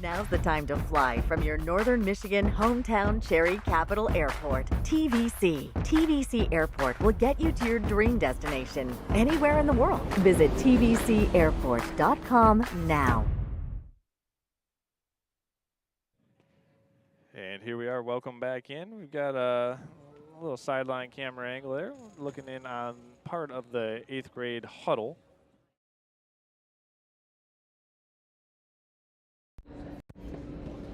Now's the time to fly from your Northern Michigan hometown Cherry Capital Airport, TVC. TVC Airport will get you to your dream destination anywhere in the world. Visit tvcairport.com now. And here we are. Welcome back in. We've got a little sideline camera angle there, looking in on part of the 8th grade huddle.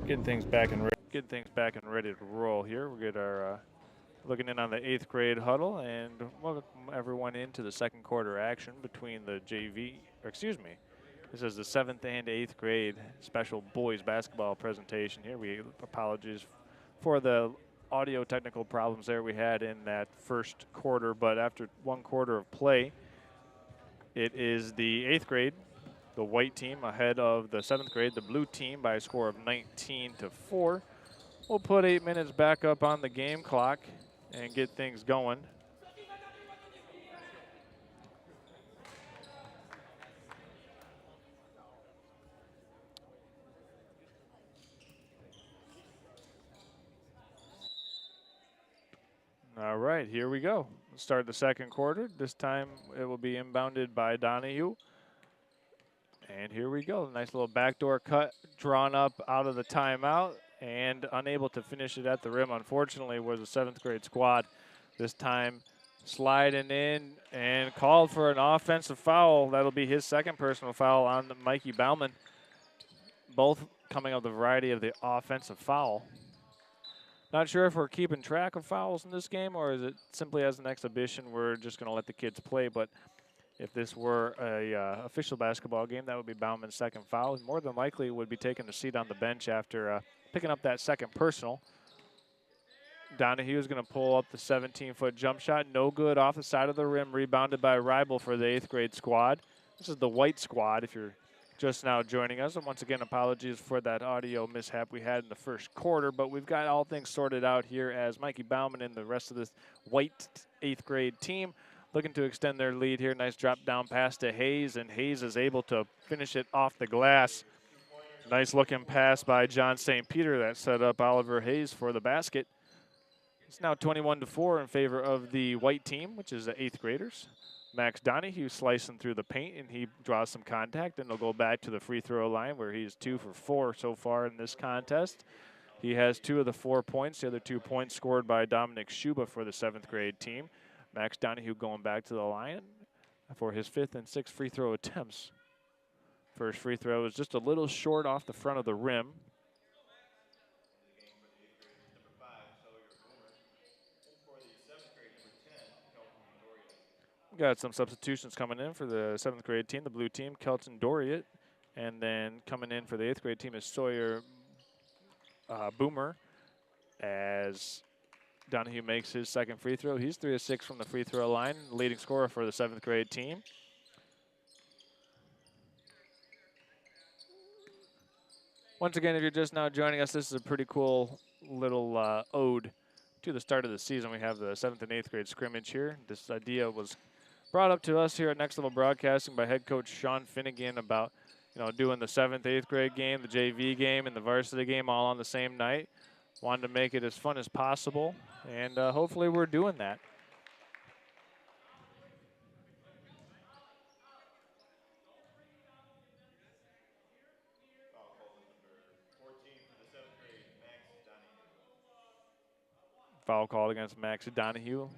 Getting things back and ready to roll here. We get our looking in on the 8th grade huddle and welcome everyone into the second quarter action between the this is the 7th and 8th grade special boys basketball presentation here. We apologize for the audio technical problems there we had in that first quarter, but after one quarter of play, it is the 8th grade, the white team, ahead of the 7th grade, the blue team, by a score of 19-4. We'll put 8 minutes back up on the game clock and get things going. All right, here we go. Let's start the second quarter. This time it will be inbounded by Donahue. And here we go. Nice little backdoor cut drawn up out of the timeout and unable to finish it at the rim, unfortunately, was the 7th grade squad. This time sliding in and called for an offensive foul. That'll be his second personal foul on Mikey Bauman. Both coming of the variety of the offensive foul. Not sure if we're keeping track of fouls in this game or is it simply as an exhibition we're just going to let the kids play. But if this were a official basketball game, that would be Bauman's second foul. And more than likely would be taking a seat on the bench after picking up that second personal. Donahue is going to pull up the 17-foot jump shot. No good off the side of the rim. Rebounded by Ribel for the 8th grade squad. This is the white squad if you're just now joining us. And once again, apologies for that audio mishap we had in the first quarter. But we've got all things sorted out here as Mikey Bauman and the rest of this white 8th grade team looking to extend their lead here. Nice drop down pass to Hayes, and Hayes is able to finish it off the glass. Nice looking pass by John St. Peter that set up Oliver Hayes for the basket. It's now 21-4 in favor of the white team, which is the 8th graders. Max Donahue slicing through the paint, and he draws some contact, and he'll go back to the free throw line where he's 2 for 4 so far in this contest. He has 2 of the 4 points. The other 2 points scored by Dominic Schuba for the 7th grade team. Max Donahue going back to the line for his 5th and 6th free throw attempts. First free throw is just a little short off the front of the rim. Got some substitutions coming in for the 7th grade team, the blue team, Kelton Doriot. And then coming in for the 8th grade team is Sawyer Boomer as Donahue makes his second free throw. He's 3 of 6 from the free throw line, leading scorer for the 7th grade team. Once again, if you're just now joining us, this is a pretty cool little ode to the start of the season. We have the 7th and 8th grade scrimmage here. This idea was brought up to us here at Next Level Broadcasting by head coach Sean Finnegan about, doing the 7th, 8th grade game, the JV game, and the varsity game all on the same night. Wanted to make it as fun as possible, and hopefully we're doing that. Foul called against Max Donahue.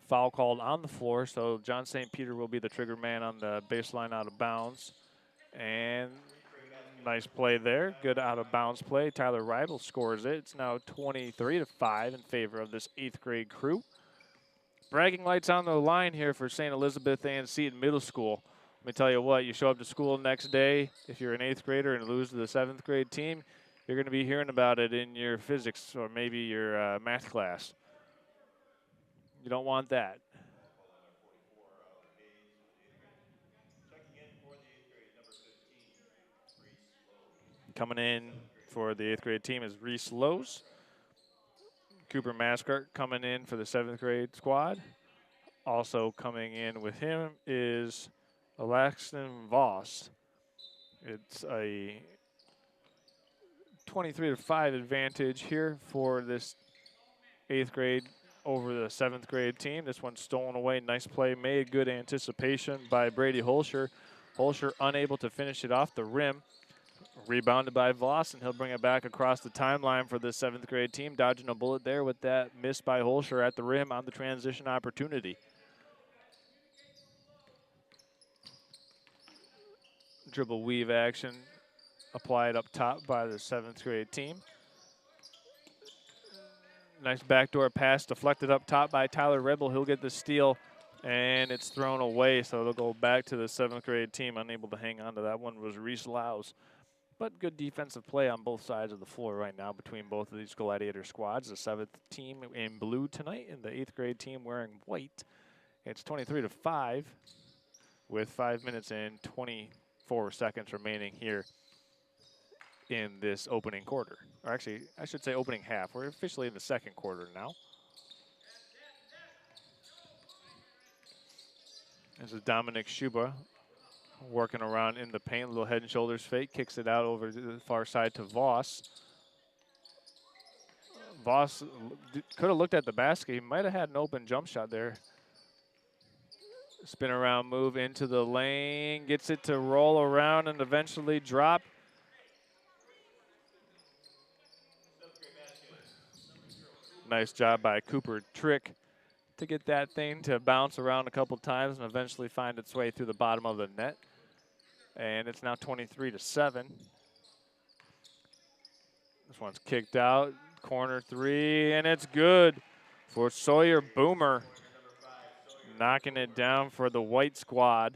Foul called on the floor, so John St. Peter will be the trigger man on the baseline out of bounds. And nice play there. Good out of bounds play. Tyler Ribel scores it. It's now 23-5 in favor of this 8th grade crew. Bragging lights on the line here for St. Elizabeth and Seton Middle School. Let me tell you what, you show up to school next day, if you're an 8th grader and lose to the 7th grade team, you're going to be hearing about it in your physics or maybe your math class. You don't want that. Coming in for the 8th grade team is Reese Lowe's. Cooper Mascart coming in for the 7th grade squad. Also coming in with him is Alaxton Voss. It's a 23-5 advantage here for this 8th grade over the 7th grade team. This one's stolen away. Nice play made. Good anticipation by Brady Holscher. Holscher unable to finish it off the rim. Rebounded by Voss, and he'll bring it back across the timeline for the 7th grade team. Dodging a bullet there with that miss by Holscher at the rim on the transition opportunity. Dribble weave action applied up top by the 7th grade team. Nice backdoor pass deflected up top by Tyler Rebel. He'll get the steal, and it's thrown away, so it'll go back to the 7th grade team. Unable to hang on to that one was Reese Laus. But good defensive play on both sides of the floor right now between both of these Gladiator squads. The 7th team in blue tonight and the 8th grade team wearing white. It's 23-5 with 5 minutes and 24 seconds remaining here in this opening quarter. Or actually, I should say opening half. We're officially in the second quarter now. This is Dominic Schuba working around in the paint. Little head and shoulders fake. Kicks it out over to the far side to Voss. Voss could have looked at the basket. He might have had an open jump shot there. Spin around move into the lane. Gets it to roll around and eventually drop. Nice job by Cooper Trick to get that thing to bounce around a couple times and eventually find its way through the bottom of the net. And it's now 23-7. This one's kicked out, corner three, and it's good for Sawyer Boomer. Knocking it down for the white squad.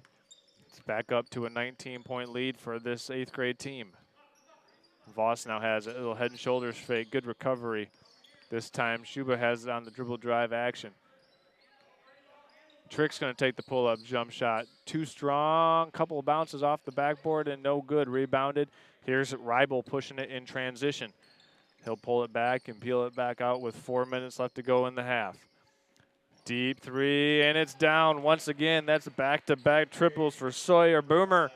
It's back up to a 19-point lead for this 8th grade team. Voss now has a little head and shoulders fake, good recovery. This time, Schuba has it on the dribble drive action. Trick's going to take the pull-up jump shot. Too strong, couple of bounces off the backboard and no good. Rebounded. Here's Reibel pushing it in transition. He'll pull it back and peel it back out with 4 minutes left to go in the half. Deep three, and it's down once again. That's back-to-back triples for Sawyer Boomer.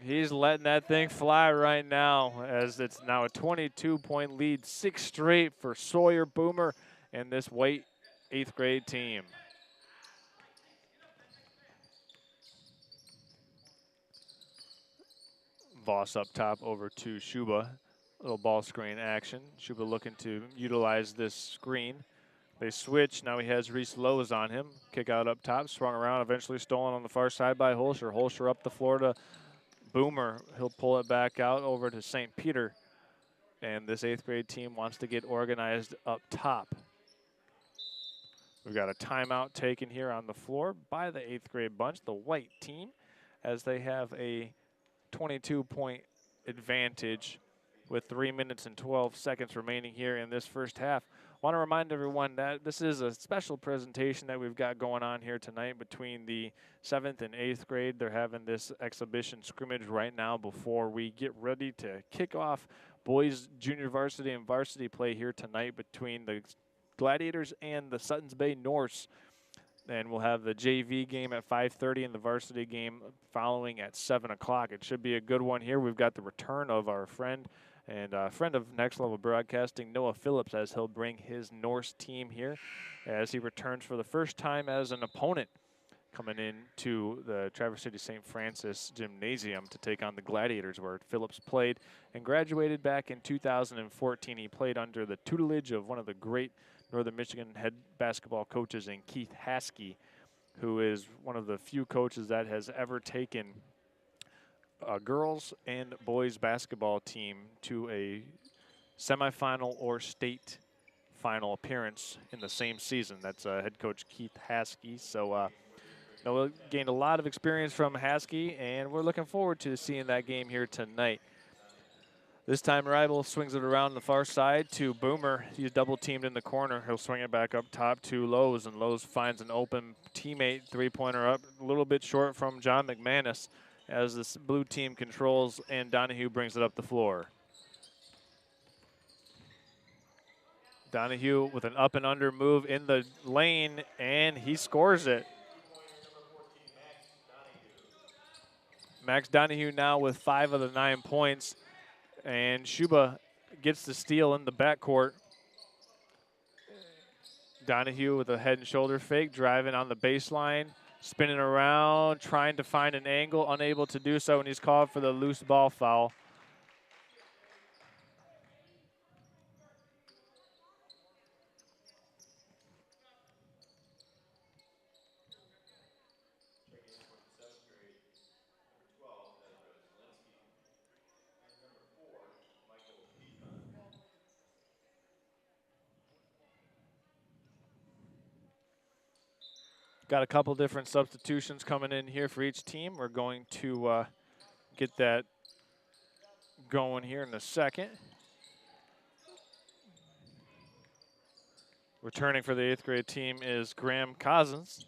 He's letting that thing fly right now as it's now a 22-point lead, 6 straight for Sawyer Boomer and this white 8th grade team. Voss up top over to Schuba. Little ball screen action. Schuba looking to utilize this screen. They switch. Now he has Reese Lowe's on him. Kick out up top, swung around, eventually stolen on the far side by Holscher. Holscher up the floor to Boomer. He'll pull it back out over to St. Peter. And this 8th grade team wants to get organized up top. We've got a timeout taken here on the floor by the 8th grade bunch, the white team, as they have a 22-point advantage with 3 minutes and 12 seconds remaining here in this first half. Want to remind everyone that this is a special presentation that we've got going on here tonight between the 7th and 8th grade. They're having this exhibition scrimmage right now before we get ready to kick off boys junior varsity and varsity play here tonight between the Gladiators and the Suttons Bay Norse. And we'll have the JV game at 5:30 and the varsity game following at 7 o'clock. It should be a good one here. We've got the return of our friend and friend of Next Level Broadcasting, Noah Phillips, as he'll bring his Norse team here as he returns for the first time as an opponent coming into the Traverse City St. Francis Gymnasium to take on the Gladiators, where Phillips played and graduated back in 2014. He played under the tutelage of one of the great Northern Michigan head basketball coaches in Keith Haskey, who is one of the few coaches that has ever taken a girls and boys basketball team to a semifinal or state final appearance in the same season. That's head coach Keith Haskey. So Noah gained a lot of experience from Haskey, and we're looking forward to seeing that game here tonight. This time, Reibel swings it around the far side to Boomer. He's double teamed in the corner. He'll swing it back up top to Lowe's, and Lowe's finds an open teammate. Three-pointer up, a little bit short from John McManus as this blue team controls, and Donahue brings it up the floor. Donahue with an up and under move in the lane, and he scores it. Max Donahue now with 5 of the 9 points, And Shuba gets the steal in the backcourt. Donahue with a head and shoulder fake, driving on the baseline, spinning around, trying to find an angle, unable to do so, and he's called for the loose ball foul. Got a couple different substitutions coming in here for each team. We're going to get that going here in a second. Returning for the 8th grade team is Graham Cousins.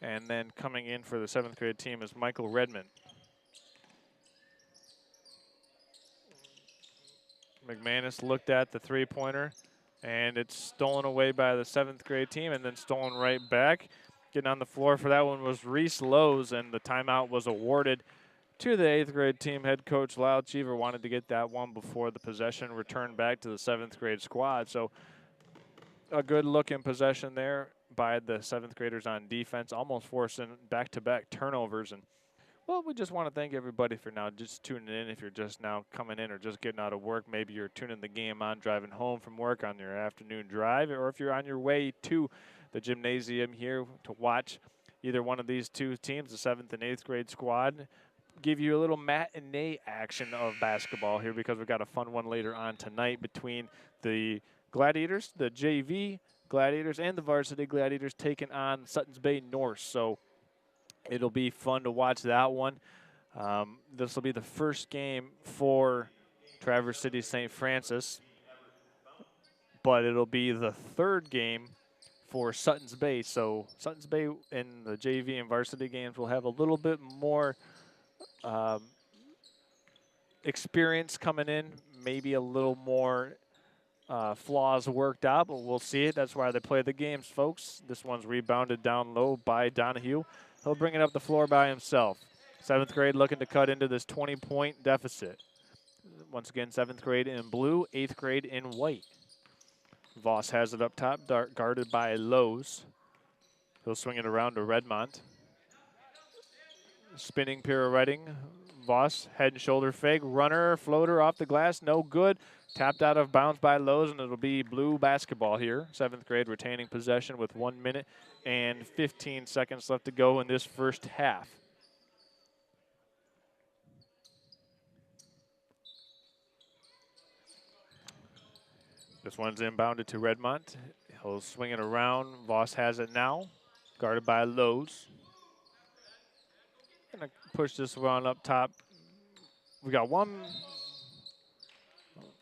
And then coming in for the 7th grade team is Michael Redmond. McManus looked at the three-pointer, and it's stolen away by the 7th grade team and then stolen right back. Getting on the floor for that one was Reese Lowe's, and the timeout was awarded to the 8th grade team. Head coach Lyle Cheever wanted to get that one before the possession returned back to the 7th grade squad. So a good looking possession there by the 7th graders on defense, almost forcing back-to-back turnovers. And well, we just want to thank everybody for now just tuning in. If you're just now coming in or just getting out of work, maybe you're tuning the game on, driving home from work on your afternoon drive, or if you're on your way to the gymnasium here to watch either one of these two teams, the 7th and 8th grade squad, give you a little matinee action of basketball here, because we've got a fun one later on tonight between the Gladiators, the JV Gladiators, and the Varsity Gladiators taking on Suttons Bay Norse. So it'll be fun to watch that one. This will be the first game for Traverse City St. Francis, but it'll be the third game for Suttons Bay. So Suttons Bay in the JV and Varsity games will have a little bit more experience coming in, maybe a little more flaws worked out, but we'll see it. That's why they play the games, folks. This one's rebounded down low by Donahue. He'll bring it up the floor by himself. 7th grade looking to cut into this 20-point deficit. Once again, 7th grade in blue, 8th grade in white. Voss has it up top, guarded by Lowe's. He'll swing it around to Redmont. Spinning pirouetting. Voss, head and shoulder fake. Runner, floater off the glass, no good. Tapped out of bounds by Lowe's, and it'll be blue basketball here. 7th grade retaining possession with 1 minute and 15 seconds left to go in this first half. This one's inbounded to Redmont. He'll swing it around. Voss has it now, guarded by Lowe's. Gonna push this one up top. We got one.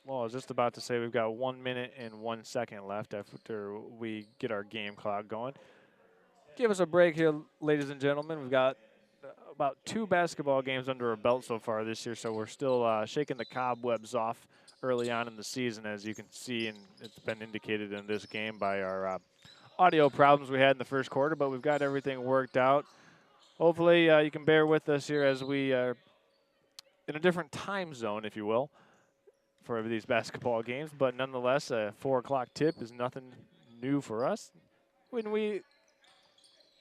Well, I was just about to say we've got 1 minute and 1 second left after we get our game clock going. Give us a break here, ladies and gentlemen. We've got about 2 basketball games under our belt so far this year, so we're still shaking the cobwebs off early on in the season, as you can see, and it's been indicated in this game by our audio problems we had in the first quarter, but we've got everything worked out. Hopefully you can bear with us here as we are in a different time zone, if you will, for these basketball games, but nonetheless, a 4 o'clock tip is nothing new for us when we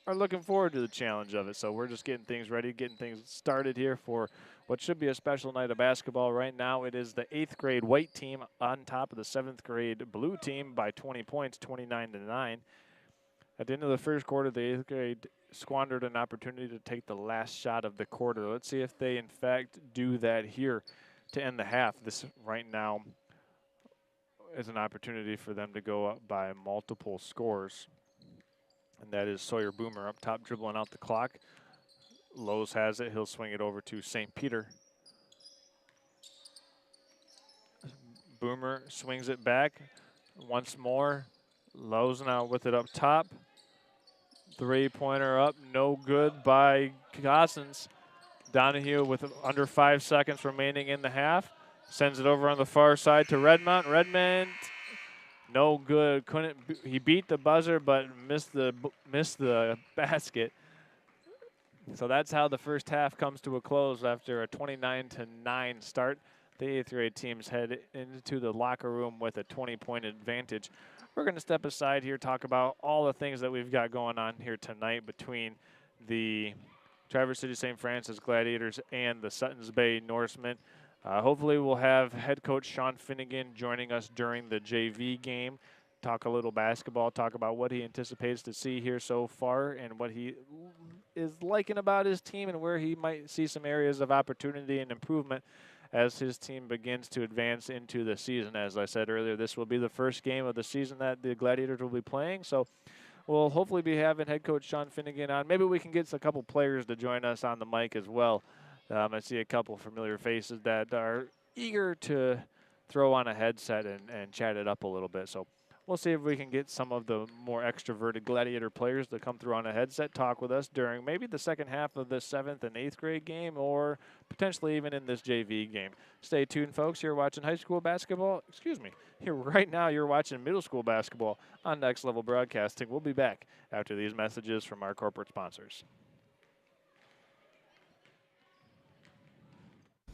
are looking forward to the challenge of it. So we're just getting things ready, getting things started here for what should be a special night of basketball. Right now it is the 8th grade white team on top of the 7th grade blue team by 20 points, 29-9. At the end of the first quarter, the 8th grade squandered an opportunity to take the last shot of the quarter. Let's see if they in fact do that here to end the half. This right now is an opportunity for them to go up by multiple scores. And that is Sawyer Boomer up top, dribbling out the clock. Lowe's has it. He'll swing it over to St. Peter. Boomer swings it back once more. Lowe's now with it up top. Three-pointer up, no good by Gossens. Donahue with under 5 seconds remaining in the half. Sends it over on the far side to Redmont. Redmond, no good. He beat the buzzer, but missed the basket. So that's how the first half comes to a close after a 29-9 start. the 8th grade teams head into the locker room with a 20-point advantage. We're going to step aside here, talk about all the things that we've got going on here tonight between the Traverse City St. Francis Gladiators and the Suttons Bay Norsemen. Hopefully we'll have head coach Sean Finnegan joining us during the JV game, talk a little basketball, talk about what he anticipates to see here so far and what he is liking about his team and where he might see some areas of opportunity and improvement as his team begins to advance into the season. As I said earlier, this will be the first game of the season that the Gladiators will be playing, so we'll hopefully be having head coach Sean Finnegan on. Maybe we can get a couple players to join us on the mic as well. I see a couple familiar faces that are eager to throw on a headset and chat it up a little bit. So we'll see if we can get some of the more extroverted Gladiator players to come through on a headset, talk with us during maybe the second half of this 7th and 8th grade game, or potentially even in this JV game. Stay tuned, folks. You're watching high school basketball. Excuse me. Here right now, you're watching middle school basketball on Next Level Broadcasting. We'll be back after these messages from our corporate sponsors.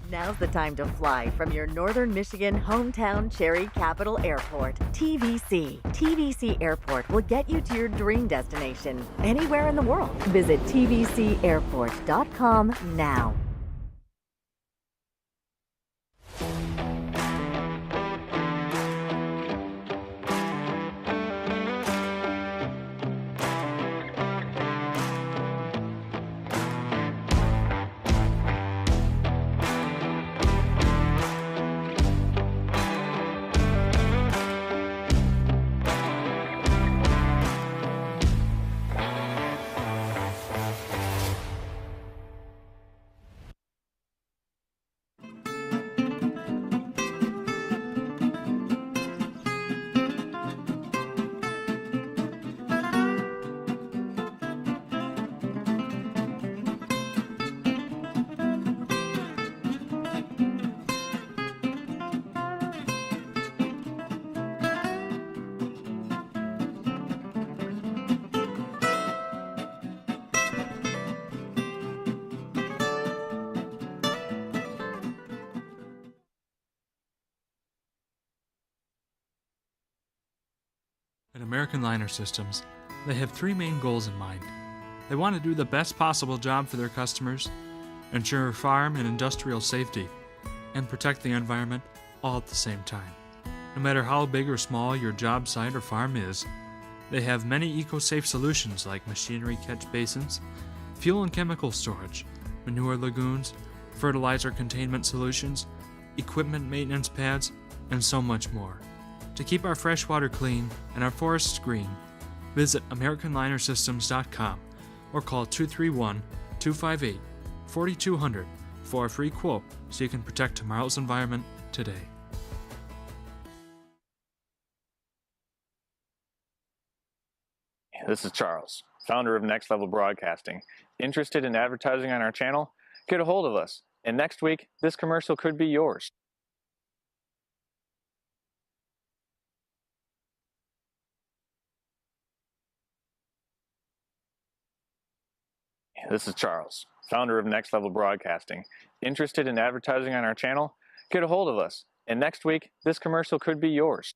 Now's the time to fly from your Northern Michigan hometown Cherry Capital Airport, TVC. TVC Airport will get you to your dream destination anywhere in the world. Visit tvcairport.com now. At American Liner Systems, they have three main goals in mind. They want to do the best possible job for their customers, ensure farm and industrial safety, and protect the environment all at the same time. No matter how big or small your job site or farm is, they have many eco-safe solutions like machinery catch basins, fuel and chemical storage, manure lagoons, fertilizer containment solutions, equipment maintenance pads, and so much more. To keep our fresh water clean and our forests green, visit AmericanLinerSystems.com or call 231-258-4200 for a free quote so you can protect tomorrow's environment today. This is Charles, founder of Next Level Broadcasting. Interested in advertising on our channel? Get a hold of us, and next week, this commercial could be yours. This is Charles, founder of Next Level Broadcasting. Interested in advertising on our channel? Get a hold of us, and next week, this commercial could be yours.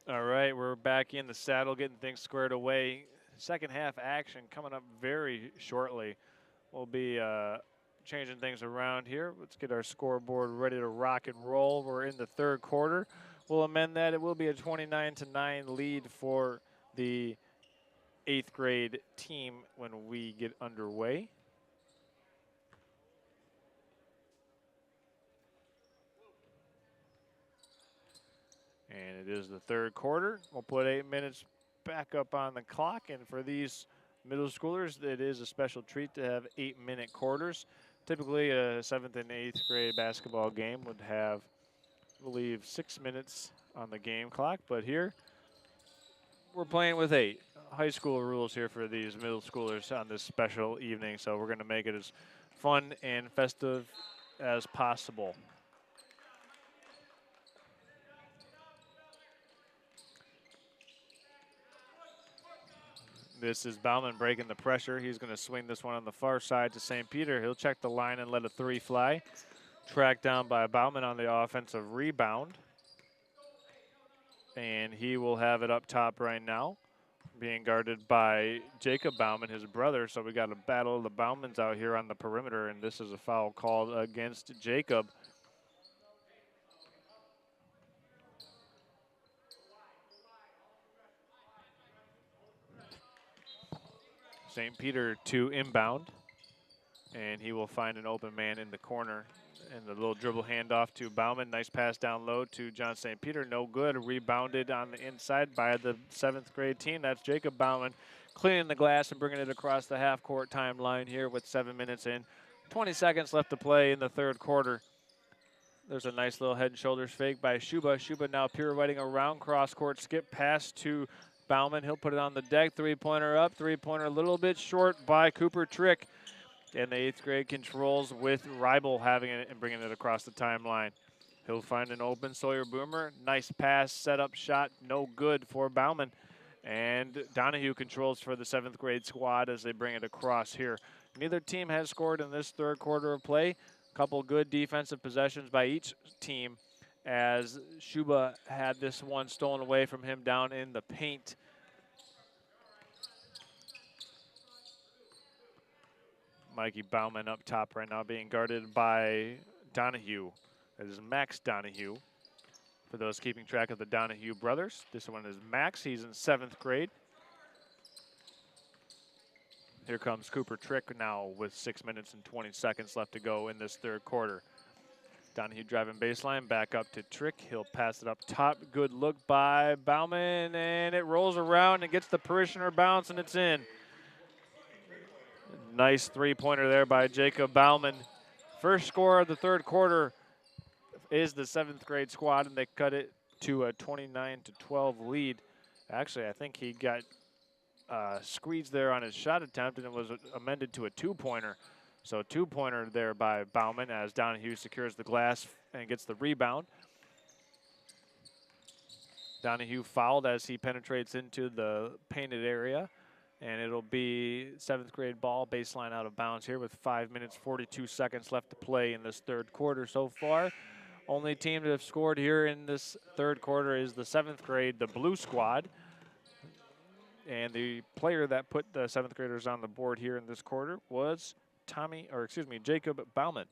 All right, we're back in the saddle, getting things squared away. Second half action coming up very shortly. We'll be changing things around here. Let's get our scoreboard ready to rock and roll. We're in the third quarter. We'll amend that. It will be a 29-9 lead for the 8th grade team when we get underway. And it is the third quarter. We'll put 8 minutes back up on the clock. And for these middle schoolers, it is a special treat to have 8-minute quarters. Typically, a 7th and 8th grade basketball game would have, I believe, 6 minutes on the game clock. But here, we're playing with 8. High school rules here for these middle schoolers on this special evening. So we're going to make it as fun and festive as possible. This is Bauman breaking the pressure. He's going to swing this one on the far side to St. Peter. He'll check the line and let a 3 fly. Tracked down by Bauman on the offensive rebound. And he will have it up top right now, being guarded by Jacob Bauman, his brother. So we got a battle of the Baumans out here on the perimeter, and this is a foul called against Jacob. St. Peter to inbound, and he will find an open man in the corner. And the little dribble handoff to Bauman. Nice pass down low to John St. Peter. No good. Rebounded on the inside by the 7th grade team. That's Jacob Bauman cleaning the glass and bringing it across the half-court timeline here with 7 minutes in. 20 seconds left to play in the third quarter. There's a nice little head and shoulders fake by Shuba. Shuba now pirouetting around cross-court. Skip pass to Bauman. He'll put it on the deck. Three-pointer up. Three-pointer a little bit short by Cooper Trick. And the 8th grade controls with Ribel having it and bringing it across the timeline. He'll find an open Sawyer Boomer. Nice pass, set-up shot, no good for Bauman. And Donahue controls for the 7th grade squad as they bring it across here. Neither team has scored in this third quarter of play. A couple good defensive possessions by each team as Shuba had this one stolen away from him down in the paint. Mikey Bauman up top right now being guarded by Donahue. That is Max Donahue. For those keeping track of the Donahue brothers, this one is Max. He's in 7th grade. Here comes Cooper Trick now with 6 minutes and 20 seconds left to go in this third quarter. Donahue driving baseline, back up to Trick. He'll pass it up top. Good look by Bauman, and it rolls around and gets the parishioner bounce, and it's in. Nice three-pointer there by Jacob Bauman. First score of the third quarter is the 7th grade squad, and they cut it to a 29-12 lead. Actually, I think he got squeezed there on his shot attempt, and it was amended to a two-pointer. So two-pointer there by Bauman as Donahue secures the glass and gets the rebound. Donahue fouled as he penetrates into the painted area. And it'll be 7th grade ball, baseline out of bounds here with 5 minutes, 42 seconds left to play in this third quarter so far. Only team to have scored here in this third quarter is the 7th grade, the blue squad. And the player that put the 7th graders on the board here in this quarter was Jacob Bauman.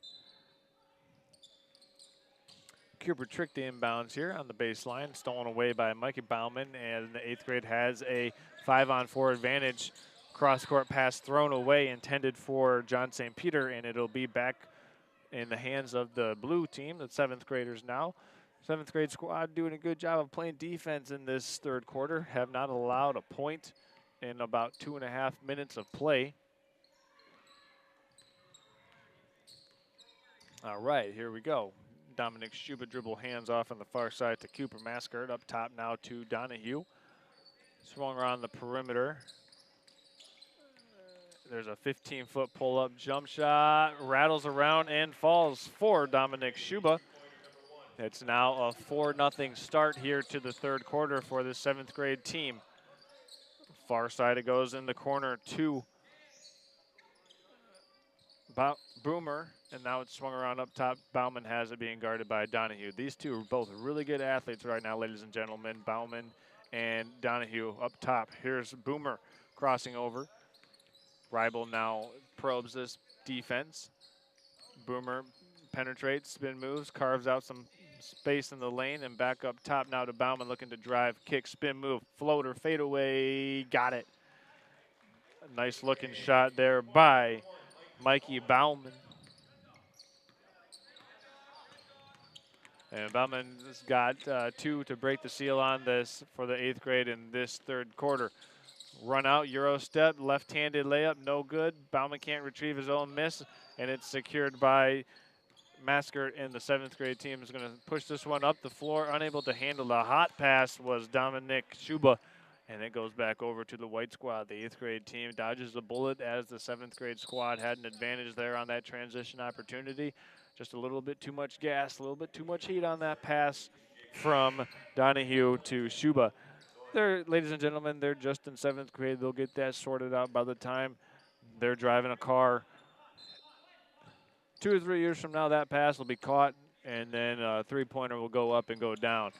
Cooper Trick the inbounds here on the baseline, stolen away by Mikey Bauman, and the 8th grade has a 5-on-4 advantage. Cross-court pass thrown away, intended for John St. Peter, and it'll be back in the hands of the blue team, the 7th graders now. 7th grade squad doing a good job of playing defense in this third quarter, have not allowed a point in about 2.5 minutes of play. All right, here we go. Dominic Shuba dribble hands off on the far side to Cooper Mascart. Up top now to Donahue. Swung around the perimeter. There's a 15-foot pull-up jump shot. Rattles around and falls for Dominic Shuba. It's now a 4-0 start here to the third quarter for the 7th grade team. Far side it goes in the corner to Boomer, and now it's swung around up top. Bauman has it being guarded by Donahue. These two are both really good athletes right now, ladies and gentlemen. Bauman and Donahue up top. Here's Boomer crossing over. Ribel now probes this defense. Boomer penetrates, spin moves, carves out some space in the lane, and back up top now to Bauman, looking to drive, kick, spin move, floater, fade away, got it. A nice looking shot there by Mikey Bauman. And Bauman's got 2 to break the seal on this for the 8th grade in this 3rd quarter. Run out, Euro step, left-handed layup, no good. Bauman can't retrieve his own miss, and it's secured by Maskert, and the 7th grade team is going to push this one up the floor. Unable to handle the hot pass was Dominic Schuba, and it goes back over to the white squad. The 8th grade team dodges the bullet as the 7th grade squad had an advantage there on that transition opportunity. Just a little bit too much gas, a little bit too much heat on that pass from Donahue to Schuba. Ladies and gentlemen, they're just in 7th grade. They'll get that sorted out by the time they're driving a car. 2 or 3 years from now, that pass will be caught, and then a three-pointer will go up and go down.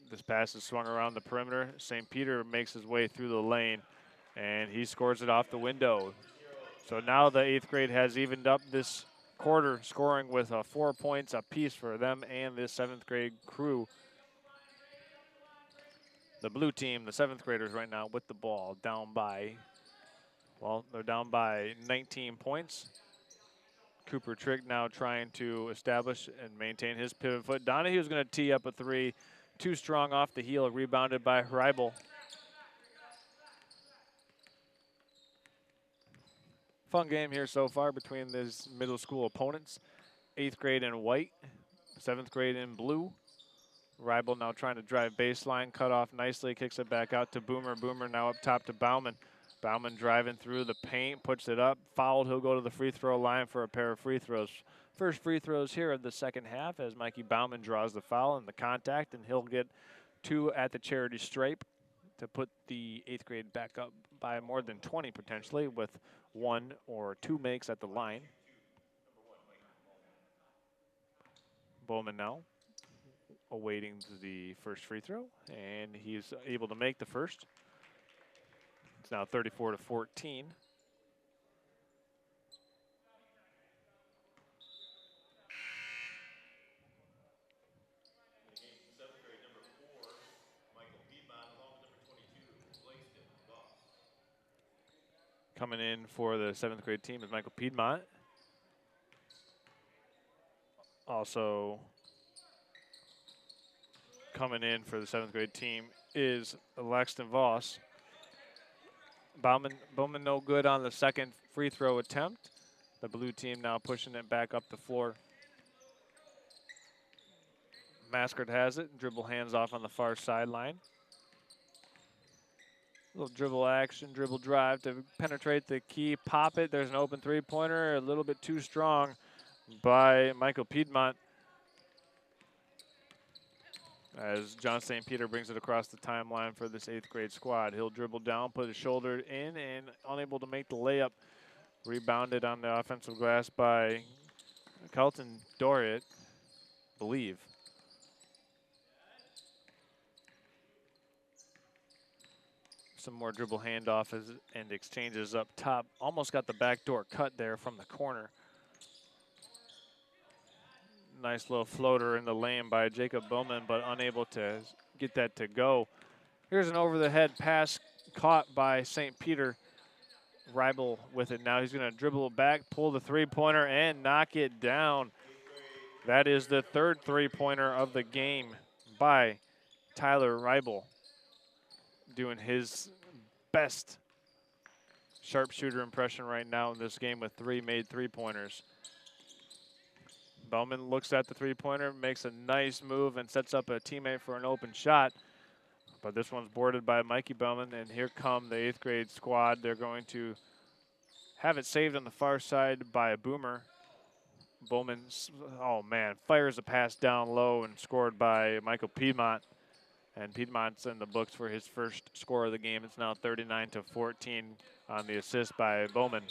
This pass is swung around the perimeter. St. Peter makes his way through the lane, and he scores it off the window. So now the 8th grade has evened up this quarter, scoring with 4 points apiece for them and this 7th grade crew. The blue team, the 7th graders right now with the ball, down by, well, they're down by 19 points. Cooper Trick now trying to establish and maintain his pivot foot. Donahue's going to tee up a 3. Too strong off the heel, rebounded by Ribel. Fun game here so far between these middle school opponents. 8th grade in white, 7th grade in blue. Ribel now trying to drive baseline, cut off nicely, kicks it back out to Boomer. Boomer now up top to Bauman. Bauman driving through the paint, puts it up, fouled. He'll go to the free throw line for a pair of free throws. First free throws here of the 2nd half as Mikey Bauman draws the foul and the contact, and he'll get 2 at the charity stripe to put the 8th grade back up by more than 20 potentially, with 1 or 2 makes at the line. Bowman now awaiting the first free throw, and he's able to make the first. It's now 34-14. Coming in for the 7th grade team is Michael Piedmont. Also coming in for the 7th grade team is Laxton Voss. Bowman no good on the 2nd free throw attempt. The blue team now pushing it back up the floor. Maskert has it, dribble hands off on the far sideline. Little dribble action, dribble drive to penetrate the key, pop it. There's an open three-pointer, a little bit too strong by Michael Piedmont. As John St. Peter brings it across the timeline for this 8th grade squad. He'll dribble down, put his shoulder in, and unable to make the layup. Rebounded on the offensive glass by Carlton Doriot, believe. Some more dribble handoff and exchanges up top. Almost got the backdoor cut there from the corner. Nice little floater in the lane by Jacob Bowman, but unable to get that to go. Here's an over-the-head pass caught by St. Peter. Ribel with it now. He's going to dribble back, pull the three-pointer, and knock it down. That is the 3rd three-pointer of the game by Tyler Ribel, doing his best sharpshooter impression right now in this game with 3 made three-pointers. Bowman looks at the three-pointer, makes a nice move, and sets up a teammate for an open shot. But this one's boarded by Mikey Bowman, and here come the 8th grade squad. They're going to have it saved on the far side by a Boomer. Bowman, oh man, fires a pass down low and scored by Michael Piedmont. And Piedmont's in the books for his first score of the game. It's now 39-14 on the assist by Bowman.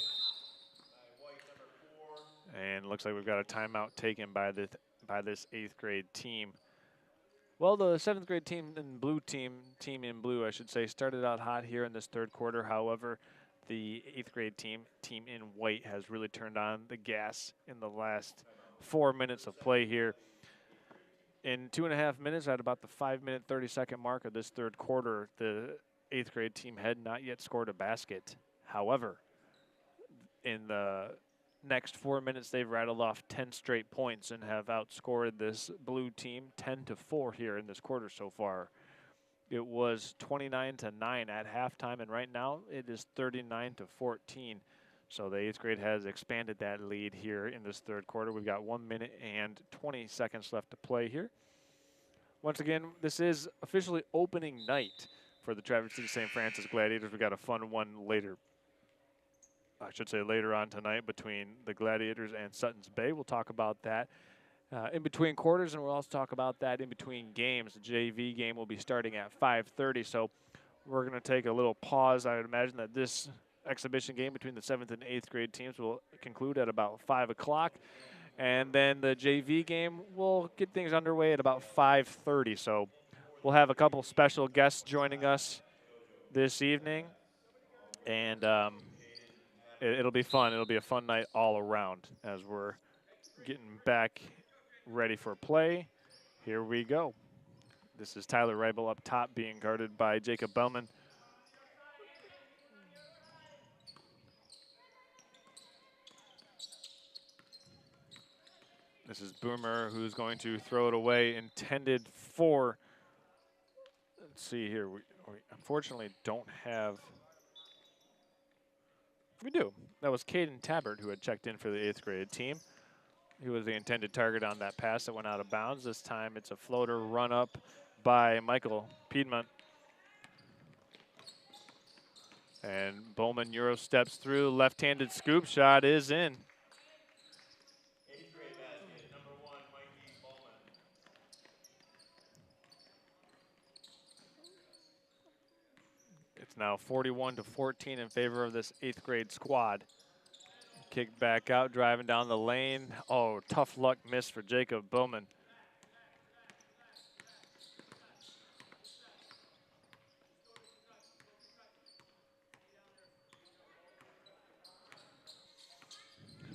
And looks like we've got a timeout taken by this 8th grade team. Well, the 7th grade team in blue, I should say, started out hot here in this third quarter. However, the 8th grade team in white, has really turned on the gas in the last 4 minutes of play here. In 2.5 minutes, at about the 5-minute, 30-second mark of this third quarter, the 8th grade team had not yet scored a basket. However, in the next 4 minutes, they've rattled off 10 straight points and have outscored this blue team 10-4 here in this quarter so far. It was 29-9 at halftime, and right now it is 39-14. So the 8th grade has expanded that lead here in this third quarter. We've got 1 minute and 20 seconds left to play here. Once again, this is officially opening night for the Traverse City St. Francis Gladiators. We've got a fun one later. I should say later on tonight between the Gladiators and Suttons Bay. We'll talk about that in between quarters, and we'll also talk about that in between games. The JV game will be starting at 5:30, so we're going to take a little pause. I would imagine that this exhibition game between the 7th and 8th grade teams will conclude at about 5 o'clock. And then the JV game will get things underway at about 5:30. So we'll have a couple special guests joining us this evening. And it'll be fun. It'll be a fun night all around as we're getting back ready for play. Here we go. This is Tyler Reibel up top being guarded by Jacob Bellman. This is Boomer, who's going to throw it away, intended for, let's see here, we unfortunately don't have, we do. That was Caden Tabbert who had checked in for the 8th grade team. He was the intended target on that pass that went out of bounds. This time it's a floater run up by Michael Piedmont. And Bowman Euro steps through, left-handed scoop shot is in. It's now 41-14 in favor of this 8th grade squad. Kick back out, driving down the lane. Oh, tough luck miss for Jacob Bowman.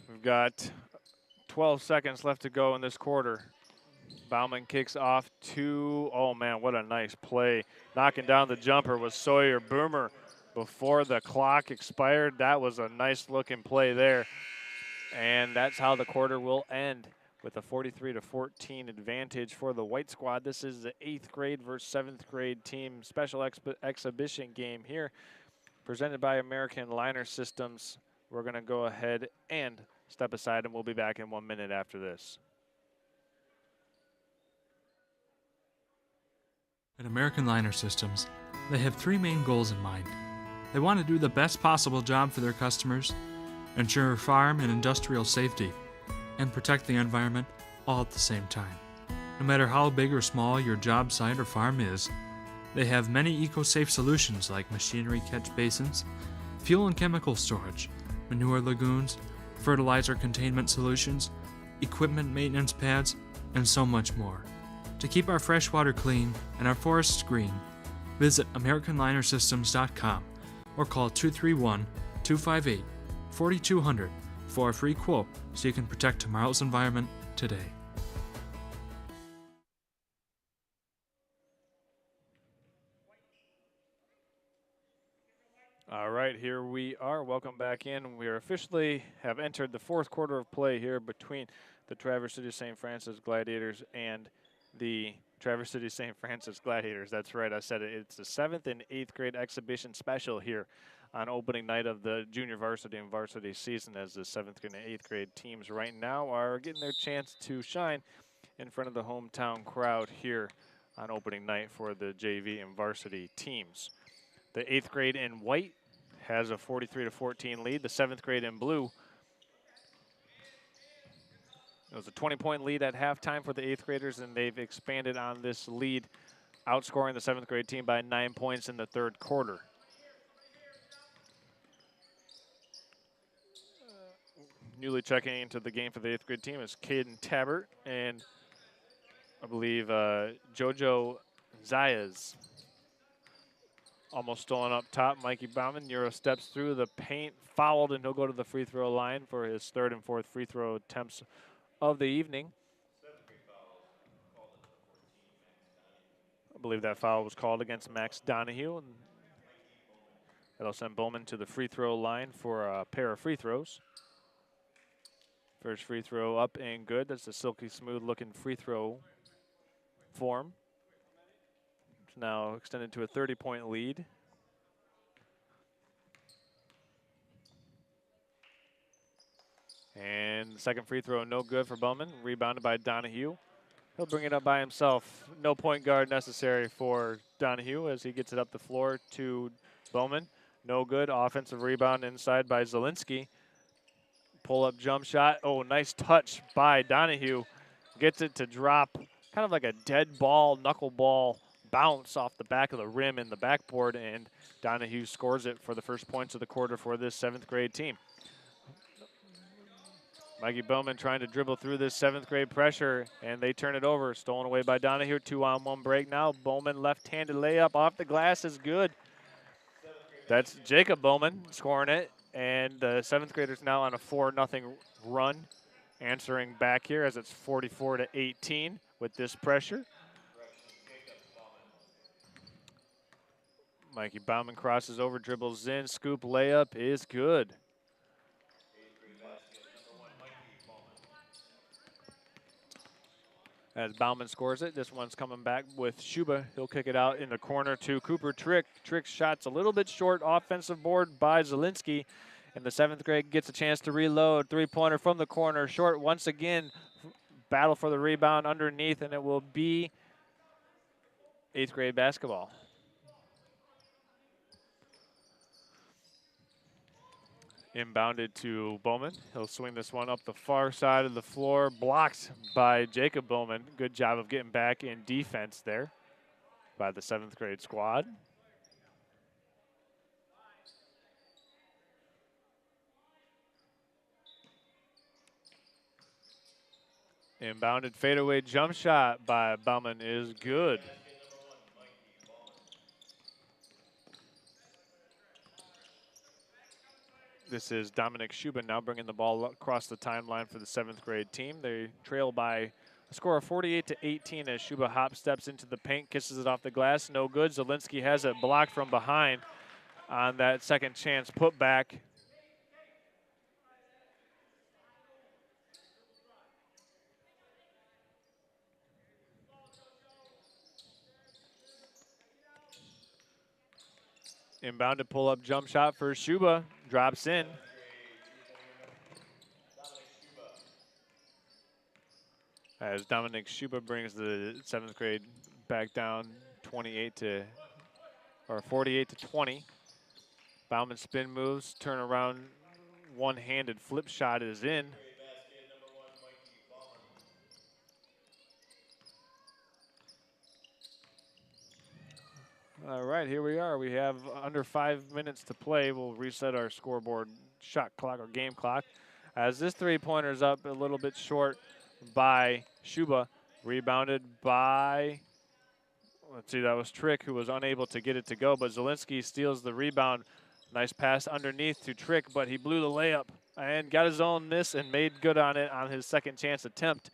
We've got 12 seconds left to go in this quarter. Bauman kicks off to, oh man, what a nice play. Knocking down the jumper was Sawyer Boomer before the clock expired. That was a nice looking play there. And that's how the quarter will end, with a 43-14 advantage for the white squad. This is the 8th grade versus 7th grade team special exhibition game here, presented by American Liner Systems. We're gonna go ahead and step aside, and we'll be back in 1 minute after this. At American Liner Systems, they have three main goals in mind. They want to do the best possible job for their customers, ensure farm and industrial safety, and protect the environment all at the same time. No matter how big or small your job site or farm is, they have many eco-safe solutions like machinery catch basins, fuel and chemical storage, manure lagoons, fertilizer containment solutions, equipment maintenance pads, and so much more. To keep our fresh water clean and our forests green, visit AmericanLinerSystems.com or call 231-258-4200 for a free quote so you can protect tomorrow's environment today. All right, here we are. Welcome back in. We are officially have entered the fourth quarter of play here between the Traverse City St. Francis Gladiators and the Traverse City St. Francis Gladiators. That's right, I said it. It's the 7th and 8th grade exhibition special here on opening night of the junior varsity and varsity season, as the 7th and 8th grade teams right now are getting their chance to shine in front of the hometown crowd here on opening night for the JV and varsity teams. The 8th grade in white has a 43-14 lead. The 7th grade in blue, it was a 20-point lead at halftime for the 8th graders, and they've expanded on this lead outscoring the 7th grade team by 9 points in the third quarter. Newly checking into the game for the 8th grade team is Caden Tabbert and I believe Jojo Zayas. Almost stolen up top. Mikey Bauman, Euro steps through the paint, fouled, and he'll go to the free throw line for his 3rd and 4th free throw attempts of the evening. I believe that foul was called against Max Donahue, and that'll send Bowman to the free throw line for a pair of free throws. First free throw up and good. That's a silky smooth looking free throw form. It's now extended to a 30-point lead. And the second free throw, no good for Bowman. Rebounded by Donahue. He'll bring it up by himself. No point guard necessary for Donahue as he gets it up the floor to Bowman. No good. Offensive rebound inside by Zielinski. Pull-up jump shot. Oh, nice touch by Donahue. Gets it to drop. Kind of like a dead ball, knuckleball bounce off the back of the rim in the backboard, and Donahue scores it for the first points of the quarter for this 7th grade team. Mikey Bowman trying to dribble through this 7th grade pressure, and they turn it over. Stolen away by Donahue. 2-on-1 break now. Bowman left-handed layup off the glass is good. That's Jacob Bowman scoring it, and the 7th graders now on a 4-0 run, answering back here as it's 44-18 with this pressure. Mikey Bauman crosses over, dribbles in, scoop layup is good. As Bauman scores it, this one's coming back with Schuba. He'll kick it out in the corner to Cooper Trick. Trick's shot's a little bit short. Offensive board by Zielinski. And the 7th grade gets a chance to reload. Three-pointer from the corner. Short once again. Battle for the rebound underneath, and it will be 8th grade basketball. Inbounded to Bowman. He'll swing this one up the far side of the floor. Blocked by Jacob Bowman. Good job of getting back in defense there by the 7th grade squad. Inbounded fadeaway jump shot by Bowman is good. This is Dominic Schuben now bringing the ball across the timeline for the 7th grade team. They trail by a score of 48-18 as Schuba hop steps into the paint, kisses it off the glass. No good. Zielinski has it blocked from behind on that second chance putback. Inbounded pull-up jump shot for Schuba. Drops in. As Dominic Schuba brings the 7th grade back down 48-20. Bauman spin moves, turn around, one-handed flip shot is in. All right, here we are. We have under 5 minutes to play. We'll reset our scoreboard shot clock or game clock. As this three-pointer's up a little bit short by Schuba. Rebounded by, let's see, that was Trick who was unable to get it to go, but Zielinski steals the rebound. Nice pass underneath to Trick, but he blew the layup and got his own miss and made good on it on his second chance attempt.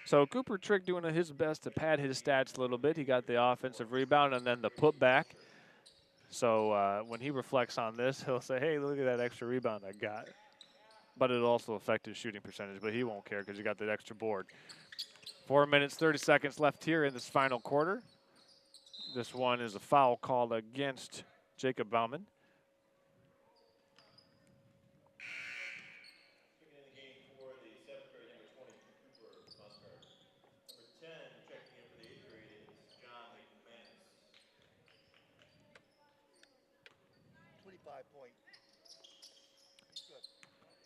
So Cooper Trick doing his best to pad his stats a little bit. He got the offensive rebound and then the putback. So when he reflects on this, he'll say, hey, look at that extra rebound I got. But it'll also affect his shooting percentage, but he won't care because he got that extra board. 4 minutes, 30 seconds left here in this final quarter. This one is a foul called against Jacob Bauman.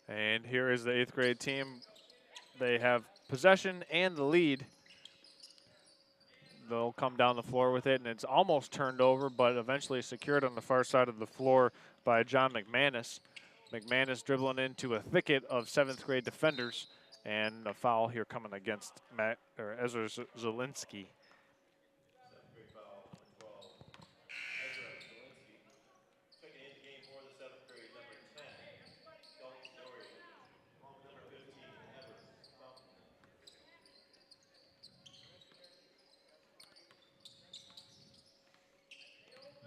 And here is the 8th grade team. They have possession and the lead. they'll come down the floor with it, and it's almost turned over, but eventually secured on the far side of the floor by John McManus. McManus dribbling into a thicket of 7th grade defenders, and a foul here coming against Ezra Zielinski.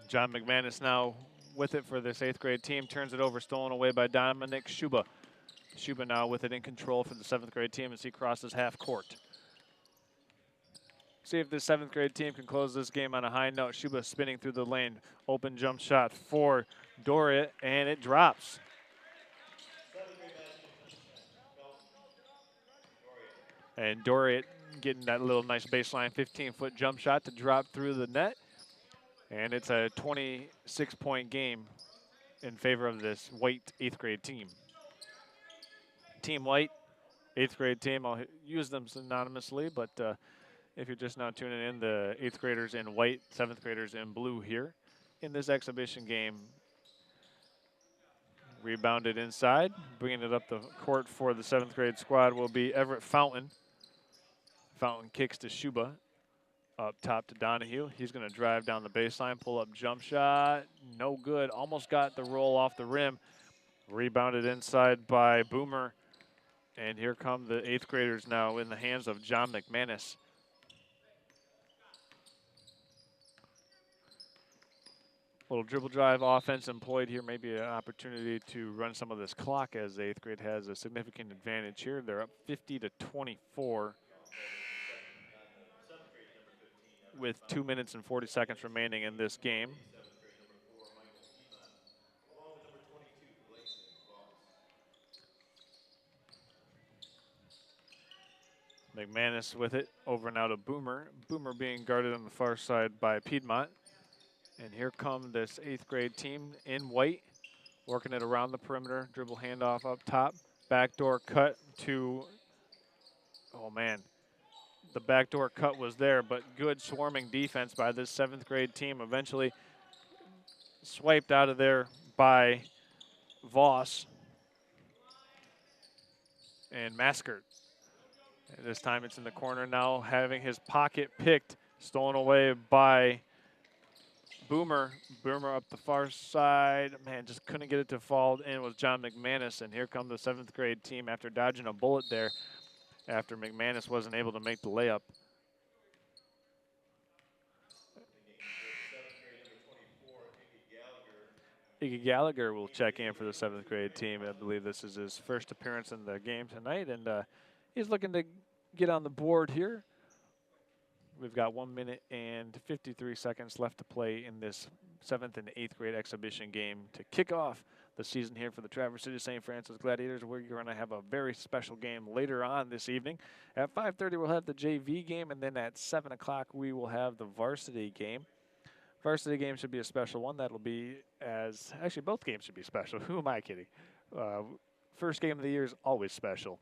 John McManus now with it for this 8th grade team, turns it over, stolen away by Dominic Schuba. Schuba now with it in control for the 7th grade team as he crosses half court. See if the 7th grade team can close this game on a high note. Schuba spinning through the lane. Open jump shot for Doriot, and it drops. And Doriot getting that little nice baseline 15-foot jump shot to drop through the net. And it's a 26-point game in favor of this White 8th grade team. Team White, 8th grade team, I'll use them synonymously, but if you're just now tuning in, the 8th graders in white, 7th graders in blue here in this exhibition game. Rebounded inside, bringing it up the court for the 7th grade squad will be Everett Fountain. Fountain kicks to Schuba. Up top to Donahue. He's going to drive down the baseline, pull up jump shot. No good. Almost got the roll off the rim. Rebounded inside by Boomer. And here come the 8th graders now in the hands of John McManus. Little dribble drive offense employed here. Maybe an opportunity to run some of this clock as the 8th grade has a significant advantage here. They're up 50-24. With 2 minutes and 40 seconds remaining in this game. McManus with it over and out of Boomer. Boomer being guarded on the far side by Piedmont. And here come this 8th grade team in white, working it around the perimeter. Dribble handoff up top. Backdoor cut to, oh man. The backdoor cut was there, but good swarming defense by this 7th grade team. Eventually swiped out of there by Voss and Maskert. And this time it's in the corner now, having his pocket picked, stolen away by Boomer. Boomer up the far side. Man, just couldn't get it to fall in with John McManus. And here come the 7th grade team after dodging a bullet there, after McManus wasn't able to make the layup. Iggy Gallagher will check in for the 7th grade team. I believe this is his first appearance in the game tonight, and he's looking to get on the board here. We've got 1 minute and 53 seconds left to play in this 7th and 8th grade exhibition game to kick off the season here for the Traverse City St. Francis Gladiators. We're going to have a very special game later on this evening. At 5:30, we'll have the JV game, and then at 7 o'clock, we will have the varsity game. Varsity game should be a special one. That'll be actually both games should be special. Who am I kidding? First game of the year is always special.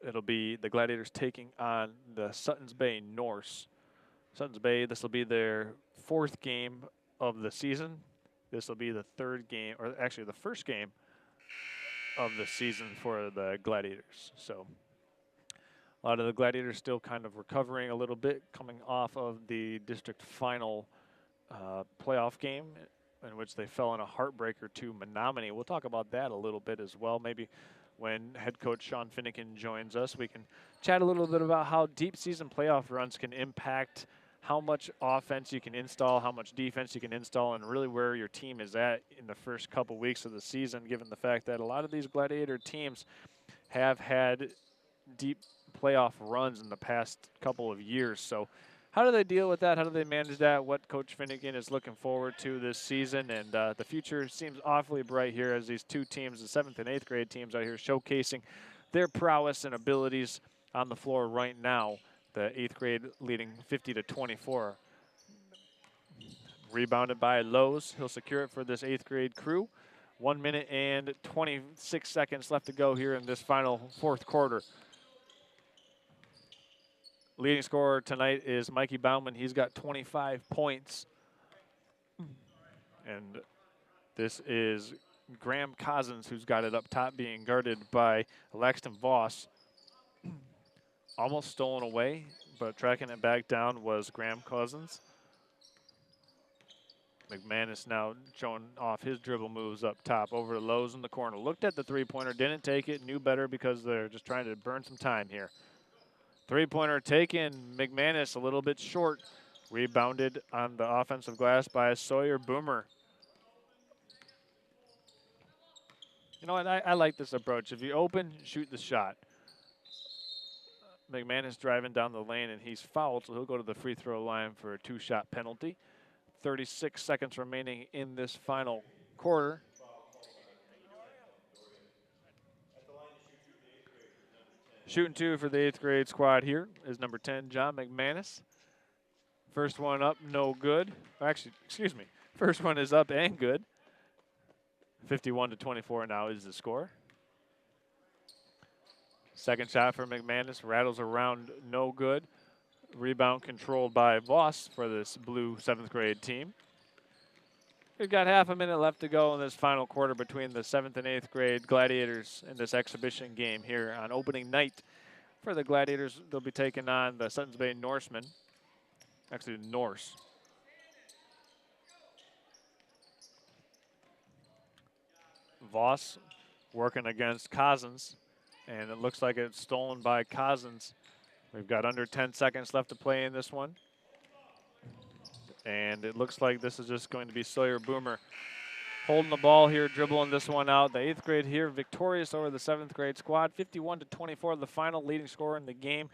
It'll be the Gladiators taking on the Suttons Bay Norse. Suttons Bay, this will be their 4th game of the season. This will be the 3rd game, or actually the 1st game of the season for the Gladiators. So a lot of the Gladiators still kind of recovering a little bit, coming off of the district final playoff game in which they fell in a heartbreaker to Menominee. We'll talk about that a little bit as well. Maybe when head coach Sean Finnegan joins us, we can chat a little bit about how deep season playoff runs can impact how much offense you can install, how much defense you can install, and really where your team is at in the first couple weeks of the season, given the fact that a lot of these Gladiator teams have had deep playoff runs in the past couple of years. So how do they deal with that? How do they manage that? What Coach Finnegan is looking forward to this season, and the future seems awfully bright here as these two teams, the 7th and 8th grade teams out here showcasing their prowess and abilities on the floor right now. The 8th grade leading 50-24. Rebounded by Lowe's. He'll secure it for this 8th grade crew. 1 minute and 26 seconds left to go here in this final 4th quarter. Leading scorer tonight is Mikey Bauman. He's got 25 points. And this is Graham Cousins, who's got it up top, being guarded by Laxton Voss. Almost stolen away, but tracking it back down was Graham Cousins. McManus now showing off his dribble moves up top over to Lowe's in the corner. Looked at the three-pointer, didn't take it, knew better because they're just trying to burn some time here. Three-pointer taken, McManus a little bit short. Rebounded on the offensive glass by Sawyer Boomer. You know what, I like this approach. If you open, shoot the shot. McManus driving down the lane, and he's fouled, so he'll go to the free throw line for a two-shot penalty. 36 seconds remaining in this final quarter. Shooting two for the 8th grade squad here is number 10, John McManus. First one up, no good. Actually, excuse me. First one is up and good. 51-24 now is the score. Second shot for McManus, rattles around, no good. Rebound controlled by Voss for this blue 7th grade team. We've got half a minute left to go in this final quarter between the 7th and 8th grade Gladiators in this exhibition game here on opening night. For the Gladiators, they'll be taking on the Suttons Bay Norsemen. Actually, Norse. Voss working against Cousins, and it looks like it's stolen by Cousins. We've got under 10 seconds left to play in this one. And it looks like this is just going to be Sawyer Boomer holding the ball here, dribbling this one out. The 8th grade here victorious over the 7th grade squad. 51-24, the final leading scorer in the game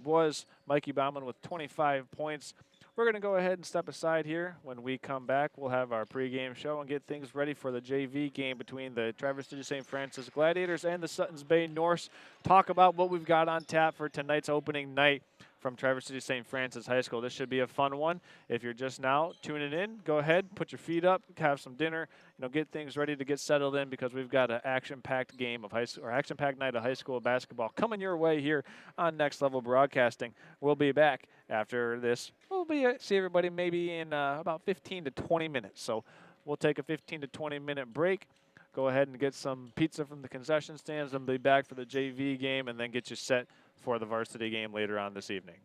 was Mikey Bauman with 25 points. We're going to go ahead and step aside here. When we come back, we'll have our pregame show and get things ready for the JV game between the Traverse City St. Francis Gladiators and the Suttons Bay Norse. Talk about what we've got on tap for tonight's opening night from Traverse City St. Francis High School. This should be a fun one. If you're just now tuning in, go ahead, put your feet up, have some dinner, get things ready to get settled in because we've got an action-packed game of high school, or action-packed night of high school basketball coming your way here on Next Level Broadcasting. We'll be back after this. We'll see everybody maybe in about 15 to 20 minutes. So we'll take a 15 to 20 minute break. Go ahead and get some pizza from the concession stands and be back for the JV game and then get you set for the varsity game later on this evening.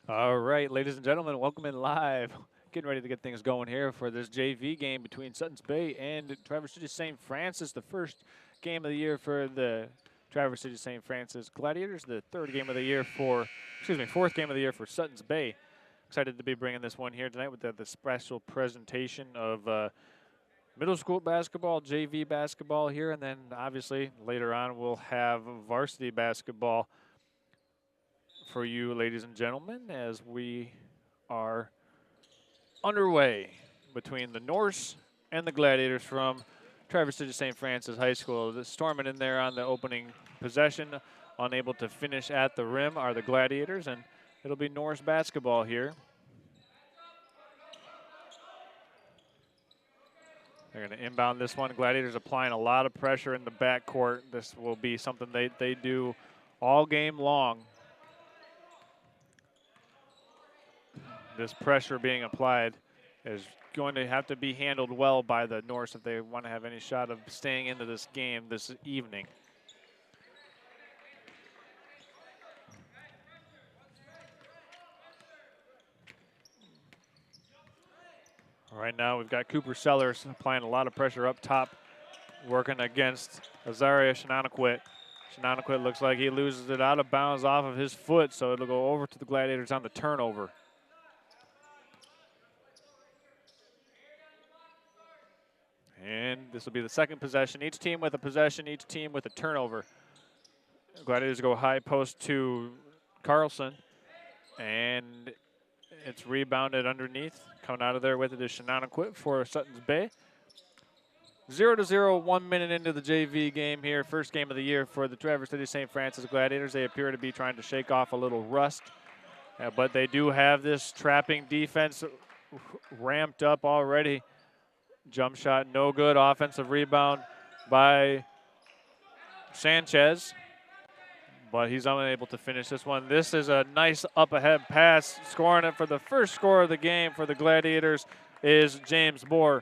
All right, ladies and gentlemen, welcome in live. Getting ready to get things going here for this JV game between Suttons Bay and Traverse City St. Francis, the first game of the year for the Traverse City St. Francis Gladiators, the fourth game of the year for Suttons Bay. Excited to be bringing this one here tonight with the special presentation of middle school basketball, JV basketball here, and then obviously later on we'll have varsity basketball for you, ladies and gentlemen, as we are underway between the Norse and the Gladiators from Traverse City St. Francis High School. The storming in there on the opening possession, unable to finish at the rim, are the Gladiators, and it'll be Norse basketball here. They're going to inbound this one. Gladiators applying a lot of pressure in the backcourt. This will be something they do all game long. This pressure being applied is going to have to be handled well by the Norse if they want to have any shot of staying into this game this evening. Right now we've got Cooper Sellers applying a lot of pressure up top, working against Azaria Shenandoah. Shenandoah looks like he loses it out of bounds off of his foot, so it'll go over to the Gladiators on the turnover. And this will be the second possession. Each team with a possession, each team with a turnover. Gladiators go high post to Carlson, and it's rebounded underneath. Coming out of there with it is Shenandoah for Suttons Bay. 0-0, 1 minute into the JV game here. First game of the year for the Traverse City St. Francis Gladiators. They appear to be trying to shake off a little rust, but they do have this trapping defense ramped up already. Jump shot, no good. Offensive rebound by Sanchez, but he's unable to finish this one. This is a nice up-ahead pass. Scoring it for the first score of the game for the Gladiators is James Bohr.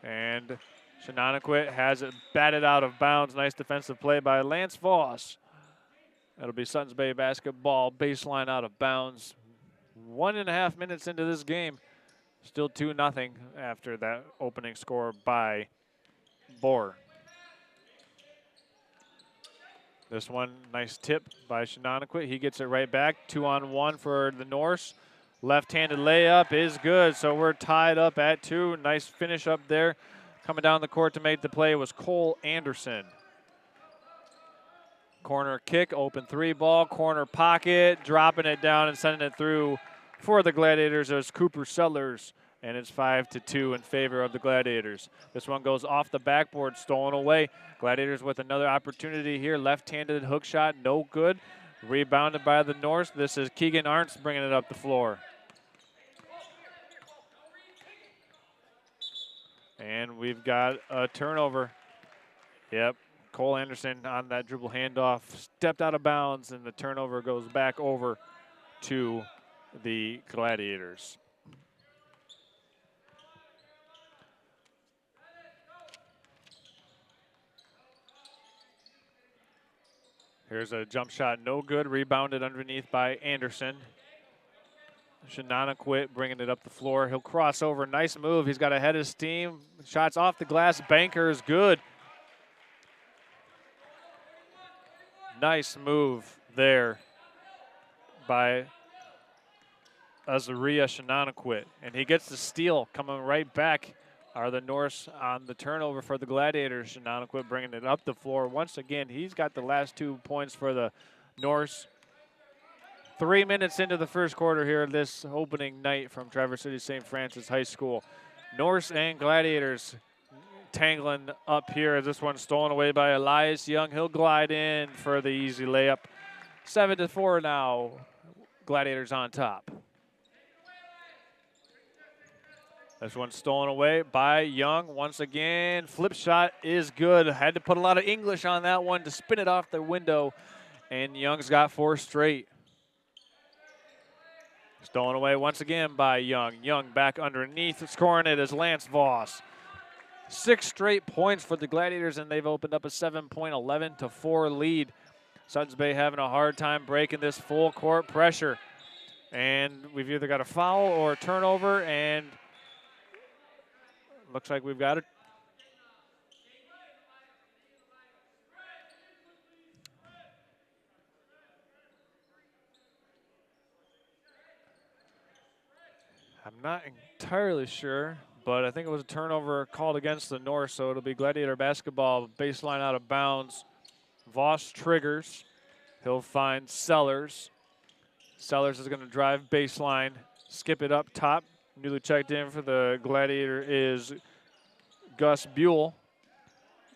And Shenandoah has it batted out of bounds. Nice defensive play by Lance Voss. That'll be Suttons Bay basketball, baseline out of bounds. 1.5 minutes into this game. Still 2-0 after that opening score by Bohr. This one, nice tip by Shenandoah. He gets it right back. 2-on-1 for the Norse. Left-handed layup is good, so we're tied up at 2. Nice finish up there. Coming down the court to make the play was Cole Anderson. Corner kick, open 3 ball, corner pocket, dropping it down and sending it through for the Gladiators as Cooper Sellers, and it's 5-2 in favor of the Gladiators. This one goes off the backboard, stolen away. Gladiators with another opportunity here. Left-handed hook shot, no good. Rebounded by the Norse. This is Keegan Arntz bringing it up the floor. And we've got a turnover. Yep, Cole Anderson on that dribble handoff stepped out of bounds, and the turnover goes back over to the Gladiators. Here's a jump shot, no good, rebounded underneath by Anderson. Shenandoah bringing it up the floor. He'll cross over, nice move. He's got ahead of steam. Shots off the glass, banker is good. Nice move there by Azaria Shenandoah. And he gets the steal. Coming right back are the Norse on the turnover for the Gladiators. Shenandoah bringing it up the floor. Once again, he's got the last 2 points for the Norse. 3 minutes into the first quarter here this opening night from Traverse City St. Francis High School. Norse and Gladiators tangling up here as this one's stolen away by Elias Young. He'll glide in for the easy layup. 7-4 now. Gladiators on top. This one's stolen away by Young once again. Flip shot is good. Had to put a lot of English on that one to spin it off the window, and Young's got 4 straight. Stolen away once again by Young. Young back underneath, scoring it is Lance Voss. 6 straight points for the Gladiators, and they've opened up a 7-point, 11-4 lead. Suttons Bay having a hard time breaking this full court pressure. And we've either got a foul or a turnover, and looks like we've got it. I'm not entirely sure, but I think it was a turnover called against the Norse, so it'll be Gladiator basketball, baseline out of bounds. Voss triggers. He'll find Sellers. Sellers is going to drive baseline, skip it up top. Newly checked in for the Gladiator is Gus Buell.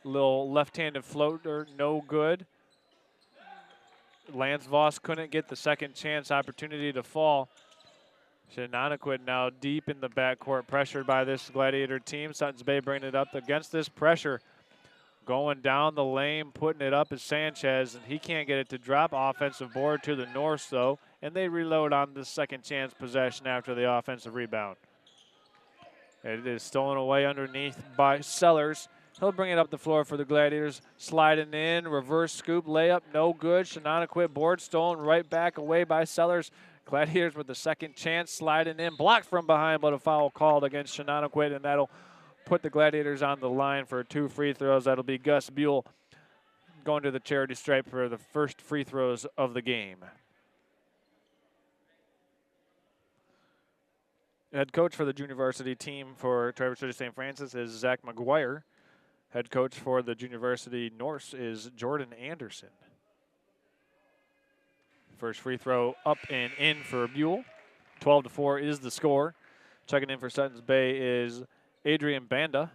Little left-handed floater, no good. Lance Voss couldn't get the second chance opportunity to fall. Shenandoah now deep in the backcourt, pressured by this Gladiator team. Suttons Bay bringing it up against this pressure. Going down the lane, putting it up is Sanchez, and he can't get it to drop. Offensive board to the Norse, though, and they reload on the second chance possession after the offensive rebound. It is stolen away underneath by Sellers. He'll bring it up the floor for the Gladiators. Sliding in, reverse scoop, layup, no good. Shenandoah board stolen right back away by Sellers. Gladiators with the second chance, sliding in, blocked from behind, but a foul called against Shenandoah, and that'll put the Gladiators on the line for 2 free throws. That'll be Gus Buell going to the charity stripe for the first free throws of the game. Head coach for the junior varsity team for Traverse City St. Francis is Zach McGuire. Head coach for the junior varsity Norse is Jordan Anderson. First free throw up and in for Buell. 12-4 is the score. Checking in for Suttons Bay is Adrian Banda.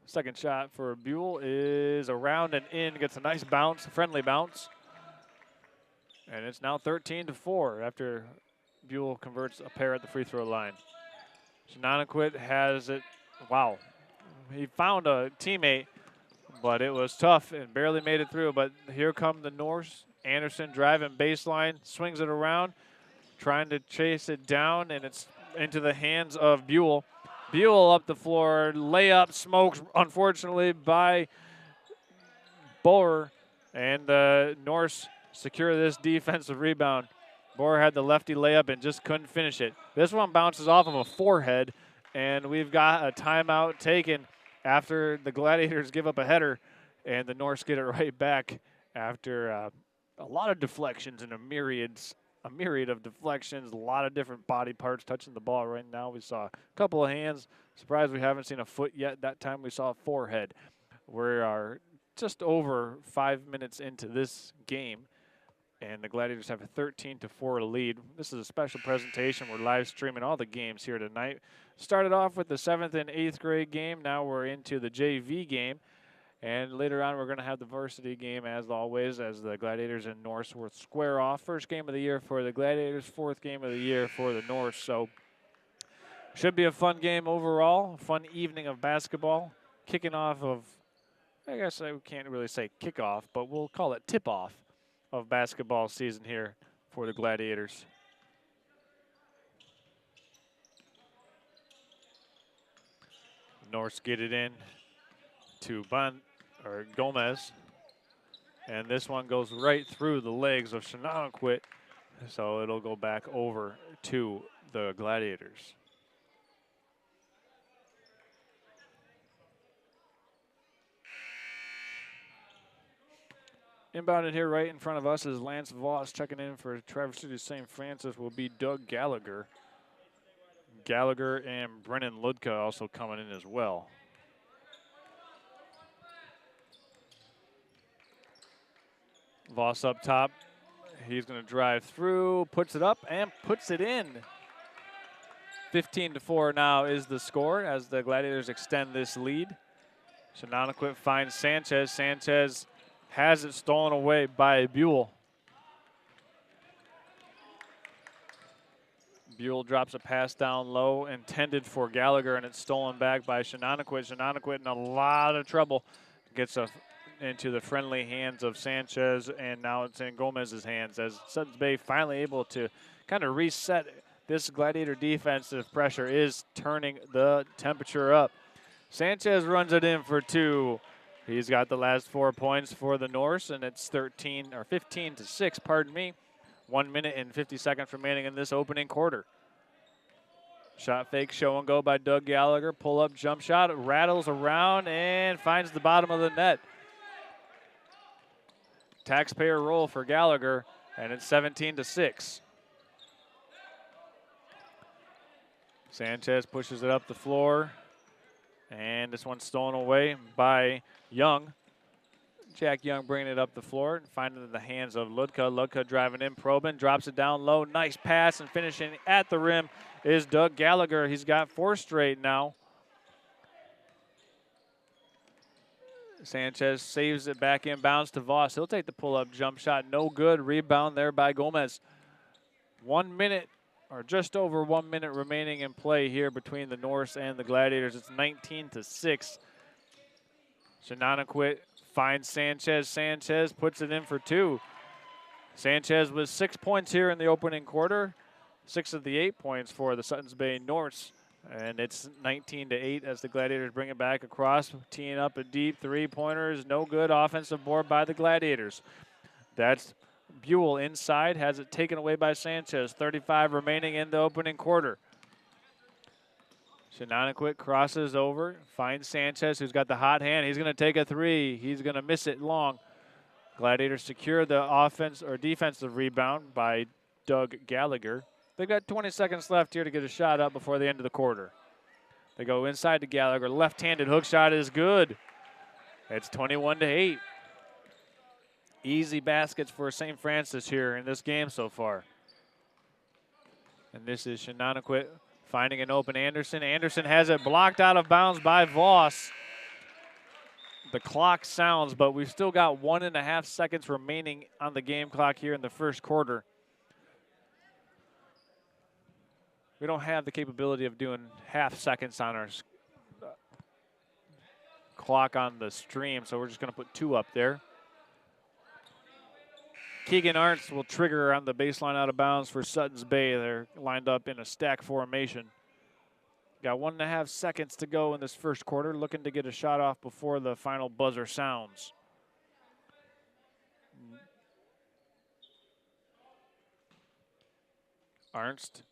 Second shot for Buell is around and in, gets a nice bounce, friendly bounce. And it's now 13-4 after Buell converts a pair at the free throw line. Shenandoah has it. Wow. He found a teammate, but it was tough and barely made it through. But here come the Norse. Anderson driving baseline, swings it around, trying to chase it down, and it's into the hands of Buell. Buell up the floor, layup, smokes, unfortunately, by Boer. And the Norse secure this defensive rebound. Boer had the lefty layup and just couldn't finish it. This one bounces off of a forehead, and we've got a timeout taken after the Gladiators give up a header, and the Norse get it right back after a lot of deflections and a myriad of deflections, a lot of different body parts touching the ball right now. We saw a couple of hands. Surprised we haven't seen a foot yet. That time we saw a forehead. We are just over 5 minutes into this game, and the Gladiators have a 13-4 lead. This is a special presentation. We're live streaming all the games here tonight. Started off with the 7th and 8th grade game. Now we're into the JV game. And later on, we're going to have the varsity game, as always, as the Gladiators and Norse will square off. First game of the year for the Gladiators, 4th game of the year for the Norse. So should be a fun game overall, fun evening of basketball. Kicking off of, I guess I can't really say kickoff, but we'll call it tip-off of basketball season here for the Gladiators. Norse get it in to Gomez, and this one goes right through the legs of Shenandoah, so it'll go back over to the Gladiators. Inbounded here right in front of us is Lance Voss. Checking in for Traverse City St. Francis will be Doug Gallagher. Gallagher and Brennan Ludka also coming in as well. Voss up top. He's going to drive through, puts it up, and puts it in. 15-4 now is the score as the Gladiators extend this lead. Shenandoah finds Sanchez. Sanchez has it stolen away by Buell. Buell drops a pass down low, intended for Gallagher, and it's stolen back by Shenandoah. Shenandoah in a lot of trouble. Gets into the friendly hands of Sanchez, and now it's in Gomez's hands as Suttons Bay finally able to kind of reset this Gladiator defensive pressure is turning the temperature up. Sanchez runs it in for 2. He's got the last 4 points for the Norse, and it's 15 to 6, pardon me. 1 minute and 50 seconds remaining in this opening quarter. Shot fake, show and go by Doug Gallagher. Pull up, jump shot, it rattles around and finds the bottom of the net. Taxpayer roll for Gallagher, and it's 17 to 6. Sanchez pushes it up the floor, and this one's stolen away by Young. Jack Young bringing it up the floor and finding it in the hands of Ludka. Ludka driving in, Probin, drops it down low. Nice pass, and finishing at the rim is Doug Gallagher. He's got 4 straight now. Sanchez saves it back inbounds to Voss. He'll take the pull-up jump shot. No good. Rebound there by Gomez. 1 minute, or just over 1 minute remaining in play here between the Norse and the Gladiators. It's 19 to 6. Shenanigans finds Sanchez. Sanchez puts it in for 2. Sanchez with 6 points here in the opening quarter. 6 of the 8 points for the Suttons Bay Norse. And it's 19 to 8 as the Gladiators bring it back across, teeing up a deep 3-pointer is no good. Offensive board by the Gladiators. That's Buell inside, has it taken away by Sanchez. 35 remaining in the opening quarter. Shenanigans crosses over, finds Sanchez, who's got the hot hand. He's going to take a 3. He's going to miss it long. Gladiators secure the offense or defensive rebound by Doug Gallagher. They've got 20 seconds left here to get a shot up before the end of the quarter. They go inside to Gallagher. Left-handed hook shot is good. It's 21 to 8. Easy baskets for St. Francis here in this game so far. And this is Shenanigans finding an open Anderson. Anderson has it blocked out of bounds by Voss. The clock sounds, but we've still got 1.5 seconds remaining on the game clock here in the first quarter. We don't have the capability of doing half seconds on our clock on the stream, so we're just going to put 2 up there. Keegan Arntz will trigger on the baseline out of bounds for Suttons Bay. They're lined up in a stack formation. Got 1.5 seconds to go in this first quarter, looking to get a shot off before the final buzzer sounds. Arnst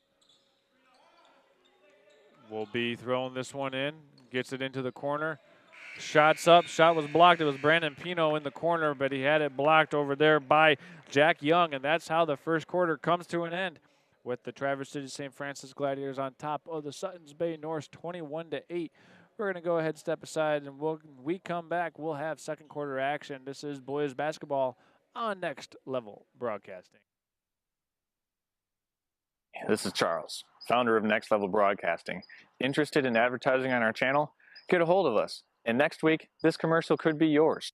will be throwing this one in, gets it into the corner. Shots up, shot was blocked. It was Brandon Pino in the corner, but he had it blocked over there by Jack Young, and that's how the first quarter comes to an end with the Traverse City St. Francis Gladiators on top of the Suttons Bay Norse 21 to 8. We're going to go ahead, step aside, and when we come back, we'll have second quarter action. This is boys basketball on Next Level Broadcasting. This is Charles, founder of Next Level Broadcasting. Interested in advertising on our channel? Get a hold of us. And next week, this commercial could be yours.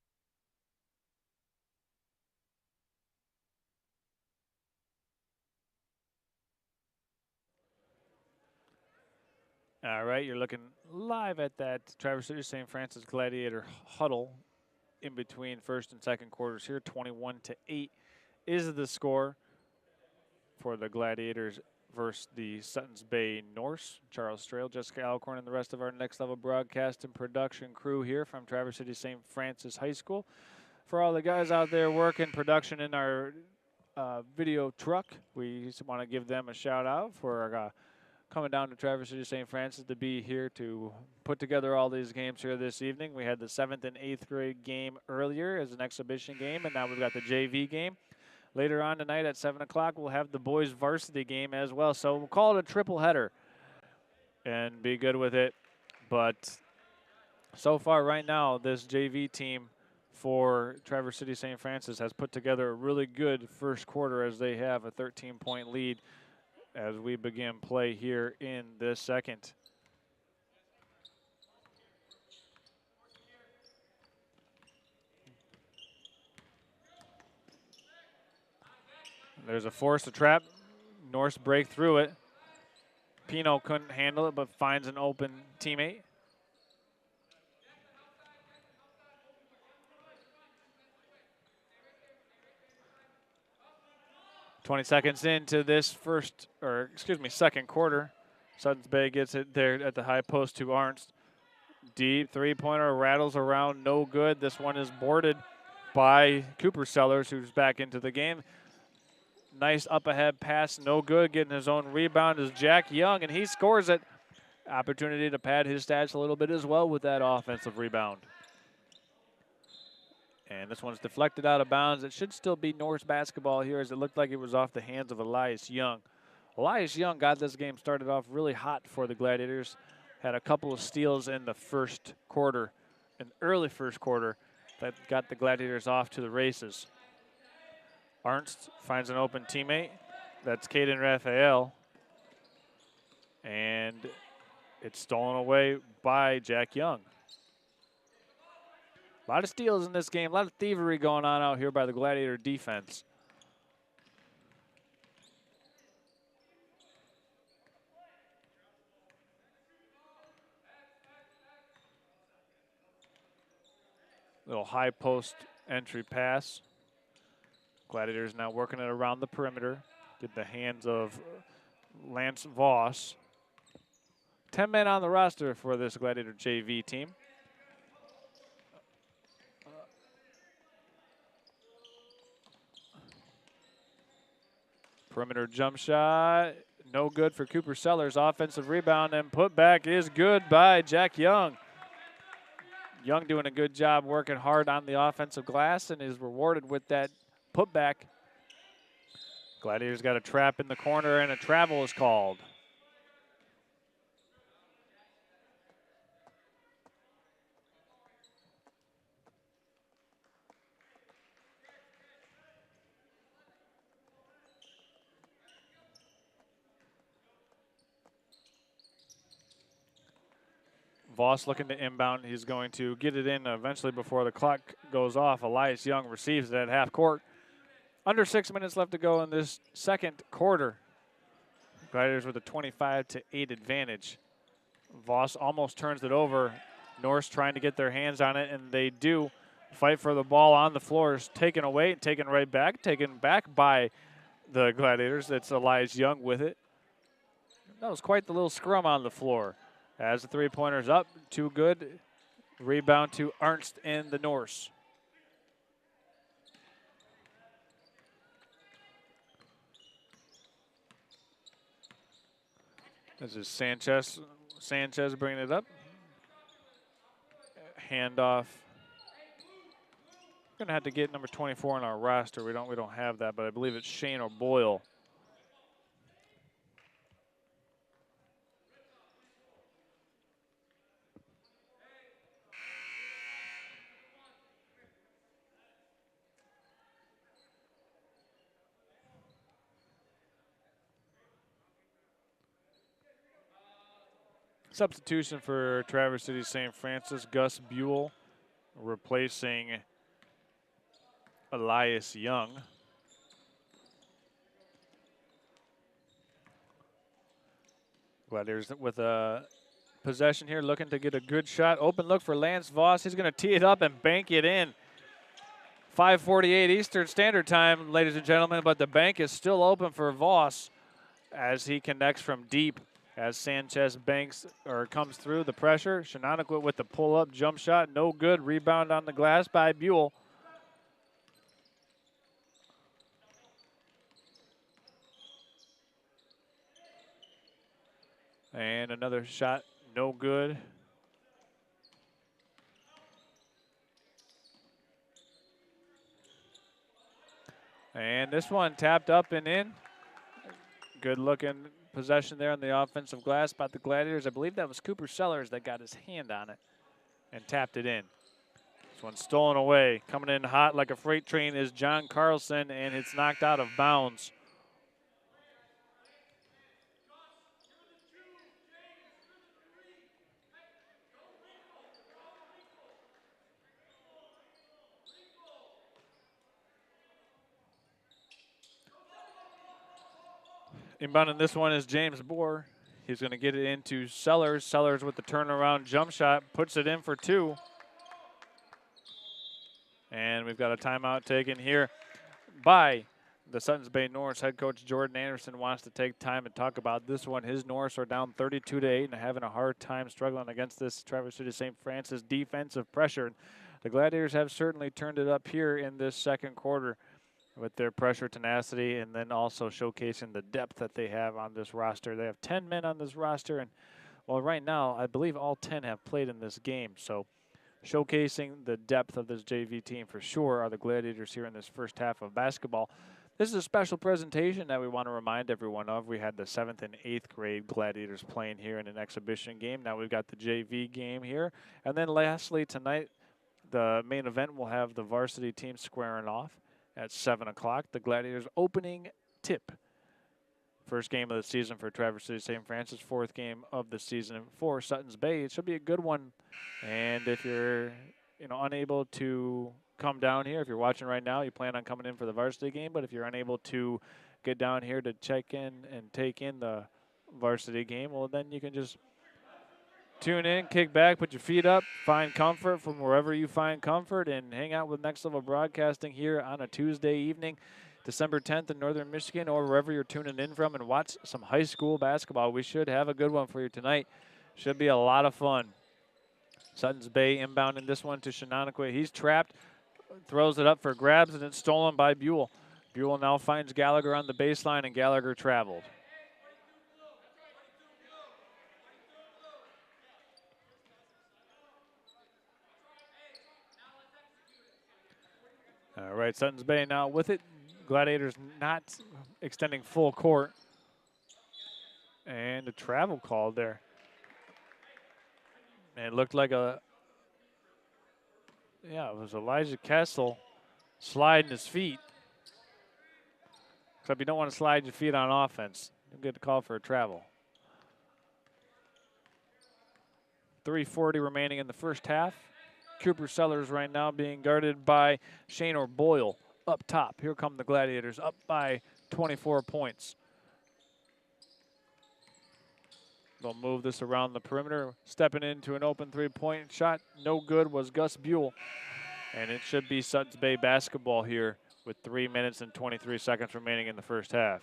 All right, you're looking live at that Traverse City St. Francis Gladiator huddle in between first and second quarters here. 21 to 8 is the score for the Gladiators versus the Suttons Bay Norse. Charles Strail, Jessica Alcorn, and the rest of our Next Level Broadcast and production crew here from Traverse City St. Francis High School. For all the guys out there working production in our video truck, we just want to give them a shout out for coming down to Traverse City St. Francis to be here to put together all these games here this evening. We had the 7th and 8th grade game earlier as an exhibition game, and now we've got the JV game. Later on tonight at 7 o'clock, we'll have the boys varsity game as well. So we'll call it a triple header and be good with it. But so far right now, this JV team for Traverse City St. Francis has put together a really good first quarter as they have a 13-point lead as we begin play here in the second. There's a force to trap. Norse break through it. Pino couldn't handle it, but finds an open teammate. 20 seconds into this second quarter. Suttons Bay gets it there at the high post to Arnst. Deep three-pointer rattles around, no good. This one is boarded by Cooper Sellers, who's back into the game. Nice up-ahead pass, no good. Getting his own rebound is Jack Young, and he scores it. Opportunity to pad his stats a little bit as well with that offensive rebound. And this one's deflected out of bounds. It should still be Norse basketball here, as it looked like it was off the hands of Elias Young. Elias Young got this game started off really hot for the Gladiators. Had a couple of steals in the first quarter, in the early first quarter, that got the Gladiators off to the races. Arnst finds an open teammate. That's Caden Raphael. And it's stolen away by Jack Young. A lot of steals in this game, a lot of thievery going on out here by the Gladiator defense. Little high post entry pass. Gladiators now working it around the perimeter. Get the hands of Lance Voss. 10 men on the roster for this Gladiator JV team. Perimeter jump shot, no good for Cooper Sellers. Offensive rebound and putback is good by Jack Young. Young doing a good job working hard on the offensive glass and is rewarded with that putback. Gladiators got a trap in the corner and a travel is called. Voss looking to inbound. He's going to get it in eventually before the clock goes off. Elias Young receives it at half court. Under 6 minutes left to go in this second quarter. Gladiators with a 25-8 advantage. Voss almost turns it over. Norse trying to get their hands on it, and they do. Fight for the ball on the floor is taken away, taken right back, taken back by the Gladiators. That's Elias Young with it. That was quite the little scrum on the floor. As the three-pointer's up, too good. Rebound to Arnst and the Norse. This is Sanchez. Sanchez bringing it up. Handoff. We're gonna have to get number 24 on our roster. We don't have that, but I believe it's Shane O'Boyle. Substitution for Traverse City St. Francis, Gus Buell replacing Elias Young. Gladiators with a possession here, looking to get a good shot. Open look for Lance Voss. He's going to tee it up and bank it in. 5:48 Eastern Standard Time, ladies and gentlemen, but the bank is still open for Voss as he connects from deep. As Sanchez comes through the pressure. Shenaniqua with the pull-up jump shot, no good. Rebound on the glass by Buell. And another shot, no good. And this one tapped up and in. Good looking possession there on the offensive glass by the Gladiators. I believe that was Cooper Sellers that got his hand on it and tapped it in. This one's stolen away. Coming in hot like a freight train is John Carlson, and it's knocked out of bounds. Inbounding this one is James Bohr. He's going to get it into Sellers. Sellers with the turnaround jump shot, puts it in for two. And we've got a timeout taken here by the Suttons Bay Norse head coach Jordan Anderson wants to take time and talk about this one. His Norse are down 32-8 and having a hard time struggling against this Traverse City St. Francis defensive pressure. The Gladiators have certainly turned it up here in this second quarter with their pressure tenacity, and then also showcasing the depth that they have on this roster. They have 10 men on this roster, and well, right now I believe all 10 have played in this game. So showcasing the depth of this JV team for sure are the Gladiators here in this first half of basketball. This is a special presentation that we want to remind everyone of. We had the 7th and 8th grade Gladiators playing here in an exhibition game. Now we've got the JV game here. And then lastly, tonight, the main event will have the varsity team squaring off at 7 o'clock. The Gladiators opening tip. First game of the season for Traverse City St. Francis, 4th game of the season for Suttons Bay. It should be a good one. And if you're unable to come down here, if you're watching right now, you plan on coming in for the varsity game, but if you're unable to get down here to check in and take in the varsity game, well, then you can just tune in, kick back, put your feet up, find comfort from wherever you find comfort, and hang out with Next Level Broadcasting here on a Tuesday evening, December 10th in Northern Michigan, or wherever you're tuning in from, and watch some high school basketball. We should have a good one for you tonight. Should be a lot of fun. Suttons Bay inbounding this one to Shenandoah. He's trapped, throws it up for grabs, and it's stolen by Buell. Buell now finds Gallagher on the baseline, and Gallagher traveled. All right, Suttons Bay now with it. Gladiators not extending full court. And a travel call there. And it looked like it was Elijah Kessel sliding his feet. Except you don't want to slide your feet on offense. You'll get the call for a travel. 3:40 remaining in the first half. Cooper Sellers right now being guarded by Shane Boyle up top. Here come the Gladiators up by 24 points. They'll move this around the perimeter. Stepping into an open three-point shot. No good was Gus Buell. And it should be Suttons Bay basketball here with 3 minutes and 23 seconds remaining in the first half.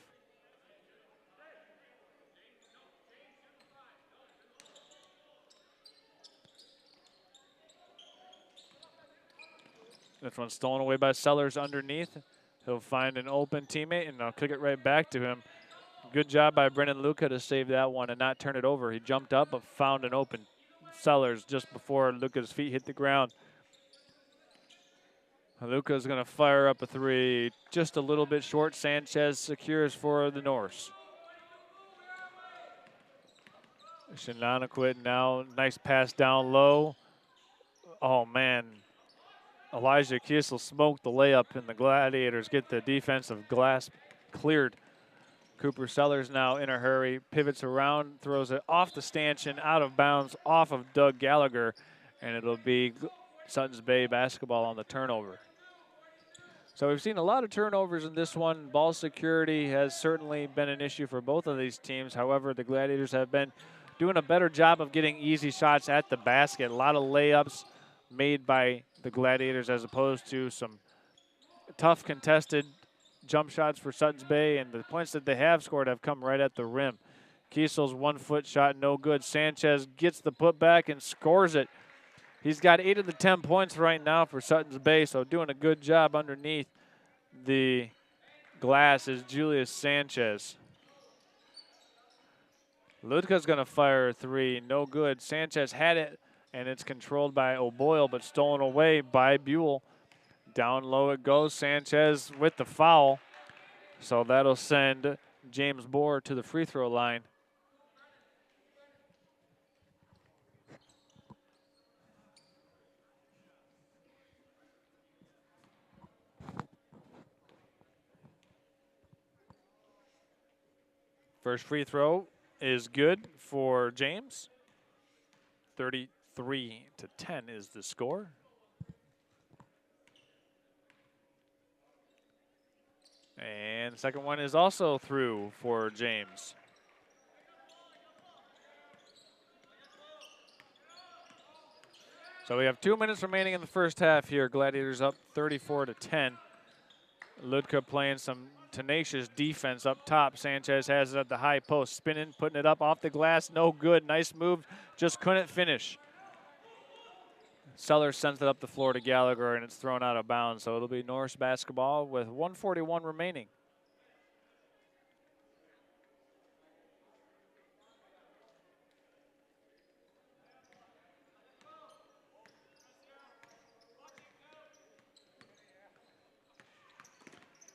This one's stolen away by Sellers underneath. He'll find an open teammate, and I'll kick it right back to him. Good job by Brennan Luca to save that one and not turn it over. He jumped up but found an open Sellers just before Luca's feet hit the ground. Luca's going to fire up a three. Just a little bit short. Sanchez secures for the Norse. Shenandoah now. Nice pass down low. Oh, man. Elijah Kissel smoked the layup, and the Gladiators get the defensive glass cleared. Cooper Sellers now in a hurry, pivots around, throws it off the stanchion, out of bounds, off of Doug Gallagher, and it'll be Suttons Bay basketball on the turnover. So we've seen a lot of turnovers in this one. Ball security has certainly been an issue for both of these teams. However, the Gladiators have been doing a better job of getting easy shots at the basket. A lot of layups made by the Gladiators as opposed to some tough contested jump shots for Suttons Bay, and the points that they have scored have come right at the rim. Kiesel's 1-foot shot, no good. Sanchez gets the putback and scores it. He's got 8 of the 10 points right now for Suttons Bay, so doing a good job underneath the glass is Julius Sanchez. Ludka's going to fire a three, no good. Sanchez had it, and it's controlled by O'Boyle, but stolen away by Buell. Down low it goes. Sanchez with the foul. So that'll send James Bohr to the free throw line. First free throw is good for James. 33-10 is the score. And the second one is also through for James. So we have 2 minutes remaining in the first half here. Gladiators up 34-10. Ludka playing some tenacious defense up top. Sanchez has it at the high post, spinning, putting it up off the glass. No good. Nice move. Just couldn't finish. Sellers sends it up the floor to Gallagher, and it's thrown out of bounds. So it'll be Norse basketball with 1:41 remaining.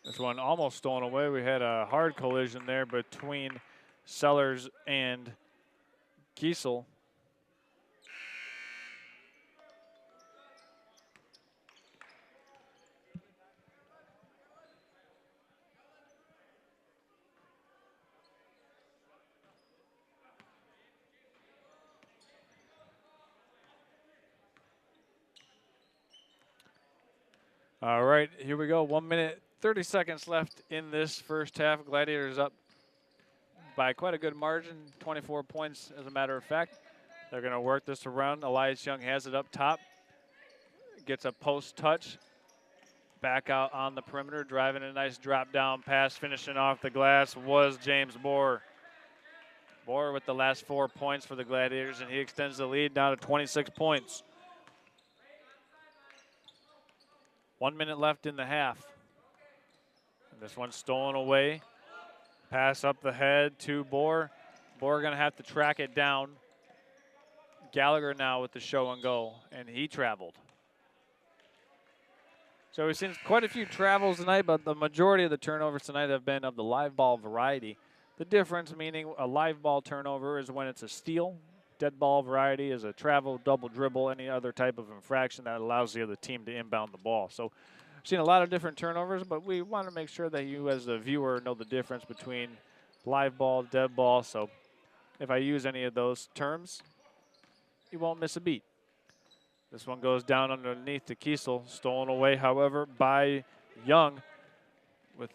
This one almost stolen away. We had a hard collision there between Sellers and Kiesel. All right, here we go. 1 minute, 30 seconds left in this first half. Gladiators up by quite a good margin, 24 points as a matter of fact. They're going to work this around. Elias Young has it up top. Gets a post touch. Back out on the perimeter, driving a nice drop down pass. Finishing off the glass was James Bohr. Bohr with the last 4 points for the Gladiators, and he extends the lead now to 26 points. 1 minute left in the half. And this one's stolen away. Pass up the head to Bohr. Bohr going to have to track it down. Gallagher now with the show and go, and he traveled. So we've seen quite a few travels tonight, but the majority of the turnovers tonight have been of the live ball variety. The difference meaning a live ball turnover is when it's a steal. Dead ball variety is a travel, double dribble, any other type of infraction that allows the other team to inbound the ball. So we've seen a lot of different turnovers, but we want to make sure that you as a viewer know the difference between live ball, dead ball. So if I use any of those terms, you won't miss a beat. This one goes down underneath to Kiesel, stolen away, however, by Young with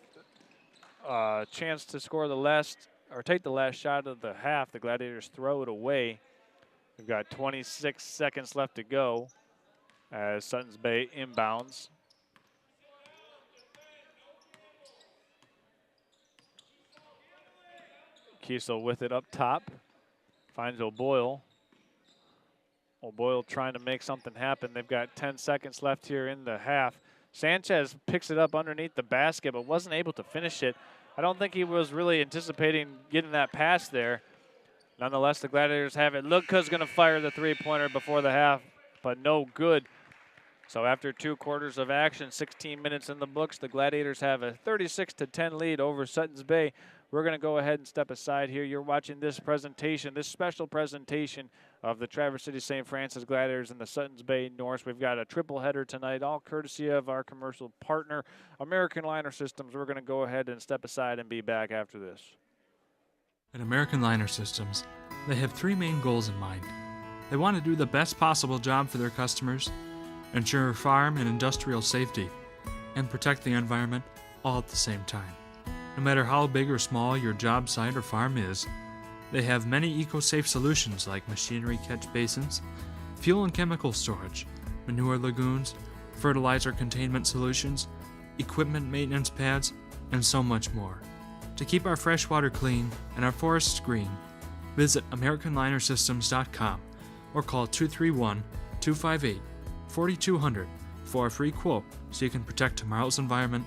a chance to score the last, or take the last shot of the half. The Gladiators throw it away. We've got 26 seconds left to go as Suttons Bay inbounds. Kiesel with it up top, finds O'Boyle. O'Boyle trying to make something happen. They've got 10 seconds left here in the half. Sanchez picks it up underneath the basket, but wasn't able to finish it. I don't think he was really anticipating getting that pass there. Nonetheless, the Gladiators have it. Ludka's going to fire the three-pointer before the half, but no good. So after 2 quarters of action, 16 minutes in the books, the Gladiators have a 36-10 lead over Suttons Bay. We're going to go ahead and step aside here. You're watching this presentation, this special presentation of the Traverse City St. Francis Gladiators and the Suttons Bay Norse. We've got a triple header tonight, all courtesy of our commercial partner, American Liner Systems. We're going to go ahead and step aside and be back after this. At American Liner Systems, they have 3 main goals in mind. They want to do the best possible job for their customers, ensure farm and industrial safety, and protect the environment all at the same time. No matter how big or small your job site or farm is, they have many eco-safe solutions like machinery catch basins, fuel and chemical storage, manure lagoons, fertilizer containment solutions, equipment maintenance pads, and so much more. To keep our fresh water clean and our forests green, visit AmericanLinerSystems.com or call 231-258-4200 for a free quote so you can protect tomorrow's environment.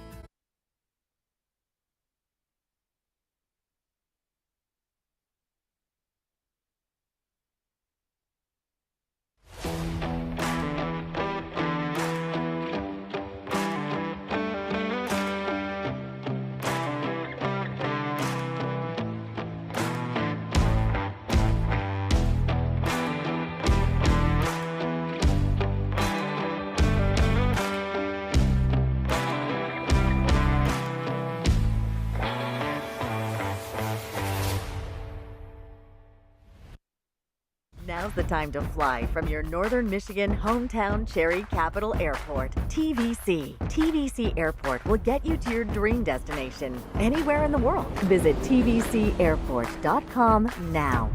Now's the time to fly from your Northern Michigan hometown Cherry Capital Airport, TVC. TVC Airport will get you to your dream destination anywhere in the world. Visit tvcairport.com now.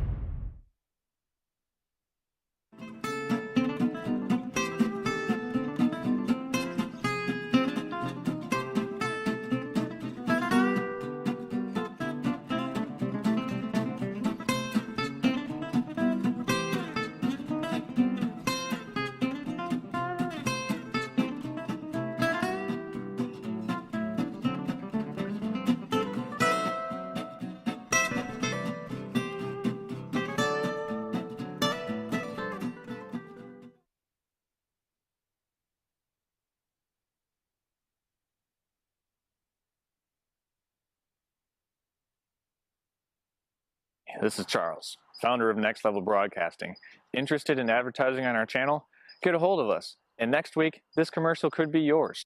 this is Charles, founder of Next Level Broadcasting. Interested in advertising on our channel? Get a hold of us, and next week, this commercial could be yours.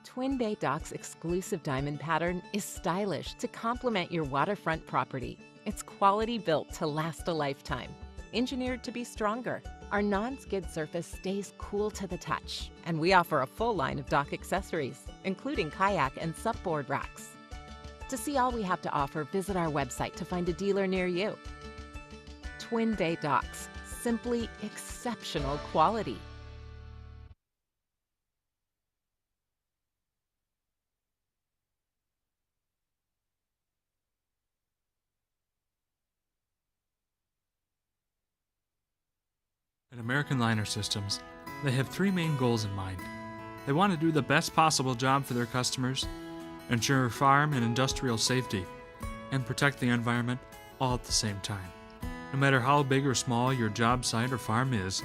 Twin Bay Dock's exclusive diamond pattern is stylish to complement your waterfront property. It's quality built to last a lifetime. Engineered to be stronger, our non-skid surface stays cool to the touch, and we offer a full line of dock accessories, including kayak and supboard racks. To see all we have to offer, visit our website to find a dealer near you. Twin Bay Docks, simply exceptional quality. At American Liner Systems, they have three main goals in mind. They want to do the best possible job for their customers, ensure farm and industrial safety, and protect the environment all at the same time. No matter how big or small your job site or farm is,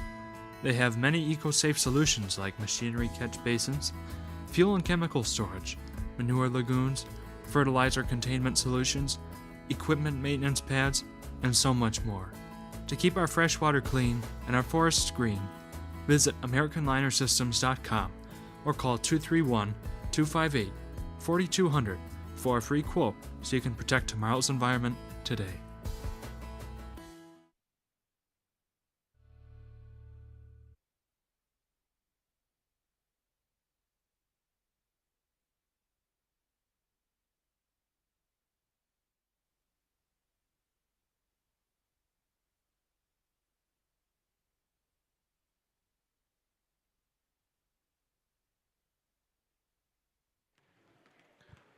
they have many eco-safe solutions like machinery catch basins, fuel and chemical storage, manure lagoons, fertilizer containment solutions, equipment maintenance pads, and so much more. To keep our fresh water clean and our forests green, visit AmericanLinerSystems.com or call 231-258-4200 for a free quote so you can protect tomorrow's environment today.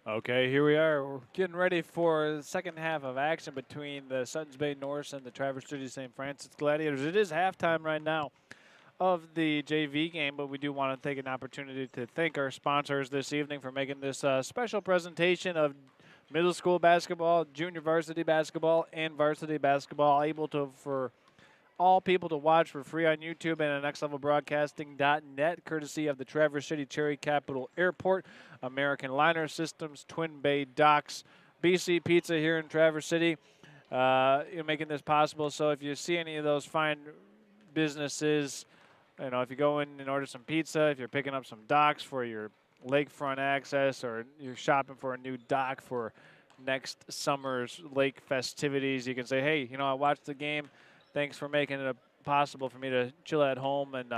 Okay, here we are. We're getting ready for the second half of action between the Suttons Bay Norse and the Traverse City St. Francis Gladiators. It is halftime right now of the JV game, but we do want to take an opportunity to thank our sponsors this evening for making this special presentation of middle school basketball, junior varsity basketball, and varsity basketball, able to for all people to watch for free on YouTube and at nextlevelbroadcasting.net, courtesy of the Traverse City Cherry Capital Airport, American Liner Systems, Twin Bay Docks, BC Pizza here in Traverse City, you're making this possible. So if you see any of those fine businesses, you know, if you go in and order some pizza, if you're picking up some docks for your lakefront access, or you're shopping for a new dock for next summer's lake festivities, you can say, hey, you know, I watched the game. Thanks for making it possible for me to chill at home and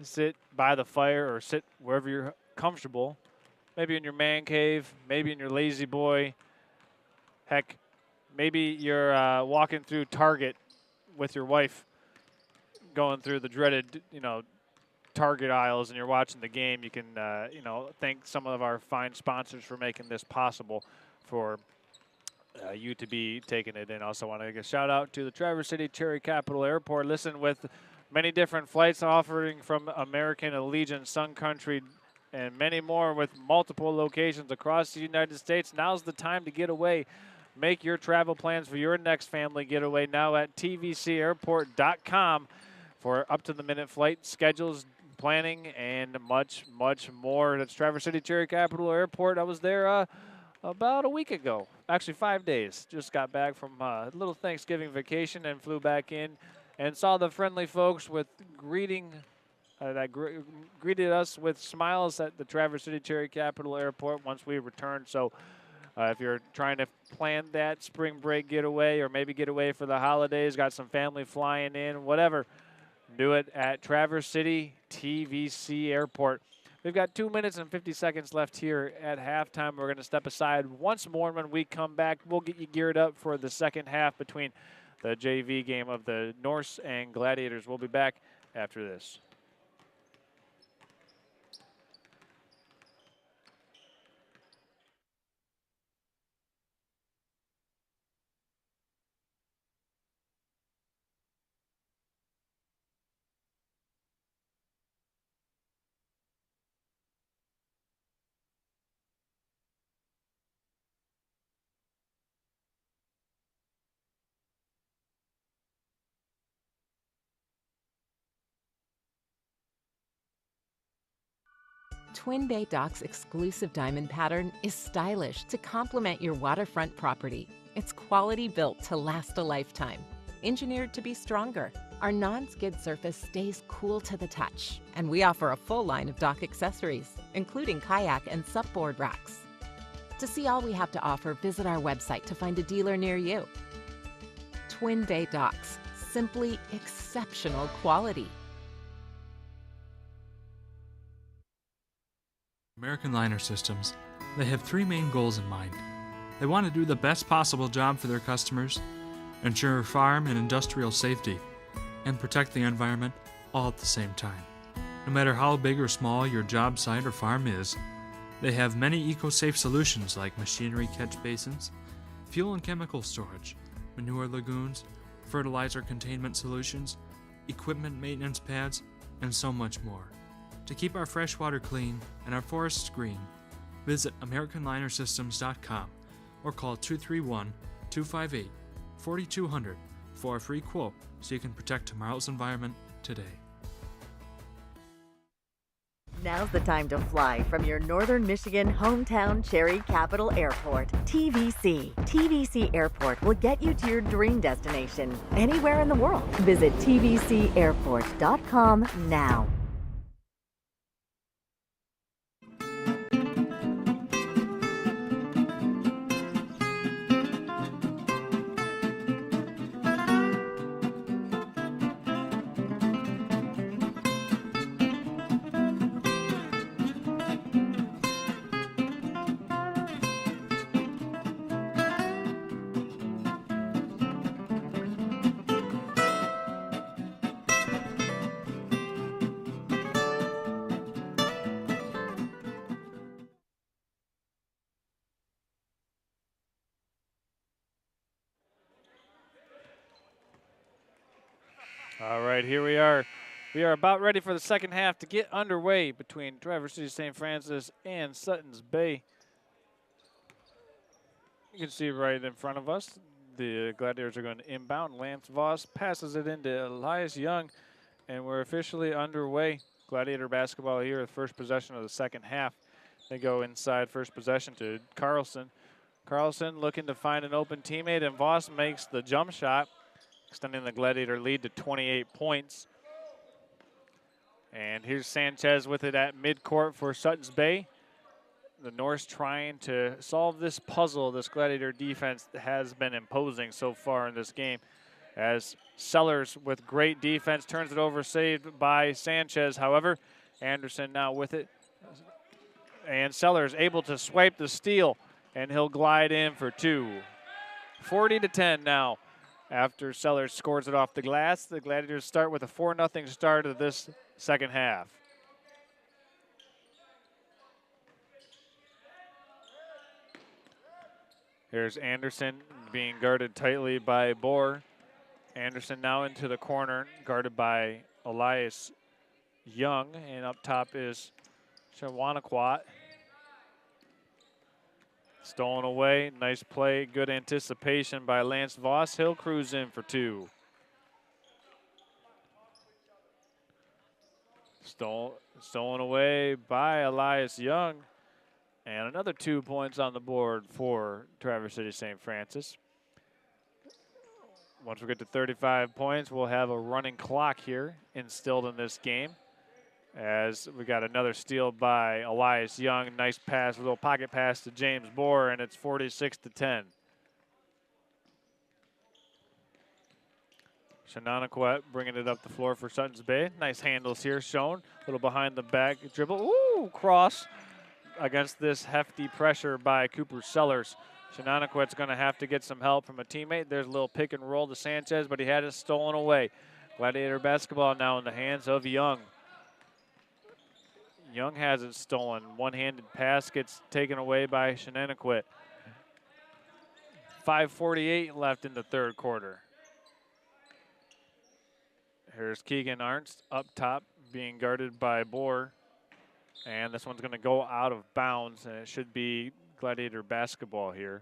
sit by the fire or sit wherever you're comfortable. Maybe in your man cave, maybe in your lazy boy. Heck, maybe you're walking through Target with your wife, going through the dreaded, you know, Target aisles, and you're watching the game. You can, you know, thank some of our fine sponsors for making this possible for you to be taking it in. Also want to give a shout out to the Traverse City Cherry Capital Airport. Listen, with many different flights offering from American, Allegiant, Sun Country, and many more with multiple locations across the United States, now's the time to get away. Make your travel plans for your next family getaway now at tvcairport.com for up-to-the-minute flight schedules, planning, and much, much more. That's Traverse City Cherry Capital Airport. I was there about a week ago, actually 5 days. Just got back from a little Thanksgiving vacation and flew back in and saw the friendly folks with greeted us with smiles at the Traverse City Cherry Capital Airport once we returned. So if you're trying to plan that spring break getaway or maybe get away for the holidays, got some family flying in, whatever, do it at Traverse City TVC Airport. We've got 2 minutes and 50 seconds left here at halftime. We're going to step aside once more. When we come back, we'll get you geared up for the second half between the JV game of the Norse and Gladiators. We'll be back after this. Twin Bay Dock's exclusive diamond pattern is stylish to complement your waterfront property. It's quality built to last a lifetime. Engineered to be stronger, our non-skid surface stays cool to the touch, and we offer a full line of dock accessories, including kayak and supboard racks. To see all we have to offer, visit our website to find a dealer near you. Twin Bay Docks, simply exceptional quality. American Liner Systems, they have three main goals in mind. They want to do the best possible job for their customers, ensure farm and industrial safety, and protect the environment all at the same time. No matter how big or small your job site or farm is, they have many eco-safe solutions like machinery catch basins, fuel and chemical storage, manure lagoons, fertilizer containment solutions, equipment maintenance pads, and so much more. To keep our freshwater clean and our forests green, visit AmericanLinerSystems.com or call 231-258-4200 for a free quote so you can protect tomorrow's environment today. Now's the time to fly from your Northern Michigan hometown Cherry Capital Airport, TVC. TVC Airport will get you to your dream destination anywhere in the world. Visit tvcairport.com now. All right, here we are. We are about ready for the second half to get underway between Traverse City St. Francis and Suttons Bay. You can see right in front of us, the Gladiators are going to inbound. Lance Voss passes it into Elias Young, and we're officially underway. Gladiator basketball here, the first possession of the second half. They go inside first possession to Carlson. Carlson looking to find an open teammate, and Voss makes the jump shot, extending the Gladiator lead to 28 points. And here's Sanchez with it at midcourt for Suttons Bay. The Norse trying to solve this puzzle this Gladiator defense has been imposing so far in this game. As Sellers with great defense turns it over, saved by Sanchez. However, Anderson now with it. And Sellers able to swipe the steal, and he'll glide in for two. 40-10 now. After Sellers scores it off the glass, the Gladiators start with a 4-0 start of this second half. Here's Anderson being guarded tightly by Bohr. Anderson now into the corner, guarded by Elias Young, and up top is Shawanaquat. Stolen away, nice play, good anticipation by Lance Voss. He'll cruise in for two. Stolen away by Elias Young. And another 2 points on the board for Traverse City St. Francis. Once we get to 35 points, we'll have a running clock here instilled in this game. As we got another steal by Elias Young. Nice pass, a little pocket pass to James Bohr, and it's 46-10. Shananaquet bringing it up the floor for Suttons Bay. Nice handles here shown. A little behind the back dribble. Ooh, cross against this hefty pressure by Cooper Sellers. Shananaquet's going to have to get some help from a teammate. There's a little pick and roll to Sanchez, but he had it stolen away. Gladiator basketball now in the hands of Young. Young has it stolen. One-handed pass gets taken away by Shananaquet. 5:48 left in the third quarter. Here's Keegan Arnst up top, being guarded by Bohr. And this one's going to go out of bounds, and it should be Gladiator basketball here.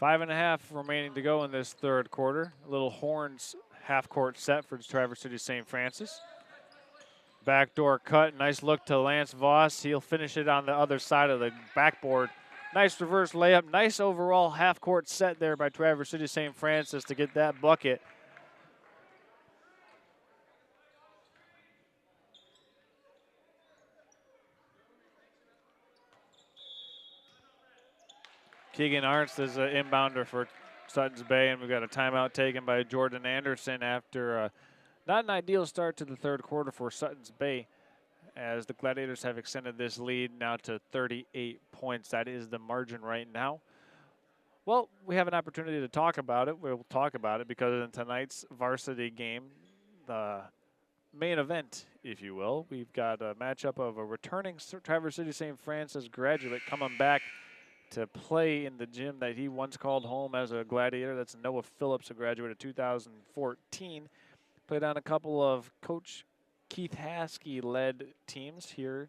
5.5 remaining to go in this third quarter. A little horns half-court set for Traverse City St. Francis. Backdoor cut, nice look to Lance Voss. He'll finish it on the other side of the backboard. Nice reverse layup, nice overall half-court set there by Traverse City St. Francis to get that bucket. Keegan Arndt is an inbounder for Suttons Bay, and we've got a timeout taken by Jordan Anderson after not an ideal start to the third quarter for Suttons Bay, as the Gladiators have extended this lead now to 38 points. That is the margin right now. Well, we have an opportunity to talk about it. We'll talk about it because in tonight's varsity game, the main event, if you will, we've got a matchup of a returning Traverse City St. Francis graduate coming back to play in the gym that he once called home as a Gladiator. That's Noah Phillips, a graduate of 2014. Played on a couple of Coach Keith Haskey-led teams here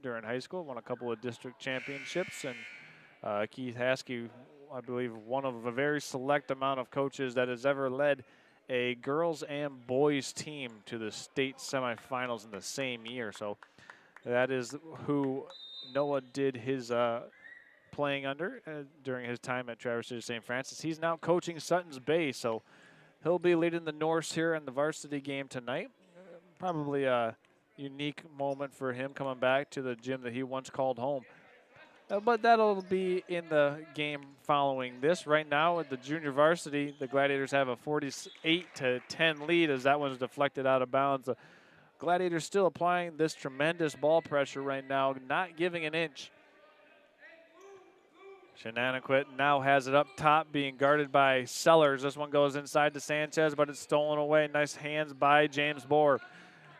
during high school. Won a couple of district championships. And Keith Haskey, I believe, one of a very select amount of coaches that has ever led a girls and boys team to the state semifinals in the same year. So that is who Noah did his playing under during his time at Traverse City St. Francis. He's now coaching Suttons Bay, so he'll be leading the Norse here in the varsity game tonight. Probably a unique moment for him coming back to the gym that he once called home. But that'll be in the game following this. Right now at the junior varsity, the Gladiators have a 48-10 lead as that one's deflected out of bounds. The Gladiators still applying this tremendous ball pressure right now, not giving an inch. Shenaniquet now has it up top, being guarded by Sellers. This one goes inside to Sanchez, but it's stolen away. Nice hands by James Bohr.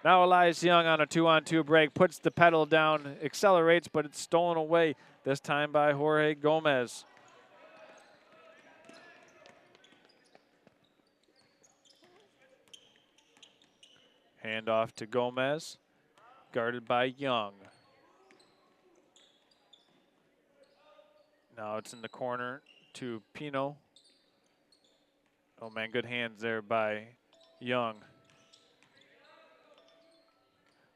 Now Elias Young on a 2-on-2 break, puts the pedal down, accelerates, but it's stolen away, this time by Jorge Gomez. Handoff to Gomez, guarded by Young. Now it's in the corner to Pino. Oh man, good hands there by Young.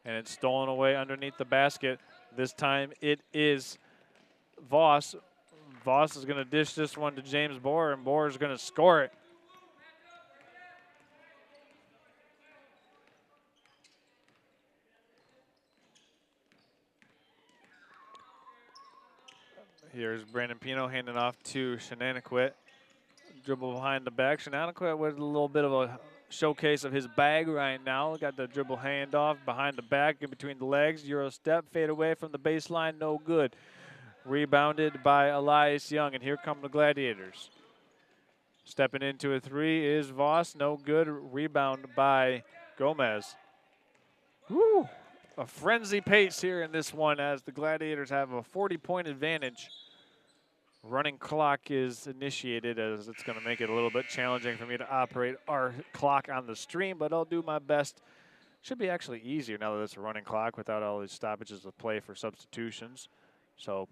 And it's stolen away underneath the basket. This time it is Voss. Voss is going to dish this one to James Bohr, and Bohr is going to score it. Here's Brandon Pino handing off to Shenaniquet. Dribble behind the back. Shenaniquet with a little bit of a showcase of his bag right now. Got the dribble handoff behind the back, in between the legs. Euro step, fade away from the baseline, no good. Rebounded by Elias Young, and here come the Gladiators. Stepping into a three is Voss, no good. Rebound by Gomez. Woo! A frenzy pace here in this one as the Gladiators have a 40-point advantage. Running clock is initiated, as it's going to make it a little bit challenging for me to operate our clock on the stream, but I'll do my best. Should be actually easier now that it's a running clock without all these stoppages of play for substitutions. So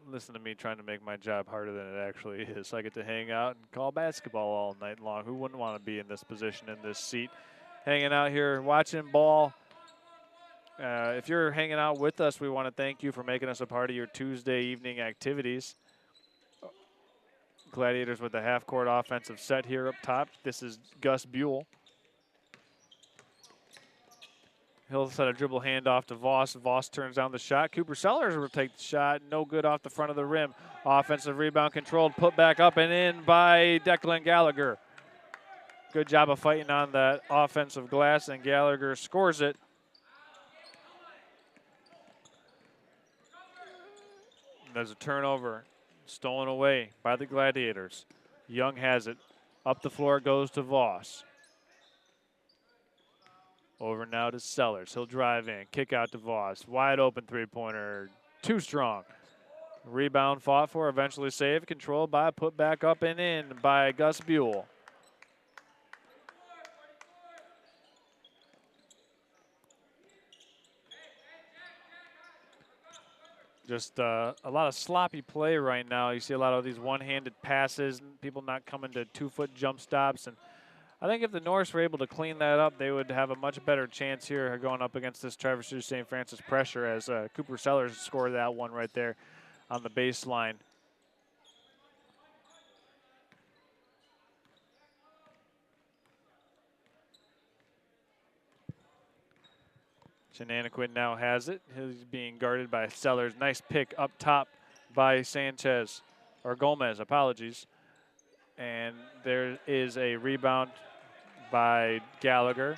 listen to me trying to make my job harder than it actually is. I get to hang out and call basketball all night long. Who wouldn't want to be in this position, in this seat, hanging out here watching ball? If you're hanging out with us, we want to thank you for making us a part of your Tuesday evening activities. Gladiators with the half-court offensive set here up top. This is Gus Buell. He'll set a dribble handoff to Voss. Voss turns down the shot. Cooper Sellers will take the shot. No good off the front of the rim. Offensive rebound controlled, put back up and in by Declan Gallagher. Good job of fighting on that offensive glass, and Gallagher scores it. There's a turnover, stolen away by the Gladiators. Young has it. Up the floor goes to Voss. Over now to Sellers. He'll drive in, kick out to Voss. Wide open three-pointer, too strong. Rebound fought for, eventually saved, controlled by, put back up and in by Gus Buell. Just a lot of sloppy play right now. You see a lot of these one-handed passes, and people not coming to 2-foot jump stops. And I think if the Norse were able to clean that up, they would have a much better chance here going up against this Traverse City St. Francis pressure, as Cooper Sellers scored that one right there on the baseline. Shenaniquin now has it. He's being guarded by Sellers. Nice pick up top by Sanchez, or Gomez, apologies. And there is a rebound by Gallagher.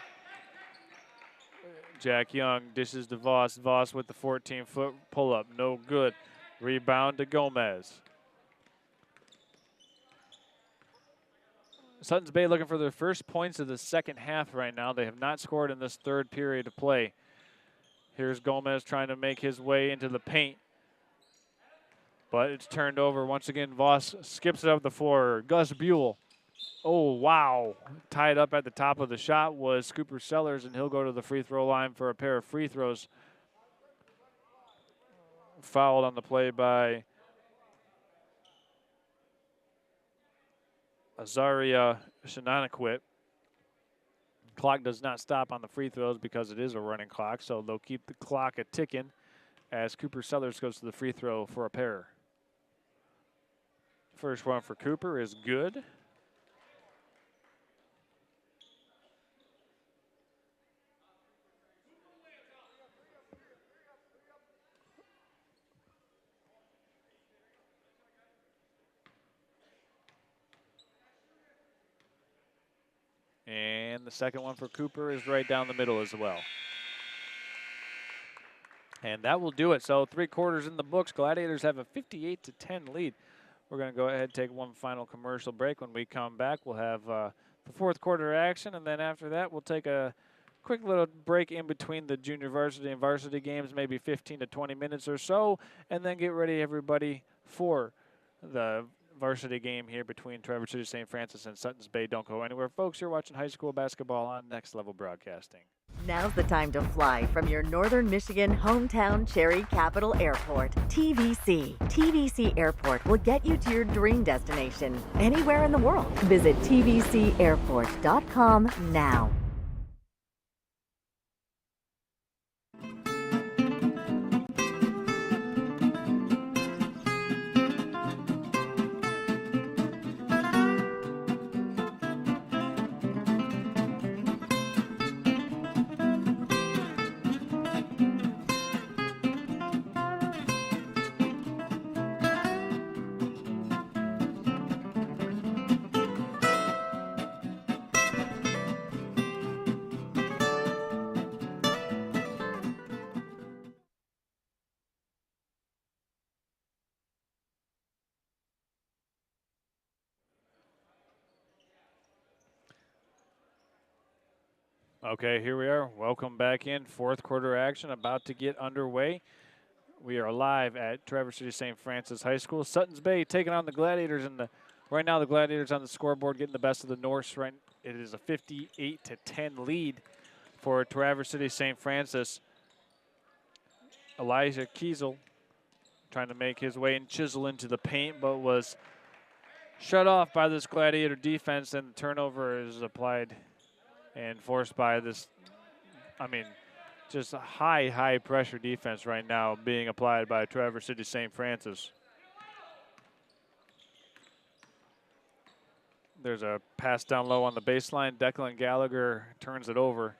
Jack Young dishes to Voss. Voss with the 14-foot pull-up. No good. Rebound to Gomez. Suttons Bay looking for their first points of the second half right now. They have not scored in this third period of play. Here's Gomez trying to make his way into the paint. But it's turned over. Once again, Voss skips it up the floor. Gus Buell. Oh, wow. Tied up at the top of the shot was Cooper Sellers, and he'll go to the free throw line for a pair of free throws. Fouled on the play by Azaria Shenaniquit. Clock does not stop on the free throws because it is a running clock, so they'll keep the clock a-ticking as Cooper Sellers goes to the free throw for a pair. First one for Cooper is good. And the second one for Cooper is right down the middle as well. And that will do it. So 3 quarters in the books. Gladiators have a 58-10 lead. We're going to go ahead and take one final commercial break. When we come back, we'll have the fourth quarter action. And then after that, we'll take a quick little break in between the junior varsity and varsity games, maybe 15 to 20 minutes or so. And then get ready, everybody, for the varsity game here between Traverse City St. Francis and Suttons Bay. Don't go anywhere, folks. You're watching high school basketball on Next Level Broadcasting. Now's the time to fly from your Northern Michigan hometown Cherry Capital Airport, TVC. TVC Airport will get you to your dream destination anywhere in the world. Visit tvcairport.com now. Okay, here we are. Welcome back in. Fourth quarter action about to get underway. We are live at Traverse City St. Francis High School. Suttons Bay taking on the Gladiators, and right now the Gladiators on the scoreboard getting the best of the Norse. Right, it is a 58-10 lead for Traverse City St. Francis. Elijah Kiesel trying to make his way and chisel into the paint, but was shut off by this Gladiator defense, and the turnover is applied and forced by this, just a high pressure defense right now being applied by Traverse City St. Francis. There's a pass down low on the baseline. Declan Gallagher turns it over.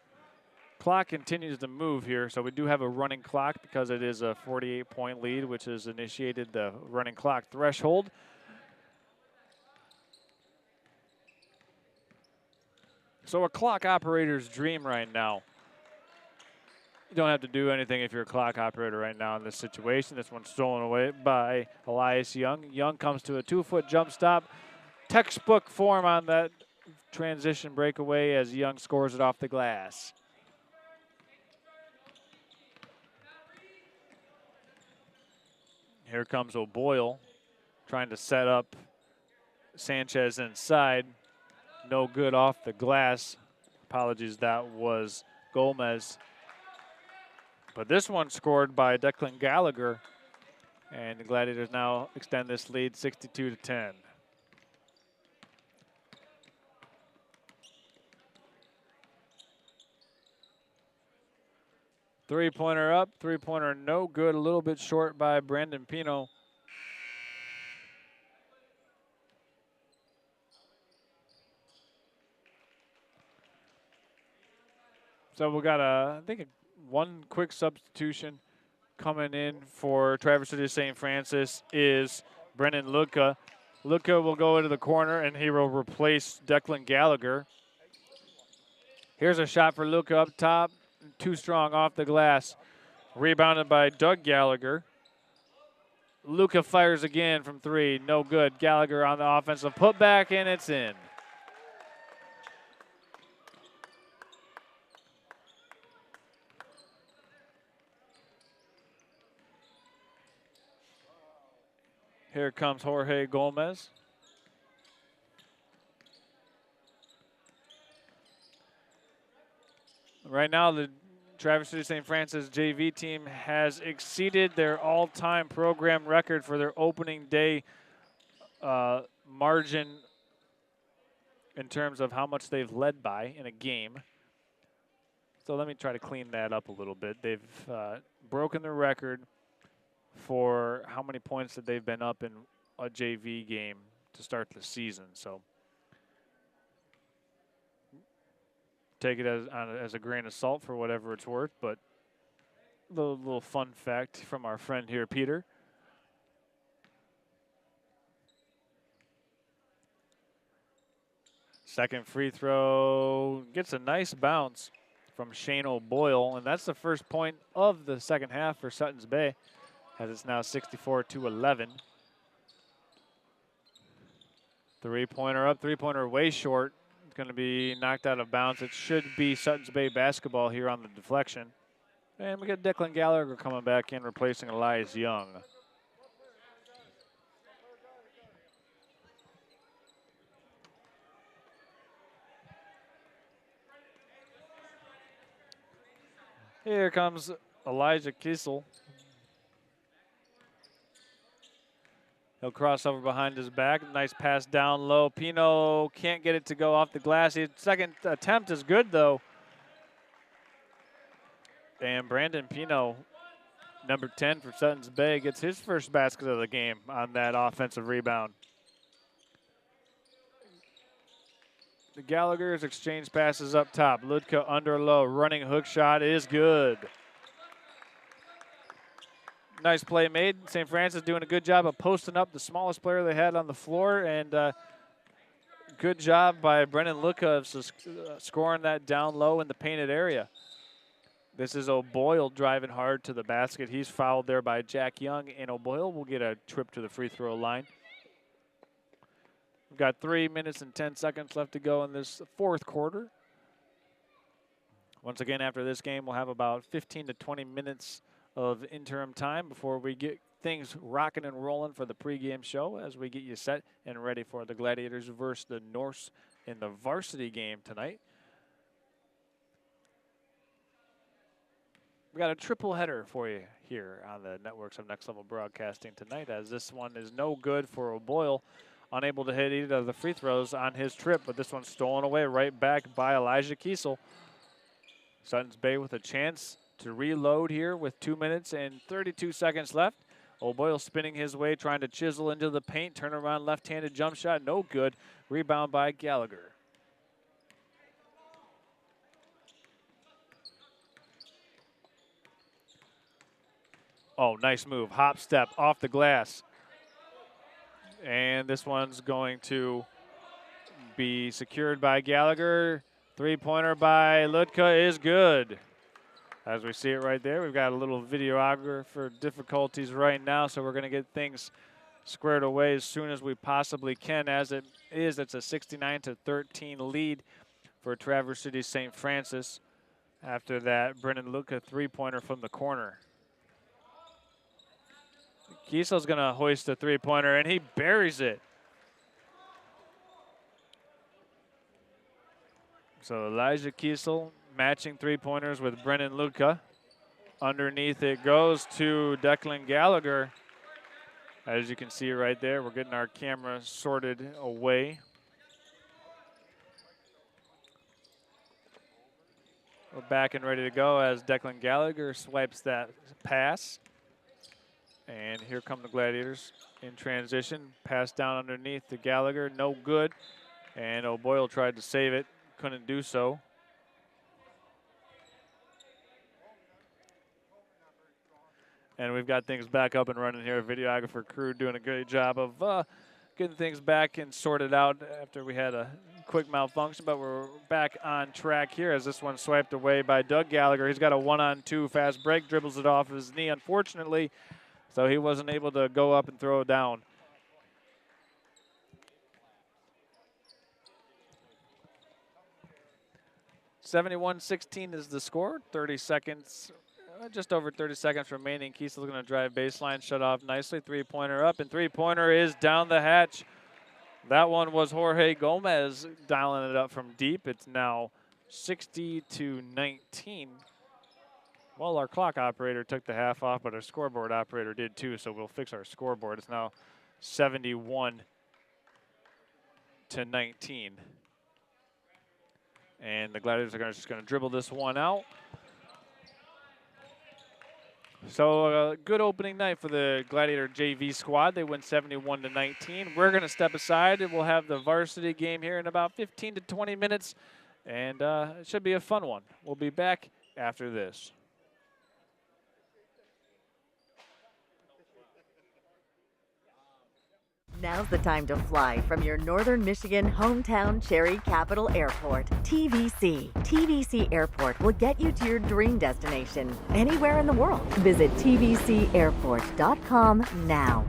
Clock continues to move here, so we do have a running clock because it is a 48-point lead, which has initiated the running clock threshold. So a clock operator's dream right now. You don't have to do anything if you're a clock operator right now in this situation. This one's stolen away by Elias Young. Young comes to a 2-foot jump stop. Textbook form on that transition breakaway as Young scores it off the glass. Here comes O'Boyle trying to set up Sanchez inside. No good off the glass. Apologies, that was Gomez. But this one scored by Declan Gallagher. And the Gladiators now extend this lead 62-10. Three-pointer up, three-pointer no good, a little bit short by Brandon Pino. So we got I think one quick substitution coming in for Traverse City St. Francis is Brennan Luca. Luca will go into the corner and he will replace Declan Gallagher. Here's a shot for Luca up top, too strong off the glass. Rebounded by Doug Gallagher. Luca fires again from three, no good. Gallagher on the offensive putback and it's in. Here comes Jorge Gomez. Right now, the Traverse City St. Francis JV team has exceeded their all-time program record for their opening day margin in terms of how much they've led by in a game. So let me try to clean that up a little bit. They've broken the record for how many points that they've been up in a JV game to start the season. So take it as a grain of salt for whatever it's worth, but a little fun fact from our friend here, Peter. Second free throw gets a nice bounce from Shane O'Boyle, and that's the first point of the second half for Suttons Bay, as it's now 64-11. Three-pointer up, three-pointer way short. It's going to be knocked out of bounds. It should be Suttons Bay basketball here on the deflection. And we got Declan Gallagher coming back in, replacing Elias Young. Here comes Elijah Kiesel. He'll cross over behind his back. Nice pass down low. Pino can't get it to go off the glass. His second attempt is good, though. And Brandon Pino, number 10 for Suttons Bay, gets his first basket of the game on that offensive rebound. The Gallagher's exchange passes up top. Ludka under low. Running hook shot is good. Nice play made. St. Francis doing a good job of posting up the smallest player they had on the floor, and good job by Brennan Luca of scoring that down low in the painted area. This is O'Boyle driving hard to the basket. He's fouled there by Jack Young, and O'Boyle will get a trip to the free throw line. We've got 3 minutes and 10 seconds left to go in this fourth quarter. Once again, after this game, we'll have about 15 to 20 minutes of interim time before we get things rocking and rolling for the pregame show as we get you set and ready for the Gladiators versus the Norse in the varsity game tonight. We got a triple header for you here on the networks of Next Level Broadcasting tonight, as this one is no good for O'Boyle, unable to hit either of the free throws on his trip, but this one's stolen away right back by Elijah Kiesel. Suttons Bay with a chance to reload here with 2 minutes and 32 seconds left. O'Boyle spinning his way, trying to chisel into the paint, turn around left-handed jump shot, no good. Rebound by Gallagher. Oh, nice move. Hop step off the glass. And this one's going to be secured by Gallagher. Three-pointer by Ludka is good. As we see it right there, we've got a little videographer difficulties right now, so we're going to get things squared away as soon as we possibly can. As it is, it's a 69-13 lead for Traverse City St. Francis after that Brennan Luca three-pointer from the corner. Kiesel's going to hoist a three-pointer, and he buries it. So Elijah Kiesel matching three-pointers with Brennan Luca. Underneath it goes to Declan Gallagher. As you can see right there, we're getting our camera sorted away. We're back and ready to go as Declan Gallagher swipes that pass. And here come the Gladiators in transition. Pass down underneath to Gallagher, no good. And O'Boyle tried to save it, couldn't do so. And we've got things back up and running here. Videographer crew doing a great job of getting things back and sorted out after we had a quick malfunction, but we're back on track here as this one swiped away by Doug Gallagher. He's got a 1-on-2 fast break, dribbles it off his knee, unfortunately, so he wasn't able to go up and throw it down. (71-16) is the score. 30 seconds. Just over 30 seconds remaining. Kiesel going to drive baseline, shut off nicely. Three-pointer up, and three-pointer is down the hatch. That one was Jorge Gomez dialing it up from deep. It's now 60-19. Well, our clock operator took the half off, but our scoreboard operator did too, so we'll fix our scoreboard. It's now 71-19. And the Gladiators are just going to dribble this one out. So a good opening night for the Gladiator JV squad. They win 71-19. We're going to step aside and we'll have the varsity game here in about 15 to 20 minutes. And it should be a fun one. We'll be back after this. Now's the time to fly from your Northern Michigan hometown Cherry Capital Airport, TVC. TVC Airport will get you to your dream destination anywhere in the world. Visit tvcairport.com now.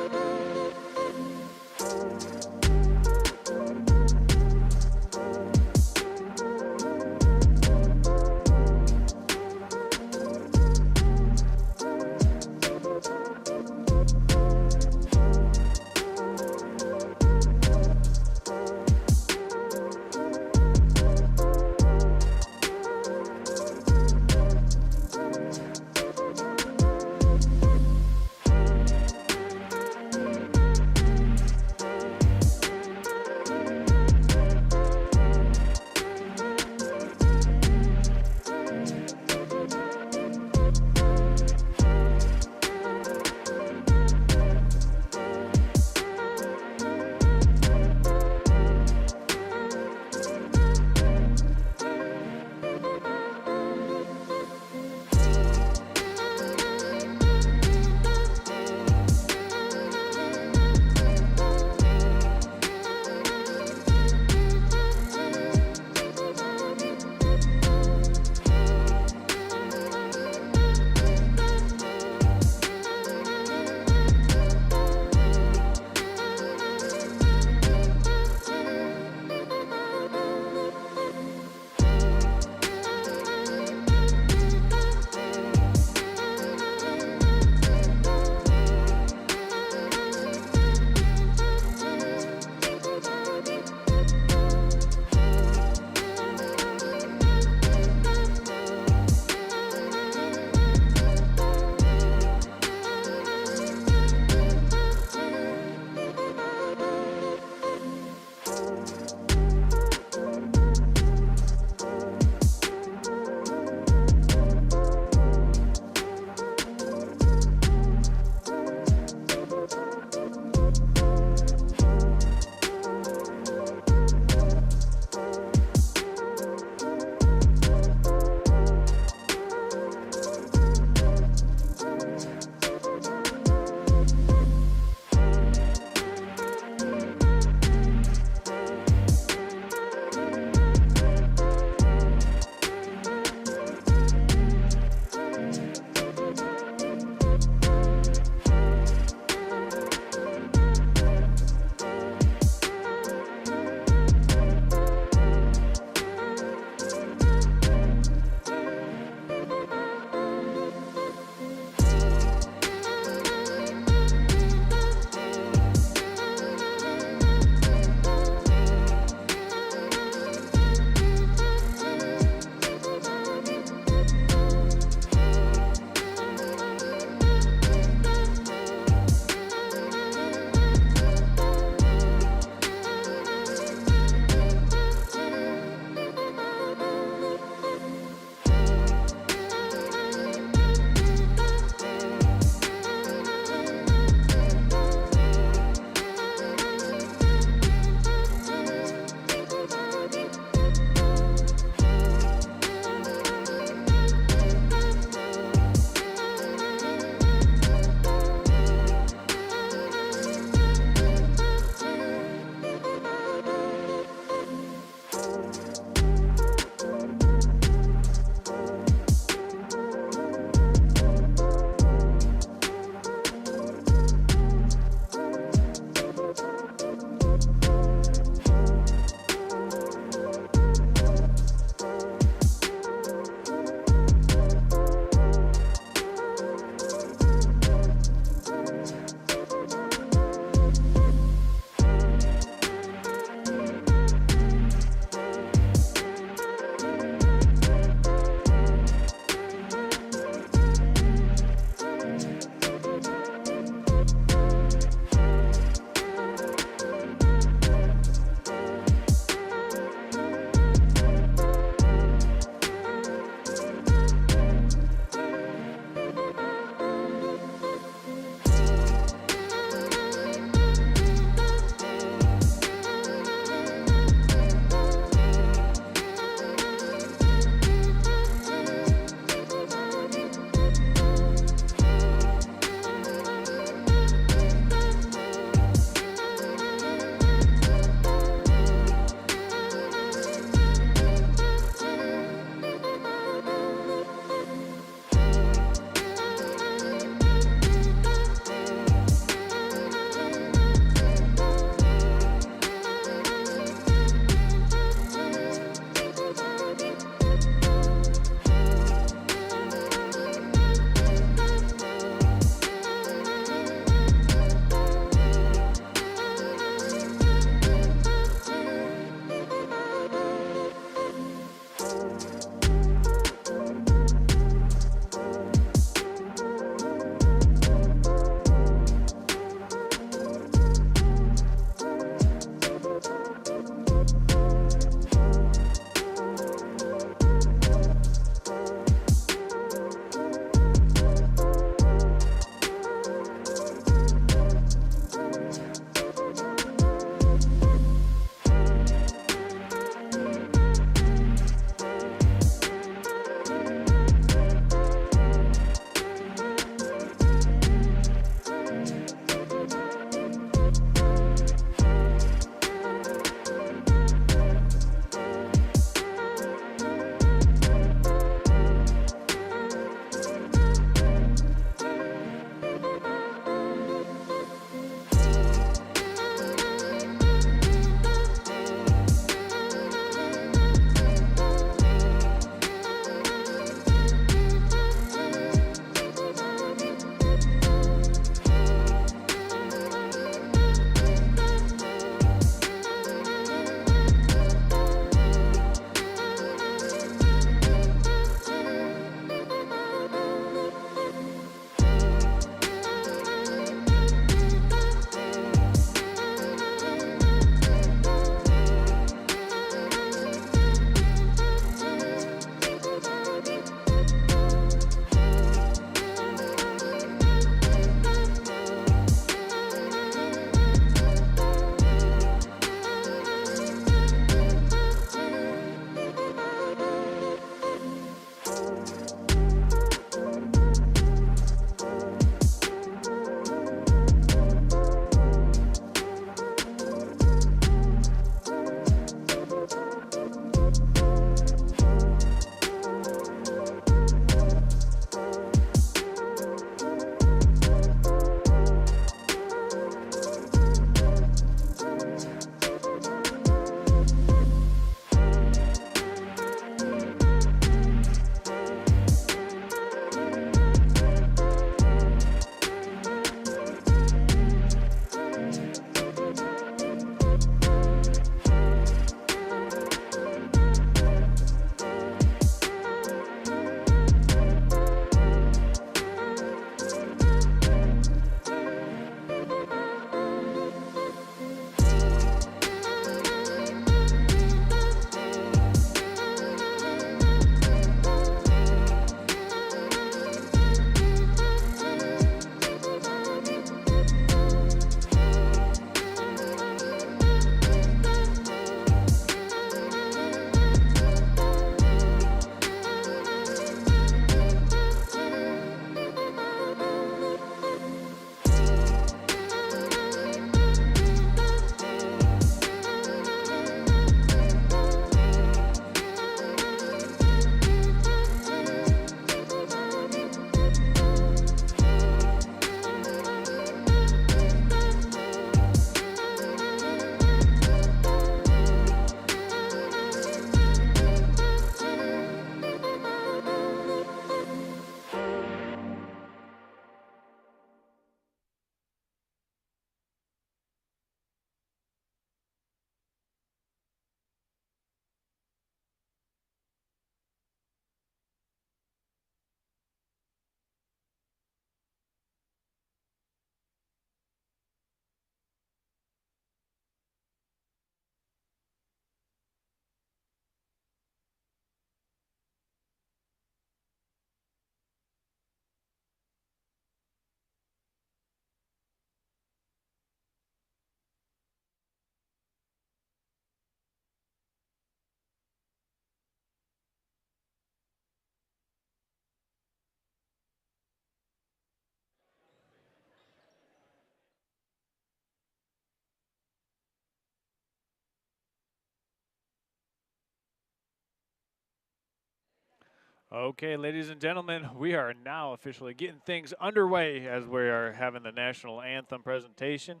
Okay, ladies and gentlemen, we are now officially getting things underway as we are having the national anthem presentation,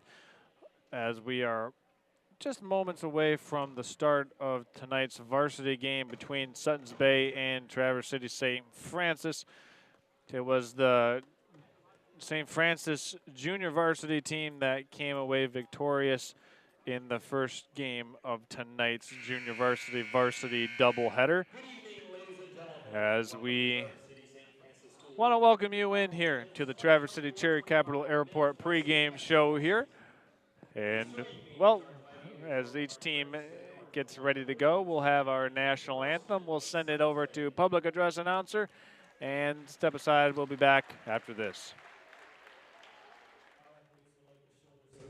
as we are just moments away from the start of tonight's varsity game between Suttons Bay and Traverse City St. Francis. It was the St. Francis junior varsity team that came away victorious in the first game of tonight's junior varsity doubleheader. As we want to welcome you in here to the Traverse City Cherry Capital Airport pregame show here. And, well, as each team gets ready to go, we'll have our national anthem. We'll send it over to public address announcer and step aside. We'll be back after this.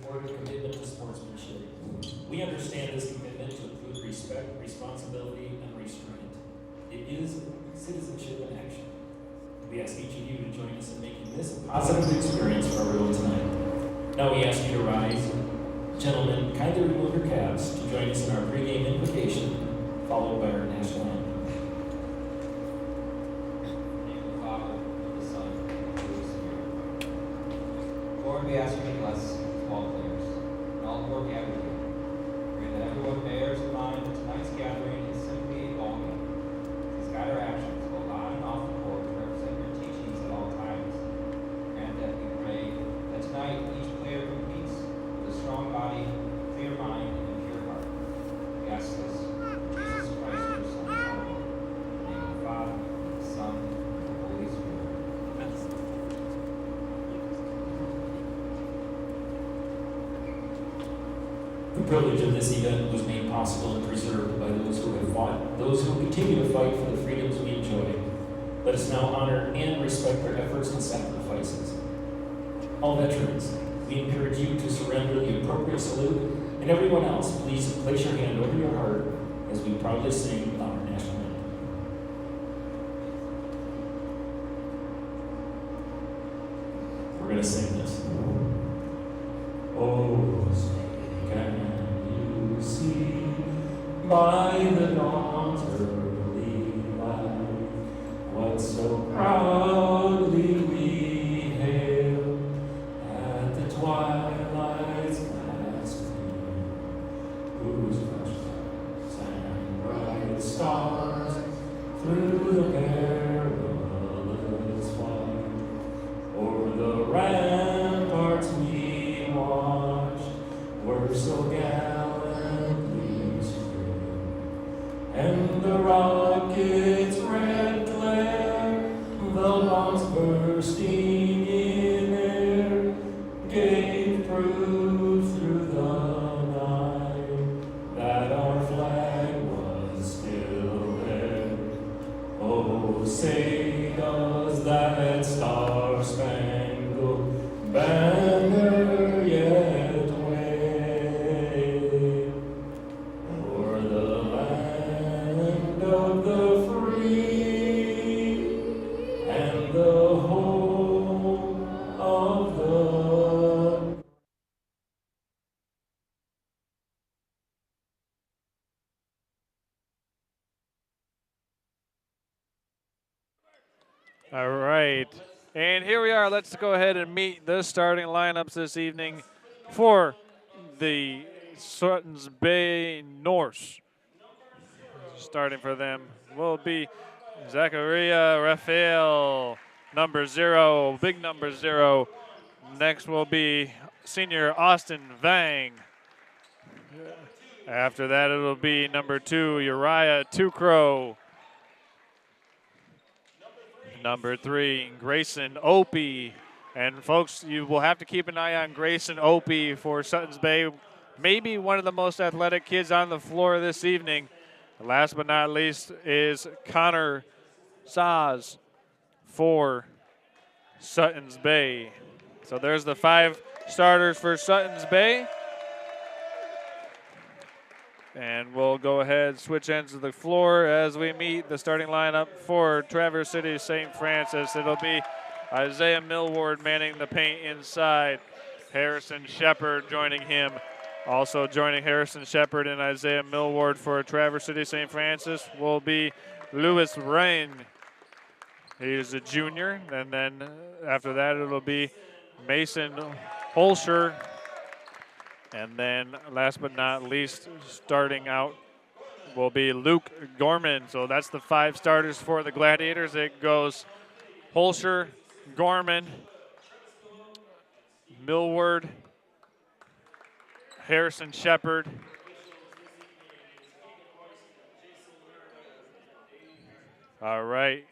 Support and commitment to sportsmanship. We understand this commitment to include respect, responsibility, and restraint. It is citizenship in action. We ask each of you to join us in making this a positive experience for everyone tonight. Now we ask you to rise. Gentlemen, kindly remove your caps to join us in our pregame invocation, followed by our national anthem. In the name of the Father, and the Son, and the Holy Spirit. Lord, we ask you to bless small players and all who are gathered here. Pray that everyone bears in mind that tonight's gathering is simply a ball game. Please guide our actions both on and off the court to represent your teachings at all times. And that we pray that tonight each player competes with a strong body, clear mind, and a pure heart. We ask this in Jesus Christ, your Son, our Lord. In the name of the Father, the Son, and the Holy Spirit. The privilege of this event was made possible and preserved by those who have fought, those who continue to fight for the freedoms we enjoy. Let us now honor and respect their efforts and sacrifices. All veterans, we encourage you to surrender the appropriate salute, and everyone else, please place your hand over your heart as we proudly sing our national anthem. We're going to sing this. Oh, can you see by the dawn's early light what so proudly we hailed at the twilight's last gleam, whose fresh and bright stars through the perilous fight o'er the ramparts we watched were so gallantly straight, and the rocket's red glare, the bombs bursting in air, gave proof through the night that our flag was still there. Oh, say does that star-spangled banner yet wave o'er the land of the free and the home of the All right. And here we are. Let's go ahead and meet the starting lineups this evening for the Suttons Bay Norse. Starting for them will be Zachariah Raphael, number 0, big number 0. Next will be senior Austin Vang. After that, it'll be number 2, Uriah Tukrow. Number 3, Grayson Opie. And folks, you will have to keep an eye on Grayson Opie for Suttons Bay. Maybe one of the most athletic kids on the floor this evening. Last but not least is Connor Saz for Suttons Bay. So there's the 5 starters for Suttons Bay. And we'll go ahead, switch ends of the floor as we meet the starting lineup for Traverse City St. Francis. It'll be Isaiah Millward manning the paint inside. Harrison Shepard joining him. Also joining Harrison Shepard and Isaiah Millward for Traverse City St. Francis will be Lewis Rain. He is a junior, and then after that it'll be Mason Holscher. And then last but not least, starting out will be Luke Gorman. So that's the 5 starters for the Gladiators. It goes Holscher, Gorman, Millward, Harrison Shepard, all right,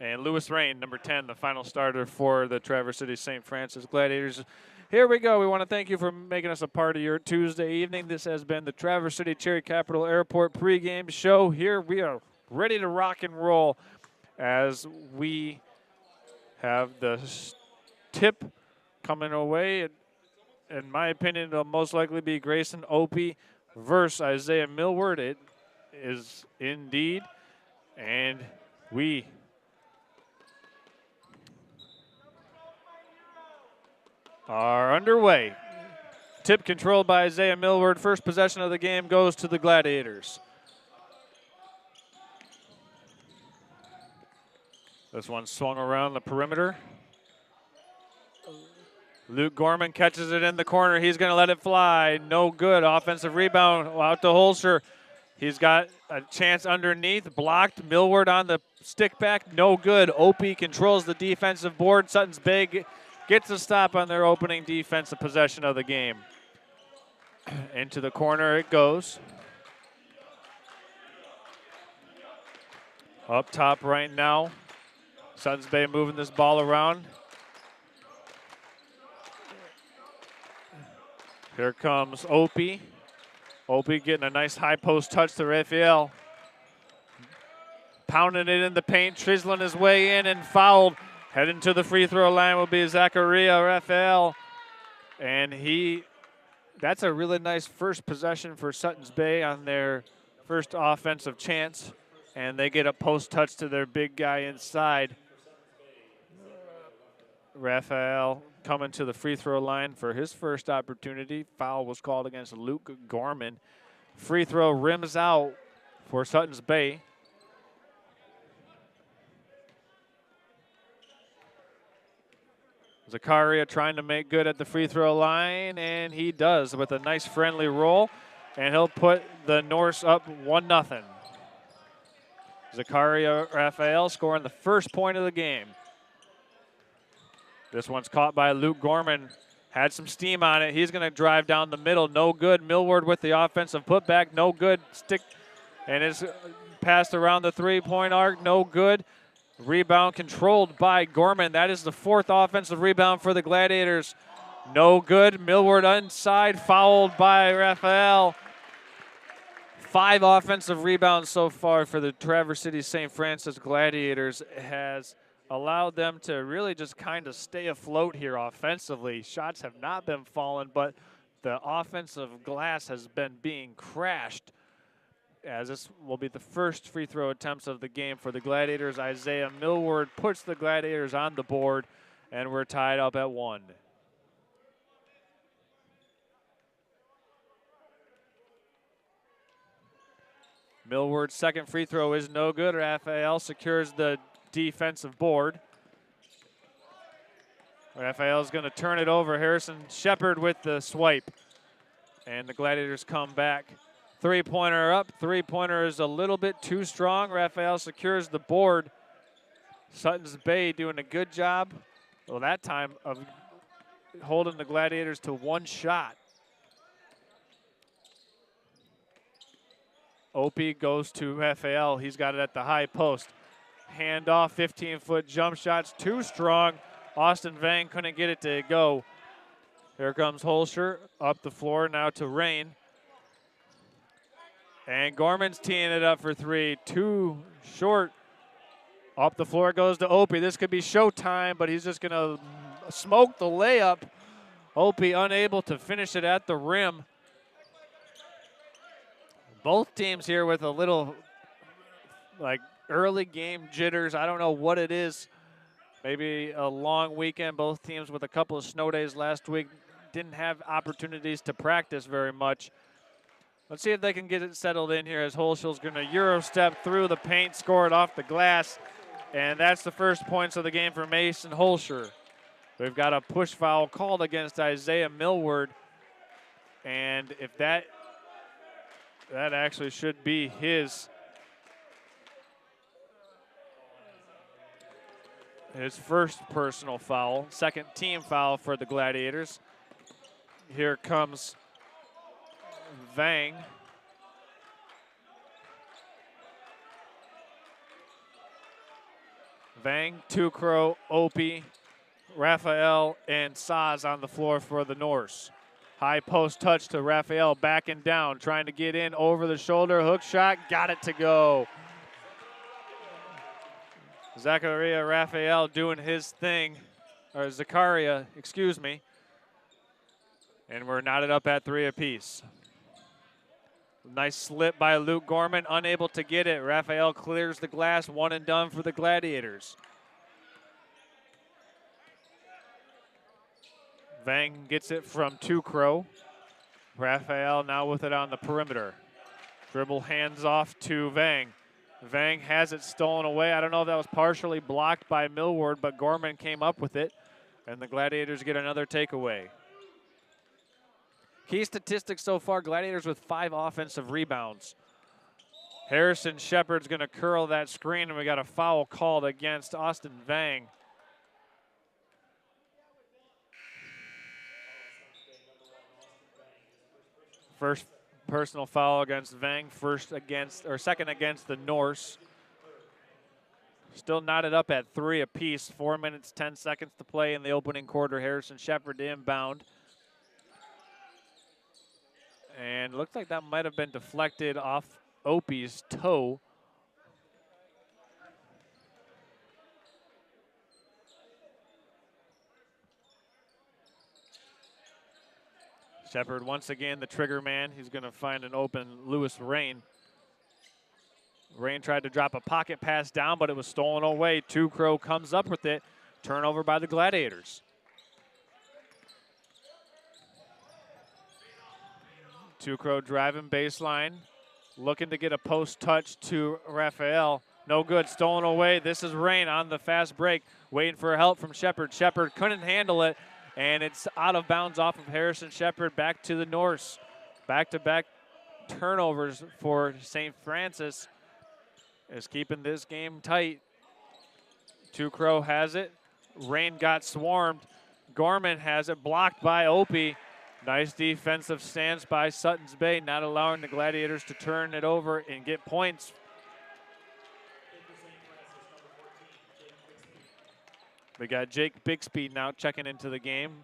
and Lewis Rain, number 10, the final starter for the Traverse City St. Francis Gladiators. Here we go. We want to thank you for making us a part of your Tuesday evening. This has been the Traverse City Cherry Capital Airport pregame show. Here we are ready to rock and roll as we have the tip coming away. In my opinion, it'll most likely be Grayson Opie versus Isaiah Millward. It is indeed. And we are underway. Tip controlled by Isaiah Millward. First possession of the game goes to the Gladiators. This one swung around the perimeter. Luke Gorman catches it in the corner. He's going to let it fly. No good. Offensive rebound out to Holscher. He's got a chance underneath. Blocked. Millward on the stick back. No good. Opie controls the defensive board. Suttons Bay gets a stop on their opening defensive possession of the game. Into the corner it goes. Up top right now. Suttons Bay moving this ball around. Here comes Opie. Opie getting a nice high post touch to Raphael. Pounding it in the paint, chiseling his way in and fouled. Heading to the free throw line will be Zachariah Raphael. And that's a really nice first possession for Suttons Bay on their first offensive chance. And they get a post touch to their big guy inside. Raphael coming to the free throw line for his first opportunity. Foul was called against Luke Gorman. Free throw rims out for Suttons Bay. Zakaria trying to make good at the free throw line, and he does with a nice friendly roll, and he'll put the Norse up 1-0. Zakaria Raphael scoring the first point of the game. This one's caught by Luke Gorman. Had some steam on it. He's going to drive down the middle. No good. Millward with the offensive putback. No good. Stick. And it's passed around the three-point arc. No good. Rebound controlled by Gorman. That is the 4th offensive rebound for the Gladiators. No good. Millward inside. Fouled by Raphael. 5 offensive rebounds so far for the Traverse City St. Francis Gladiators. Has allowed them to really just kind of stay afloat here offensively. Shots have not been falling, but the offensive glass has been being crashed, as this will be the first free throw attempts of the game for the Gladiators. Isaiah Millward puts the Gladiators on the board, and we're tied up at 1. Millward's second free throw is no good. Raphael secures the defensive board. Raphael's going to turn it over. Harrison Shepard with the swipe. And the Gladiators come back. Three-pointer up. Three-pointer is a little bit too strong. Raphael secures the board. Suttons Bay doing a good job, well, that time, of holding the Gladiators to 1 shot. Opie goes to Raphael. He's got it at the high post. Handoff, 15-foot jump shots, too strong. Austin Vang couldn't get it to go. Here comes Holscher up the floor now to Rain. And Gorman's teeing it up for 3. Too short. Up the floor goes to Opie. This could be showtime, but he's just going to smoke the layup. Opie unable to finish it at the rim. Both teams here with a little, like, early game jitters. I don't know what it is. Maybe a long weekend. Both teams with a couple of snow days last week didn't have opportunities to practice very much. Let's see if they can get it settled in here as Holschel's going to Euro step through the paint, score it off the glass. And that's the first points of the game for Mason Holscher. We've got a push foul called against Isaiah Millward. And if that actually should be his first personal foul, second team foul for the Gladiators. Here comes Vang. Vang, Tukro, Opie, Raphael, and Saz on the floor for the Norse. High post touch to Raphael, backing down, trying to get in over the shoulder, hook shot, got it to go. Zachariah Raphael doing his thing, or Zakaria, excuse me. And we're knotted up at 3 apiece. Nice slip by Luke Gorman, unable to get it. Raphael clears the glass, 1 and done for the Gladiators. Vang gets it from Tukro. Raphael now with it on the perimeter. Dribble hands off to Vang. Vang has it stolen away. I don't know if that was partially blocked by Millward, but Gorman came up with it, and the Gladiators get another takeaway. Key statistics so far, Gladiators with 5 offensive rebounds. Harrison Shepard's going to curl that screen, and we got a foul called against Austin Vang. First personal foul against Vang, second against the Norse. Still knotted up at 3 apiece. 4 minutes, 10 seconds to play in the opening quarter. Harrison Shepard inbound. And looks like that might have been deflected off Opie's toe. Shepard once again the trigger man. He's going to find an open Lewis Rain. Rain tried to drop a pocket pass down, but it was stolen away. Tukro comes up with it. Turnover by the Gladiators. Tukro driving baseline, looking to get a post touch to Raphael. No good, stolen away. This is Rain on the fast break, waiting for help from Shepard. Shepard couldn't handle it, and it's out of bounds off of Harrison Shepard back to the Norse. Back-to-back turnovers for St. Francis is keeping this game tight. Tukro has it. Rain got swarmed. Gorman has it, blocked by Opie. Nice defensive stance by Suttons Bay, not allowing the Gladiators to turn it over and get points. We got Jake Bixby now checking into the game.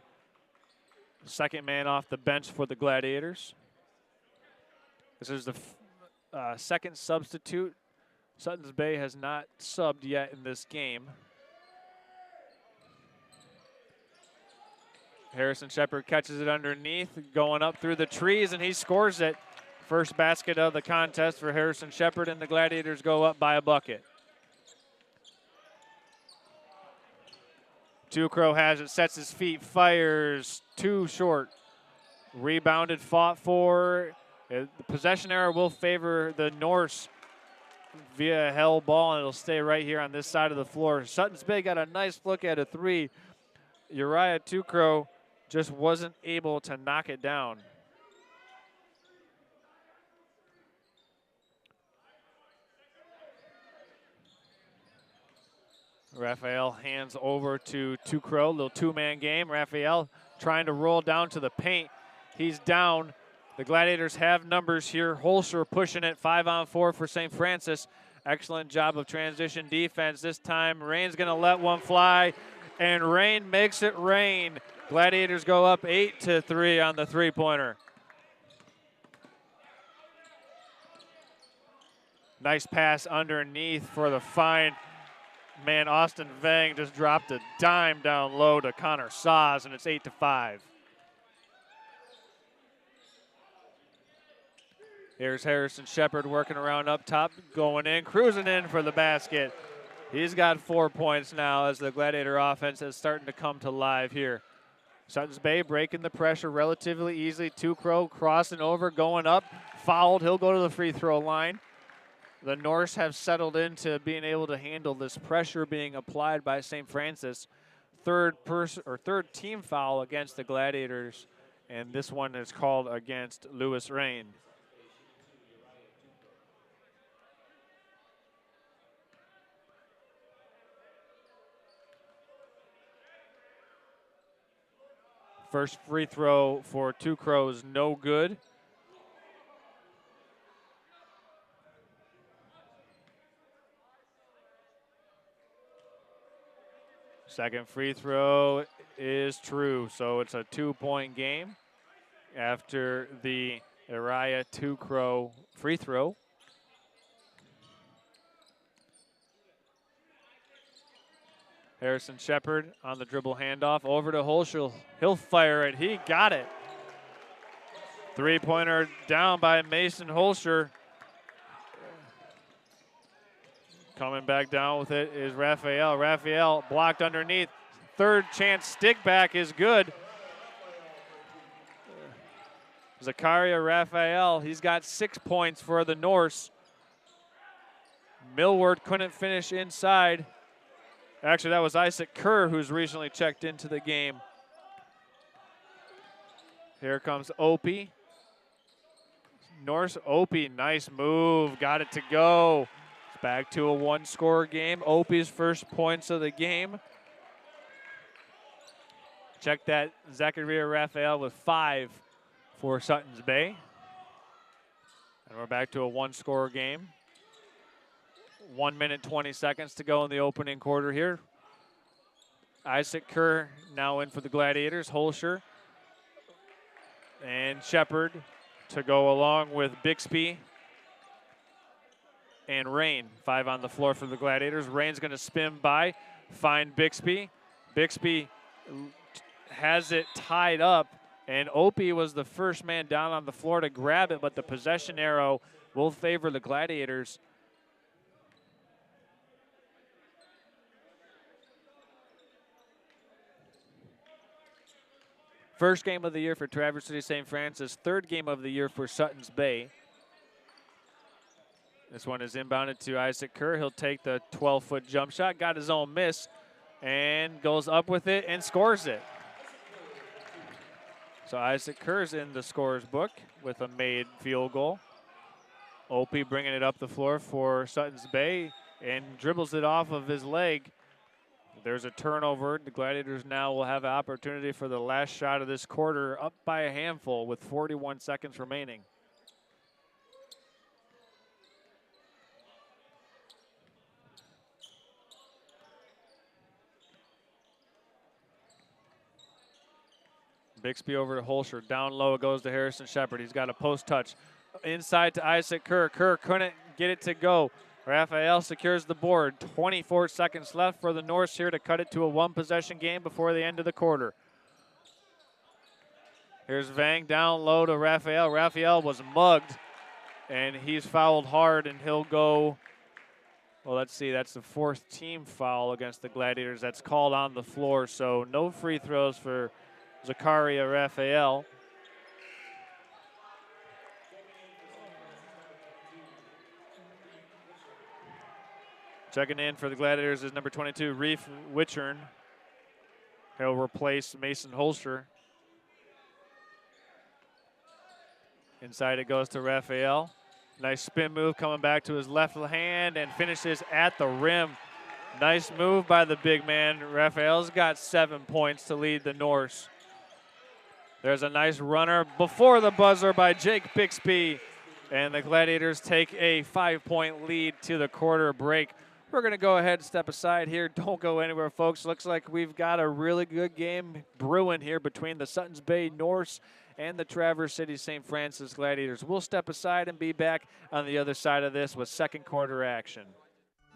Second man off the bench for the Gladiators. This is the second substitute. Suttons Bay has not subbed yet in this game. Harrison Shepard catches it underneath, going up through the trees, and he scores it. First basket of the contest for Harrison Shepard, and the Gladiators go up by a bucket. Tukro has it, sets his feet, fires, too short. Rebounded, fought for. The possession error will favor the Norse via a hell ball, and it'll stay right here on this side of the floor. Suttons Bay got a nice look at a 3. Uriah Tukro just wasn't able to knock it down. Raphael hands over to Tukro, little 2-man game. Raphael trying to roll down to the paint. He's down. The Gladiators have numbers here. Holscher pushing it, 5-on-4 for St. Francis. Excellent job of transition defense. This time, Rain's gonna let one fly, and Rain makes it rain. Gladiators go up 8-3 on the 3-pointer. Nice pass underneath for the find. Man, Austin Vang just dropped a dime down low to Connor Saz, and it's 8-5. Here's Harrison Shepard working around up top, going in, cruising in for the basket. He's got 4 points now as the Gladiator offense is starting to come to life here. Suttons Bay breaking the pressure relatively easily. Tukro crossing over, going up, fouled. He'll go to the free throw line. The Norse have settled into being able to handle this pressure being applied by St. Francis. Third team foul against the Gladiators, and this one is called against Lewis Rain. First free throw for Two Crows, no good. Second free throw is true, so it's a 2-point game after the Uriah Two Crow free throw. Harrison Shepard on the dribble handoff over to Holschel. He'll fire it. He got it. Three-pointer down by Mason Holscher. Coming back down with it is Raphael. Raphael blocked underneath. Third chance stick back is good. Zakaria Raphael, he's got 6 points for the Norse. Millward couldn't finish inside. Actually, that was Isaac Kerr who's recently checked into the game. Here comes Opie. Norse Opie, nice move, got it to go. It's back to a one-score game. Opie's first points of the game. Check that, Zachariah Raphael with 5 for Suttons Bay. And we're back to a one-score game. 1 minute, 20 seconds to go in the opening quarter here. Isaac Kerr now in for the Gladiators. Holscher and Shepard to go along with Bixby and Rain. 5 on the floor for the Gladiators. Rain's going to spin by, find Bixby. Bixby has it tied up, and Opie was the first man down on the floor to grab it, but the possession arrow will favor the Gladiators. First game of the year for Traverse City St. Francis. Third game of the year for Suttons Bay. This one is inbounded to Isaac Kerr. He'll take the 12-foot jump shot. Got his own miss and goes up with it and scores it. So Isaac Kerr's in the scorer's book with a made field goal. Opie bringing it up the floor for Suttons Bay and dribbles it off of his leg. There's a turnover. The Gladiators now will have an opportunity for the last shot of this quarter, up by a handful with 41 seconds remaining. Bixby over to Holscher. Down low it goes to Harrison Shepard. He's got a post touch. Inside to Isaac Kerr. Kerr couldn't get it to go. Raphael secures the board. 24 seconds left for the Norse here to cut it to a one-possession game before the end of the quarter. Here's Vang down low to Raphael. Raphael was mugged, and he's fouled hard, and he'll go, well, let's see, that's the 4th team foul against the Gladiators. That's called on the floor, so no free throws for Zakaria Raphael. Checking in for the Gladiators is number 22, Reef Wichern. He'll replace Mason Holscher. Inside it goes to Raphael. Nice spin move coming back to his left hand and finishes at the rim. Nice move by the big man. Raphael's got 7 points to lead the Norse. There's a nice runner before the buzzer by Jake Bixby. And the Gladiators take a 5-point lead to the quarter break. We're going to go ahead and step aside here. Don't go anywhere, folks. Looks like we've got a really good game brewing here between the Suttons Bay Norse and the Traverse City St. Francis Gladiators. We'll step aside and be back on the other side of this with second quarter action.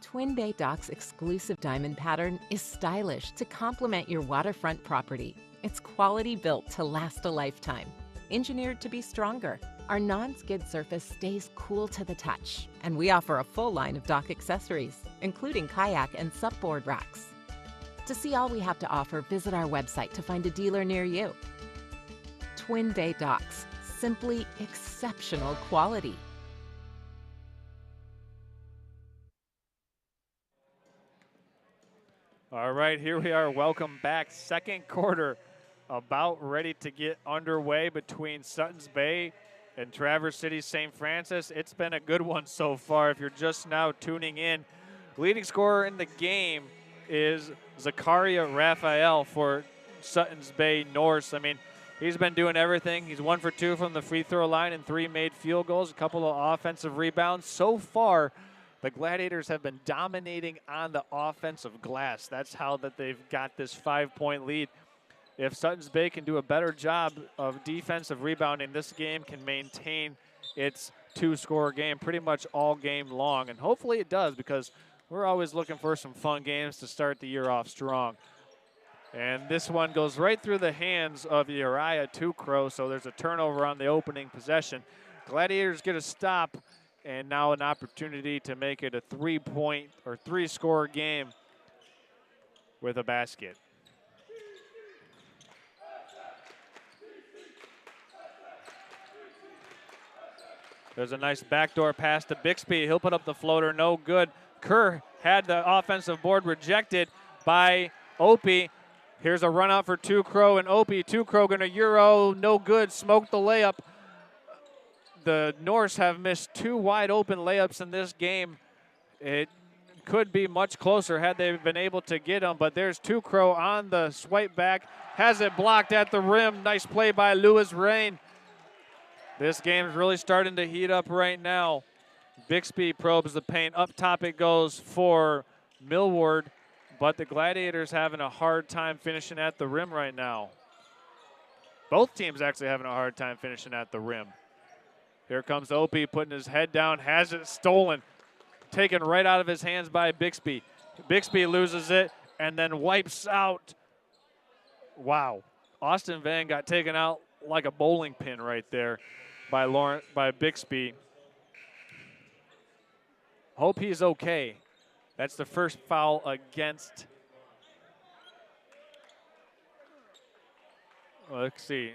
Twin Bay Dock's exclusive diamond pattern is stylish to complement your waterfront property. It's quality built to last a lifetime. Engineered to be stronger, our non-skid surface stays cool to the touch, and we offer a full line of dock accessories, including kayak and supboard racks. To see all we have to offer, visit our website to find a dealer near you. Twin Bay Docks, simply exceptional quality. All right, here we are. Welcome back. Second quarter about ready to get underway between Suttons Bay and Traverse City St. Francis. It's been a good one so far. If you're just now tuning in, leading scorer in the game is Zakaria Raphael for Suttons Bay Norse. I mean, he's been doing everything. He's 1 for 2 from the free throw line and 3 made field goals, a couple of offensive rebounds. So far, the Gladiators have been dominating on the offensive glass. That's how that they've got this 5-point lead. If Suttons Bay can do a better job of defensive rebounding, this game can maintain its 2-score game pretty much all game long. And hopefully it does, because we're always looking for some fun games to start the year off strong. And this one goes right through the hands of Uriah Tukro, so there's a turnover on the opening possession. Gladiators get a stop, and now an opportunity to make it a 3-point or 3-score game with a basket. There's a nice backdoor pass to Bixby. He'll put up the floater, no good. Kerr had the offensive board rejected by Opie. Here's a run out for Tukro and Opie. Tukro going to Euro, no good, smoked the layup. The Norse have missed 2 wide open layups in this game. It could be much closer had they been able to get them, but there's Tukro on the swipe back, has it blocked at the rim. Nice play by Lewis Rain. This game is really starting to heat up right now. Bixby probes the paint. Up top it goes for Millward, but the Gladiators having a hard time finishing at the rim right now. Both teams actually having a hard time finishing at the rim. Here comes Opie putting his head down, has it stolen, taken right out of his hands by Bixby. Bixby loses it and then wipes out. Wow. Austin Van got taken out like a bowling pin right there by Bixby. Hope he's okay. That's the first foul against. Let's see.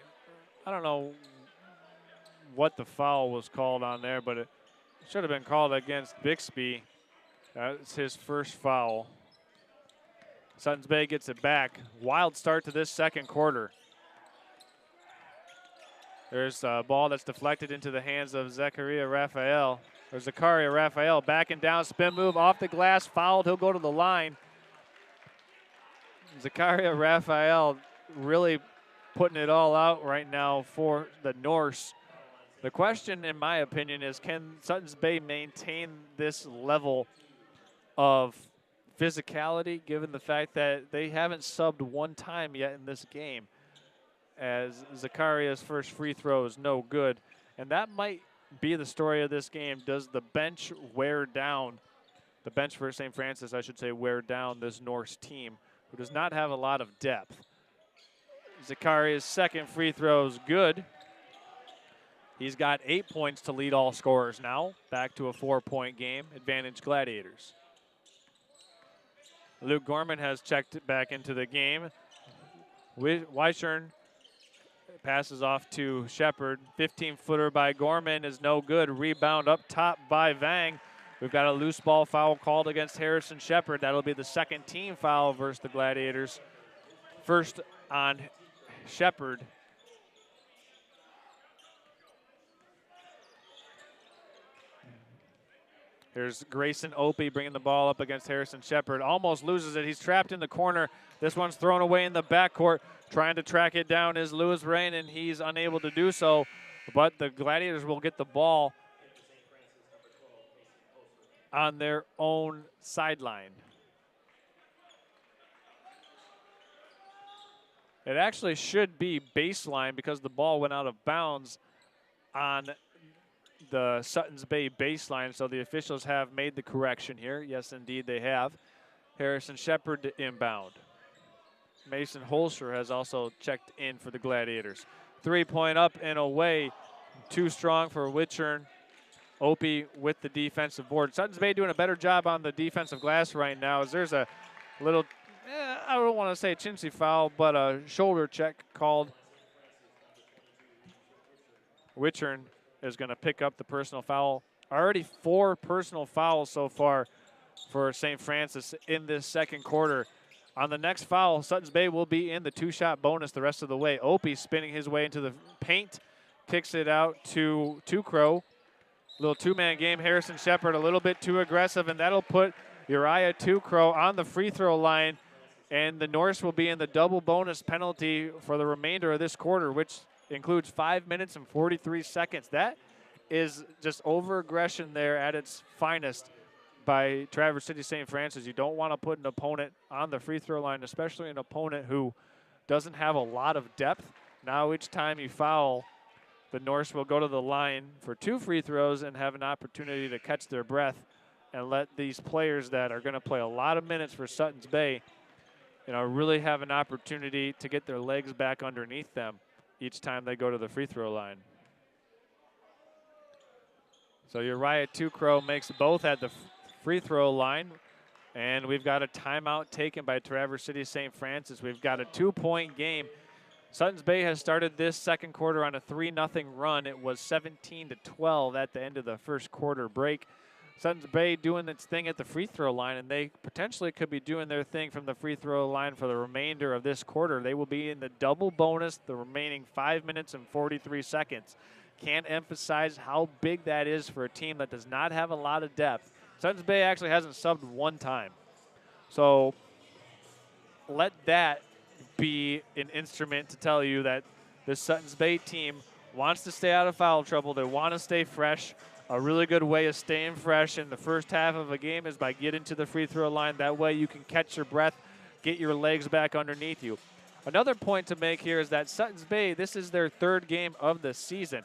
I don't know what the foul was called on there, but it should have been called against Bixby. That's his first foul. Suttons Bay gets it back. Wild start to this second quarter. There's a ball that's deflected into the hands of Zakaria Raphael. Or Zakaria Raphael backing down, spin move off the glass, fouled. He'll go to the line. Zakaria Raphael really putting it all out right now for the Norse. The question, in my opinion, is can Suttons Bay maintain this level of physicality, given the fact that they haven't subbed one time yet in this game, as Zakaria's first free throw is no good. And that might be the story of this game. Does the bench wear down, the bench for St. Francis, I should say, wear down this Norse team, who does not have a lot of depth? Zakaria's second free throw is good. He's got 8 points to lead all scorers now. Back to a 4-point game. Advantage Gladiators. Luke Gorman has checked back into the game. Weichern passes off to Shepard. 15-footer by Gorman is no good. Rebound up top by Vang. We've got a loose ball foul called against Harrison Shepard. That'll be the second team foul versus the Gladiators. First on Shepard. Here's Grayson Opie bringing the ball up against Harrison Shepard. Almost loses it. He's trapped in the corner. This one's thrown away in the backcourt. Trying to track it down is Lewis Rain, and he's unable to do so. But the Gladiators will get the ball on their own sideline. It actually should be baseline because the ball went out of bounds on the Suttons Bay baseline, so the officials have made the correction here. Yes, indeed, they have. Harrison Shepard inbound. Mason Holscher has also checked in for the Gladiators. 3-point up and away. Too strong for Wichern. Opie with the defensive board. Suttons Bay doing a better job on the defensive glass right now, as there's a little, I don't want to say a chintzy foul, but a shoulder check called. Wichern is going to pick up the personal foul. Already 4 personal fouls so far for St. Francis in this second quarter. On the next foul, Suttons Bay will be in the 2-shot bonus the rest of the way. Opie spinning his way into the paint, kicks it out to Crow. Little two-man game. Harrison Shepard a little bit too aggressive, and that'll put Uriah Crow on the free throw line, and the Norse will be in the double bonus penalty for the remainder of this quarter, which includes 5 minutes and 43 seconds. That is just over-aggression there at its finest by Traverse City St. Francis. You don't want to put an opponent on the free throw line, especially an opponent who doesn't have a lot of depth. Now each time you foul, the Norse will go to the line for 2 free throws and have an opportunity to catch their breath and let these players that are going to play a lot of minutes for Suttons Bay, really have an opportunity to get their legs back underneath them each time they go to the free throw line. So Uriah Crow makes both at the free throw line, and we've got a timeout taken by Traverse City St. Francis. We've got a 2-point game. Suttons Bay has started this second quarter on a 3-0 run. It was 17-12 at the end of the first quarter break. Suttons Bay doing its thing at the free throw line, and they potentially could be doing their thing from the free throw line for the remainder of this quarter. They will be in the double bonus the remaining 5 minutes and 43 seconds. Can't emphasize how big that is for a team that does not have a lot of depth. Suttons Bay actually hasn't subbed one time. So let that be an instrument to tell you that this Suttons Bay team wants to stay out of foul trouble. They want to stay fresh. A really good way of staying fresh in the first half of a game is by getting to the free throw line. That way you can catch your breath, get your legs back underneath you. Another point to make here is that Suttons Bay, this is their 3rd game of the season.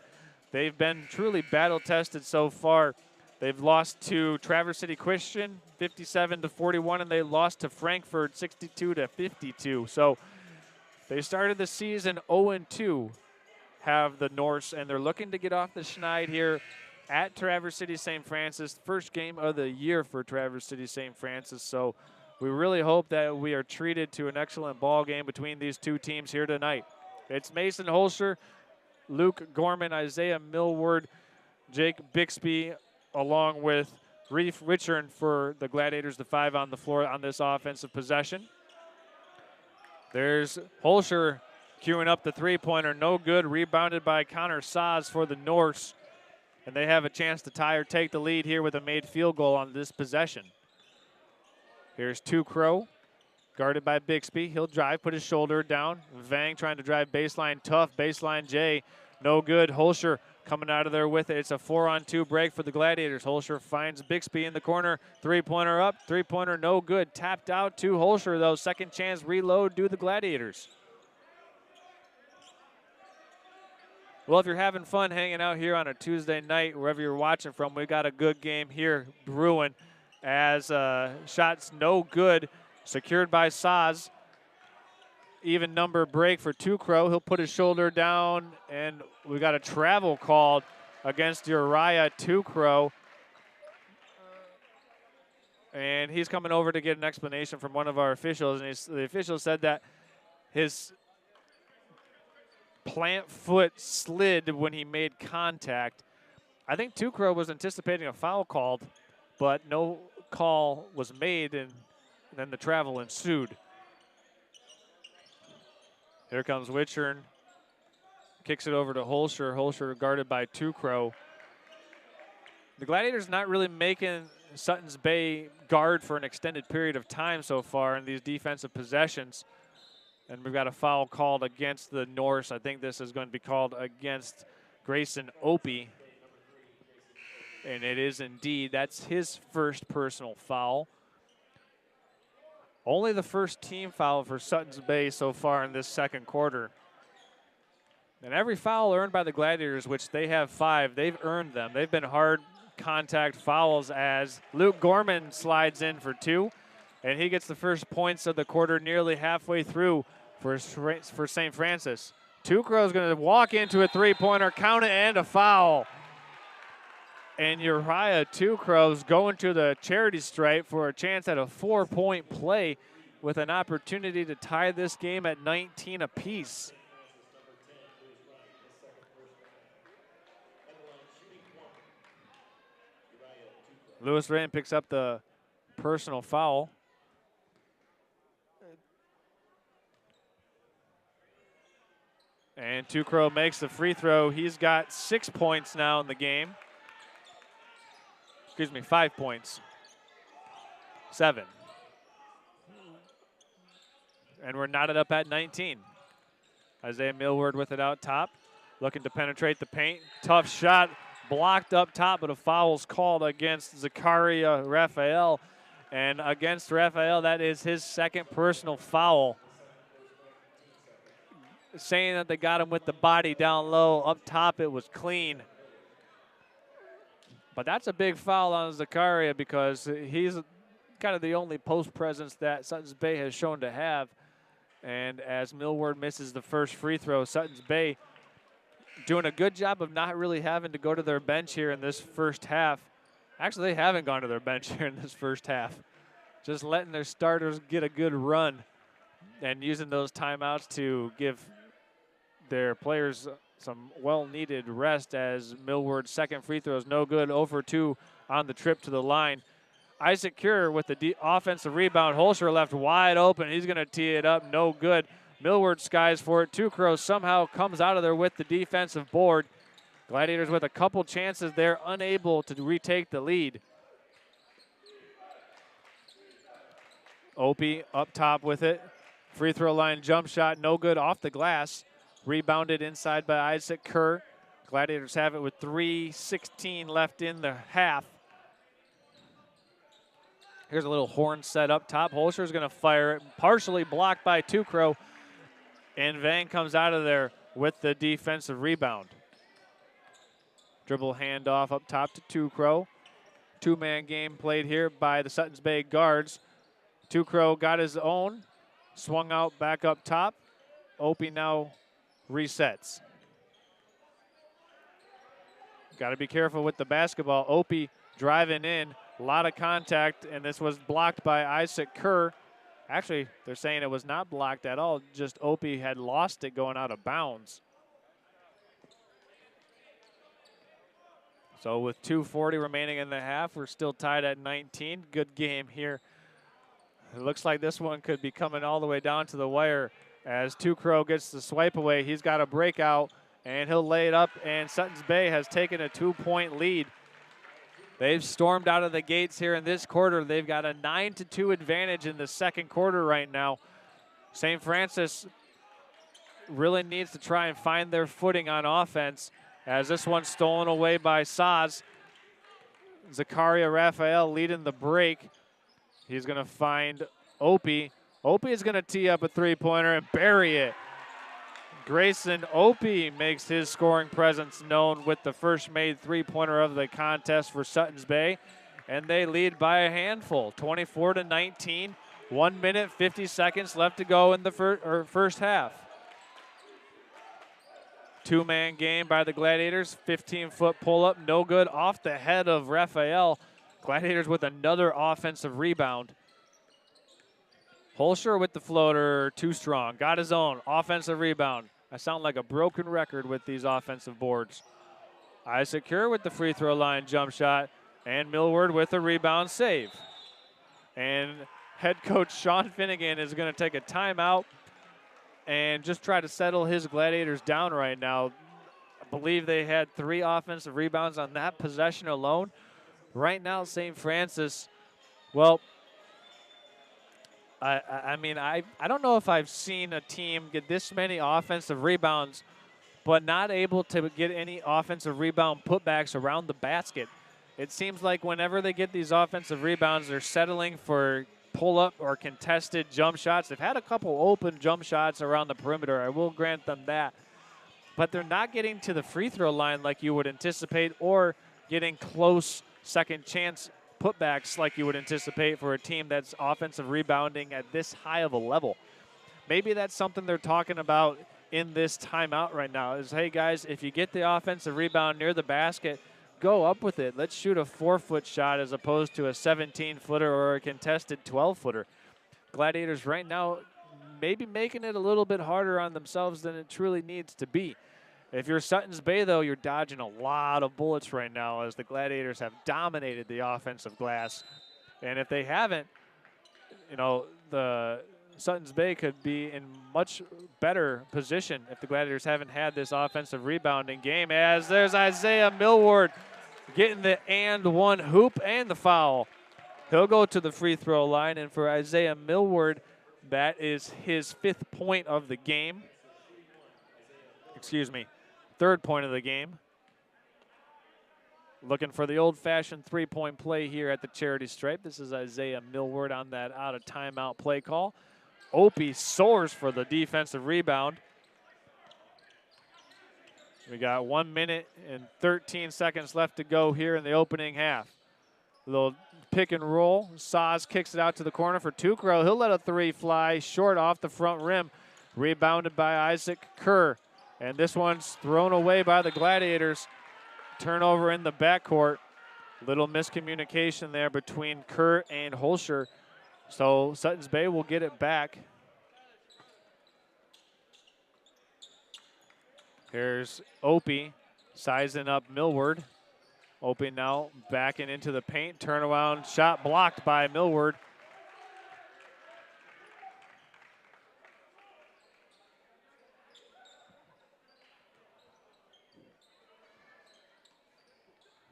They've been truly battle-tested so far. They've lost to Traverse City Christian 57-41, and they lost to Frankfurt 62-52. So they started the season 0-2, have the Norse, and they're looking to get off the schneid here at Traverse City St. Francis. First game of the year for Traverse City St. Francis. So we really hope that we are treated to an excellent ball game between these two teams here tonight. It's Mason Holscher, Luke Gorman, Isaiah Millward, Jake Bixby, along with Reef Richard for the Gladiators, the 5 on the floor on this offensive possession. There's Holscher queuing up the three-pointer. No good. Rebounded by Connor Saz for the Norse. And they have a chance to tie or take the lead here with a made field goal on this possession. Here's Crow, guarded by Bixby. He'll drive, put his shoulder down. Vang trying to drive baseline tough. Baseline J, no good. Holscher coming out of there with it. It's a 4-on-2 break for the Gladiators. Holscher finds Bixby in the corner. Three-pointer up. Three-pointer no good. Tapped out to Holscher, though. Second chance reload do the Gladiators. Well, if you're having fun hanging out here on a Tuesday night, wherever you're watching from, we got a good game here brewing as shots no good, secured by Saz. Even number break for Crow. He'll put his shoulder down, and we got a travel called against Uriah Crow. And he's coming over to get an explanation from one of our officials, and the official said that his plant foot slid when he made contact. I think Crow was anticipating a foul called, but no call was made, and then the travel ensued. Here comes Wichern. Kicks it over to Holscher. Holscher guarded by Crow. The Gladiators not really making Suttons Bay guard for an extended period of time so far in these defensive possessions. And we've got a foul called against the Norse. I think this is going to be called against Grayson Opie. And it is indeed. That's his first personal foul. Only the first team foul for Suttons Bay so far in this second quarter. And every foul earned by the Gladiators, which they have 5, they've earned them. They've been hard contact fouls as Luke Gorman slides in for 2. And he gets the first points of the quarter nearly halfway through for St. Francis. Crow is going to walk into a three-pointer, count it, and a foul. And Uriah Crow's going to the charity stripe for a chance at a 4-point play with an opportunity to tie this game at 19 apiece. Lewis Rand picks up the personal foul. And Tukro makes the free throw. He's got 6 points now in the game. Excuse me, 5 points. 7. And we're knotted up at 19. Isaiah Millward with it out top, looking to penetrate the paint. Tough shot, blocked up top, but a foul's called against Zakaria Raphael. And against Raphael, that is his second personal foul. Saying that they got him with the body down low. Up top, it was clean. But that's a big foul on Zakaria because he's kind of the only post presence that Suttons Bay has shown to have. And as Millward misses the first free throw, Suttons Bay doing a good job of not really having to go to their bench here in this first half. Actually, they haven't gone to their bench here in this first half. Just letting their starters get a good run and using those timeouts to give their players some well-needed rest as Millward's second free throw is no good. 0 for 2 on the trip to the line. Isaac Cure with the offensive rebound. Holscher left wide open. He's going to tee it up. No good. Millward skies for it. Tukro somehow comes out of there with the defensive board. Gladiators with a couple chances there, unable to retake the lead. Opie up top with it. Free throw line jump shot, no good off the glass. Rebounded inside by Isaac Kerr. Gladiators have it with 3:16 left in the half. Here's a little horn set up top. Holscher's going to fire it, partially blocked by Tukro. And Vang comes out of there with the defensive rebound. Dribble handoff up top to Tukro. Two-man game played here by the Suttons Bay guards. Tukro got his own, swung out back up top. Opie now resets. Got to be careful with the basketball. Opie driving in, a lot of contact, and this was blocked by Isaac Kerr. Actually, they're saying it was not blocked at all, just Opie had lost it going out of bounds. So with 2:40 remaining in the half, we're still tied at 19. Good game here. It looks like this one could be coming all the way down to the wire as Tukro gets the swipe away. He's got a breakout, and he'll lay it up, and Suttons Bay has taken a 2-point lead. They've stormed out of the gates here in this quarter. They've got a 9-2 advantage in the second quarter right now. St. Francis really needs to try and find their footing on offense as this one's stolen away by Saz. Zakaria Raphael leading the break. He's going to find Opie. Opie is going to tee up a three-pointer and bury it. Grayson Opie makes his scoring presence known with the first made three-pointer of the contest for Suttons Bay, and they lead by a handful, 24-19. 1 minute, 50 seconds left to go in the first half. Two-man game by the Gladiators, 15-foot pull-up, no good, off the head of Raphael. Gladiators with another offensive rebound. Holscher with the floater, too strong. Got his own offensive rebound. I sound like a broken record with these offensive boards. Isaac Kerr with the free throw line jump shot, and Millward with a rebound save. And head coach Sean Finnegan is going to take a timeout and just try to settle his Gladiators down right now. I believe they had 3 offensive rebounds on that possession alone. Right now, St. Francis, well, I mean, I don't know if I've seen a team get this many offensive rebounds, but not able to get any offensive rebound putbacks around the basket. It seems like whenever they get these offensive rebounds, they're settling for pull-up or contested jump shots. They've had a couple open jump shots around the perimeter. I will grant them that. But they're not getting to the free throw line like you would anticipate or getting close second chance putbacks like you would anticipate for a team that's offensive rebounding at this high of a level. Maybe that's something they're talking about in this timeout right now is, hey, guys, if you get the offensive rebound near the basket, go up with it. Let's shoot a 4-foot shot as opposed to a 17-footer or a contested 12-footer. Gladiators right now maybe making it a little bit harder on themselves than it truly needs to be. If you're Suttons Bay, though, you're dodging a lot of bullets right now as the Gladiators have dominated the offensive glass. And if they haven't, you know, the Suttons Bay could be in much better position if the Gladiators haven't had this offensive rebounding game, as there's Isaiah Millward getting the and one hoop and the foul. He'll go to the free throw line, and for Isaiah Millward, that is his 5th point of the game. Excuse me, 3rd point of the game. Looking for the old-fashioned three-point play here at the charity stripe. This is Isaiah Millward on that out-of-timeout play call. Opie soars for the defensive rebound. We got 1 minute and 13 seconds left to go here in the opening half. A little pick and roll. Saz kicks it out to the corner for Tukro. He'll let a 3 fly short off the front rim. Rebounded by Isaac Kerr. And this one's thrown away by the Gladiators. Turnover in the backcourt. Little miscommunication there between Kerr and Holscher. So Suttons Bay will get it back. Here's Opie sizing up Millward. Opie now backing into the paint. Turnaround shot blocked by Millward.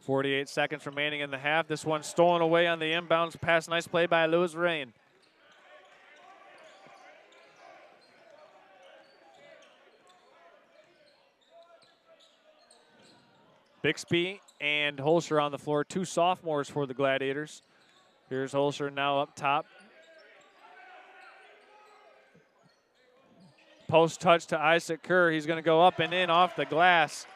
.48 seconds remaining in the half. This one stolen away on the inbounds pass. Nice play by Lewis Rain. Bixby and Holscher on the floor. 2 sophomores for the Gladiators. Here's Holscher now up top. Post touch to Isaac Kerr. He's going to go up and in off the glass.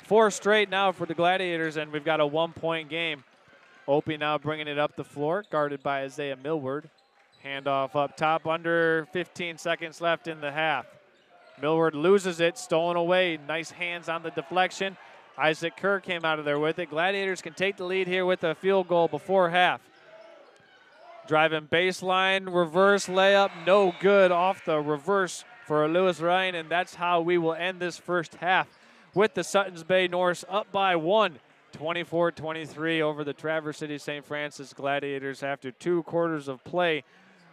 4 straight now for the Gladiators, and we've got a 1-point game. Opie now bringing it up the floor, guarded by Isaiah Millward. Handoff up top, under 15 seconds left in the half. Millward loses it, stolen away. Nice hands on the deflection. Isaac Kerr came out of there with it. Gladiators can take the lead here with a field goal before half. Driving baseline, reverse layup, no good off the reverse for Lewis Ryan, and that's how we will end this first half with the Suttons Bay Norse up by 1, 24-23 over the Traverse City St. Francis Gladiators after 2 quarters of play.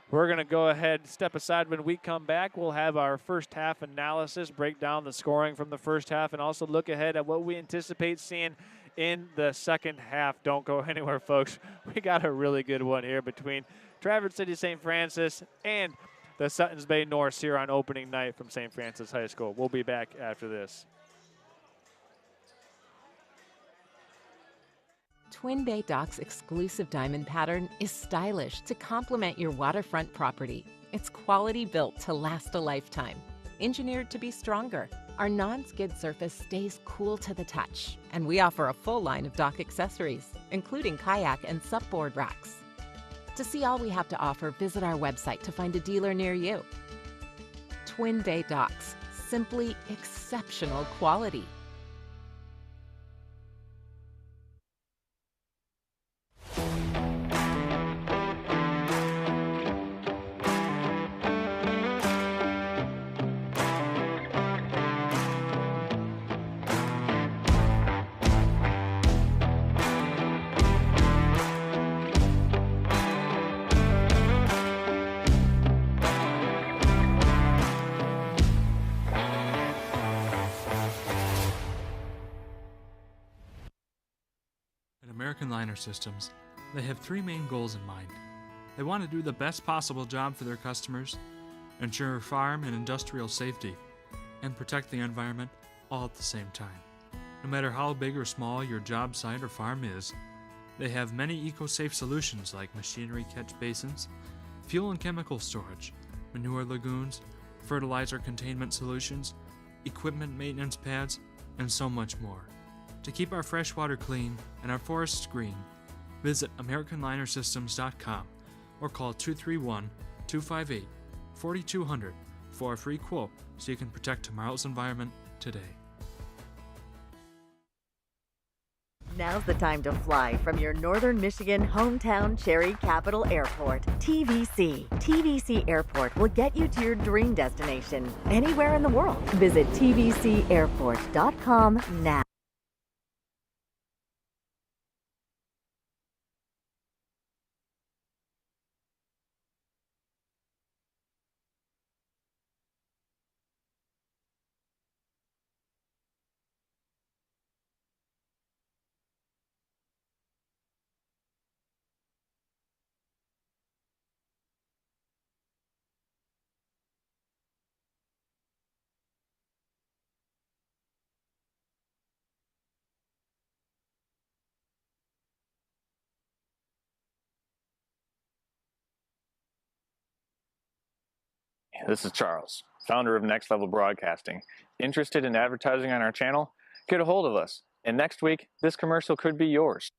We're going to go ahead, step aside. When we come back, we'll have our first half analysis, break down the scoring from the first half, and also look ahead at what we anticipate seeing in the second half. Don't go anywhere, folks. We got a really good one here between Traverse City St. Francis and the Suttons Bay Norse here on opening night from St. Francis High School. We'll be back after this. Twin Bay Dock's exclusive diamond pattern is stylish to complement your waterfront property. It's quality built to last a lifetime. Engineered to be stronger, our non-skid surface stays cool to the touch, and we offer a full line of dock accessories, including kayak and supboard racks. To see all we have to offer, visit our website to find a dealer near you. Twin Bay Docks, simply exceptional quality. American Liner Systems, they have 3 main goals in mind. They want to do the best possible job for their customers, ensure farm and industrial safety, and protect the environment all at the same time. No matter how big or small your job site or farm is, they have many eco-safe solutions like machinery catch basins, fuel and chemical storage, manure lagoons, fertilizer containment solutions, equipment maintenance pads, and so much more. To keep our fresh water clean and our forests green, visit AmericanLinerSystems.com or call 231-258-4200 for a free quote so you can protect tomorrow's environment today. Now's the time to fly from your Northern Michigan hometown Cherry Capital Airport, TVC. TVC Airport will get you to your dream destination anywhere in the world. Visit tvcairport.com now. This is Charles, founder of Next Level Broadcasting. Interested in advertising on our channel? Get a hold of us, and next week, this commercial could be yours.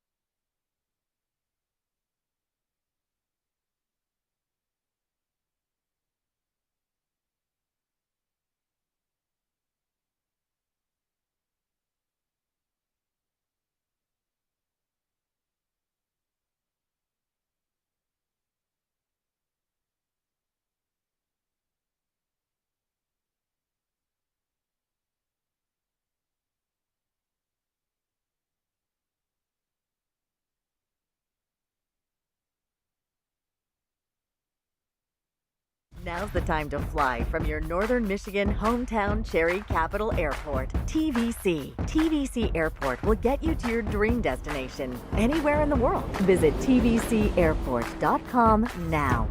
Now's the time to fly from your Northern Michigan hometown Cherry Capital Airport, TVC. TVC Airport will get you to your dream destination anywhere in the world. Visit tvcairport.com now.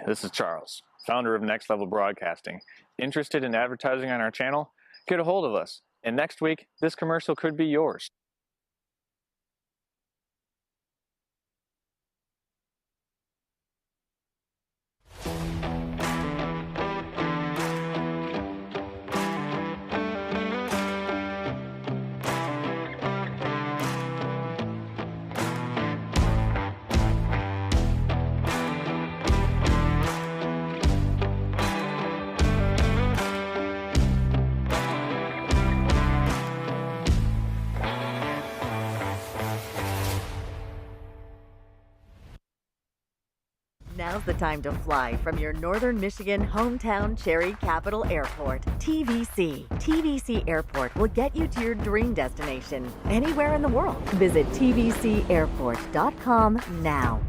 This is Charles, founder of Next Level Broadcasting. Interested in advertising on our channel? Get a hold of us, and next week, this commercial could be yours. Now's the time to fly from your Northern Michigan hometown Cherry Capital Airport, TVC. TVC Airport will get you to your dream destination anywhere in the world. Visit tvcairport.com now.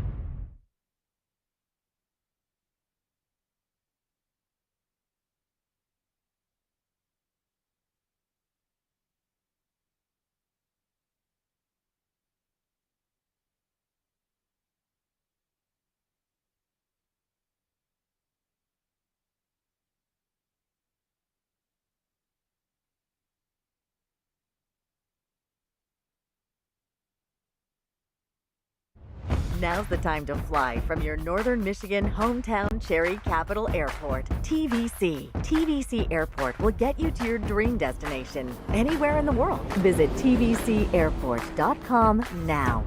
Now's the time to fly from your Northern Michigan hometown Cherry Capital Airport, TVC. TVC Airport will get you to your dream destination anywhere in the world. Visit tvcairport.com now.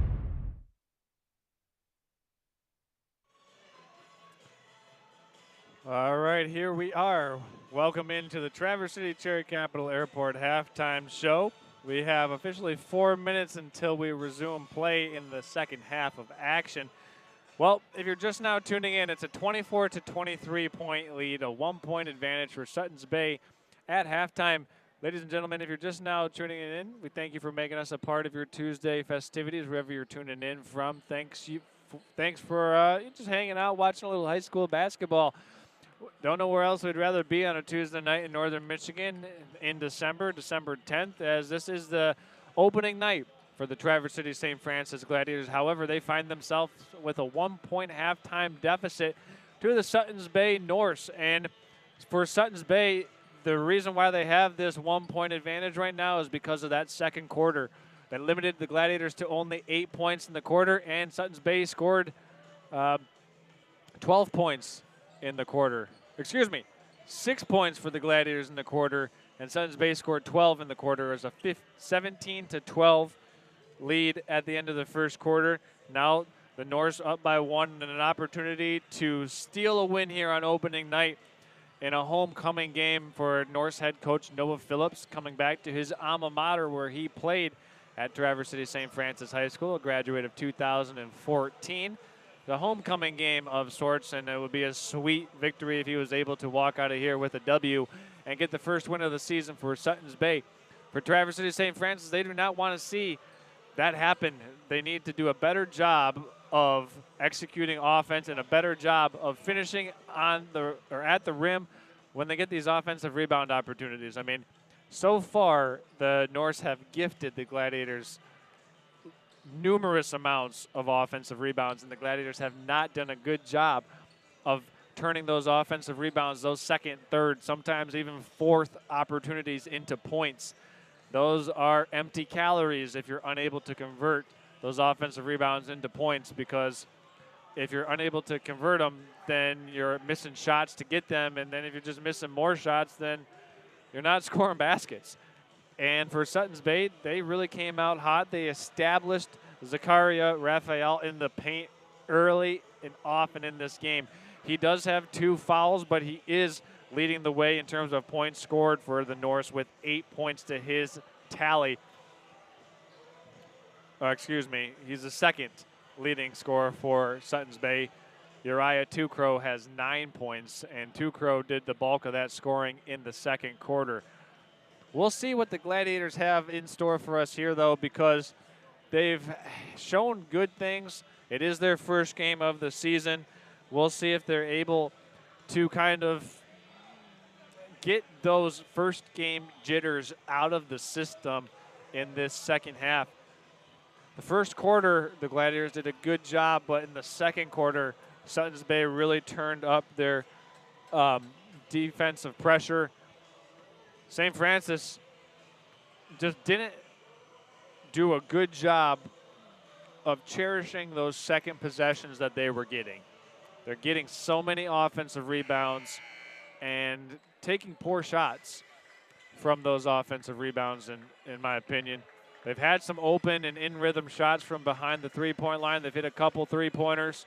All right, here we are. Welcome into the Traverse City Cherry Capital Airport halftime show. We have officially 4 minutes until we resume play in the second half of action. Well, if you're just now tuning in, it's a 24-23 point lead, a 1 point advantage for Suttons Bay at halftime. Ladies and gentlemen, if you're just now tuning in, we thank you for making us a part of your Tuesday festivities, wherever you're tuning in from. Thanks for just hanging out, watching a little high school basketball. Don't know where else we'd rather be on a Tuesday night in Northern Michigan in December 10th, as this is the opening night for the Traverse City St. Francis Gladiators. However, they find themselves with a 1 point halftime deficit to the Suttons Bay Norse. And for Suttons Bay, the reason why they have this 1 point advantage right now is because of that second quarter that limited the Gladiators to only 8 points in the quarter, and Suttons Bay scored 12 points in the quarter. 6 points for the Gladiators in the quarter, and Suttons Bay scored 12 in the quarter as a 17-12 lead at the end of the first quarter. Now the Norse up by 1 and an opportunity to steal a win here on opening night in a homecoming game for Norse head coach Noah Phillips, coming back to his alma mater where he played at Traverse City St. Francis High School, a graduate of 2014. The homecoming game of sorts, and it would be a sweet victory if he was able to walk out of here with a W and get the first win of the season for Suttons Bay. For Traverse City St. Francis, they do not want to see that happen. They need to do a better job of executing offense and a better job of finishing on the or at the rim when they get these offensive rebound opportunities. I mean, so far the Norse have gifted the Gladiators numerous amounts of offensive rebounds, and the Gladiators have not done a good job of turning those offensive rebounds, those second, third, sometimes even fourth opportunities into points. those are empty calories if you're unable to convert those offensive rebounds into points, because if you're unable to convert them, then you're missing shots to get them, and then if you're just missing more shots, then you're not scoring baskets. And for Suttons Bay, they really came out hot. They established Zakaria Raphael in the paint early and often in this game. He does have 2 fouls, but he is leading the way in terms of points scored for the Norse with 8 points to his tally. He's the second leading scorer for Suttons Bay. Uriah Tukrow has 9 points, and Tukrow did the bulk of that scoring in the second quarter. We'll see what the Gladiators have in store for us here, though, because they've shown good things. It is their first game of the season. We'll see if they're able to kind of get those first game jitters out of the system in this second half. The first quarter, the Gladiators did a good job, but in the second quarter, Suttons Bay really turned up their defensive pressure. St. Francis just didn't do a good job of cherishing those second possessions that they were getting. They're getting so many offensive rebounds and taking poor shots from those offensive rebounds, in my opinion. They've had some open and in-rhythm shots from behind the three-point line. They've hit a couple three-pointers.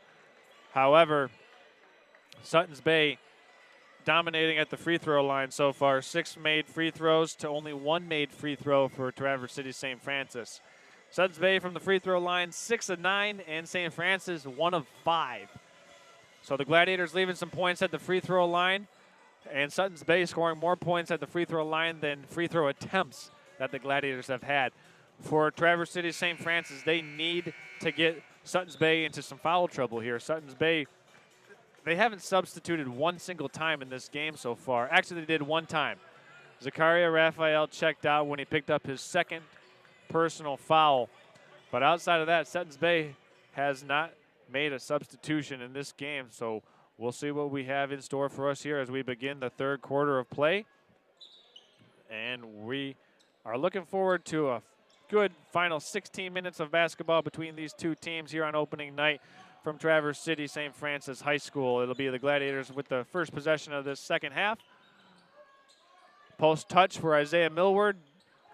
However, Suttons Bay dominating at the free throw line so far. 6 made free throws to only 1 made free throw for Traverse City St. Francis. Suttons Bay from the free throw line, 6 of 9, and St. Francis 1 of 5. So the Gladiators leaving some points at the free throw line, and Suttons Bay scoring more points at the free throw line than free throw attempts that the Gladiators have had. For Traverse City St. Francis, they need to get Suttons Bay into some foul trouble here. Suttons Bay, they haven't substituted one single time in this game so far. Actually, they did one time. Zakaria Raphael checked out when he picked up his second personal foul. But outside of that, Suttons Bay has not made a substitution in this game. So we'll see what we have in store for us here as we begin the third quarter of play. And we are looking forward to a good final 16 minutes of basketball between these two teams here on opening night from Traverse City St. Francis High School. It'll be the Gladiators with the first possession of this second half. Post touch for Isaiah Millward.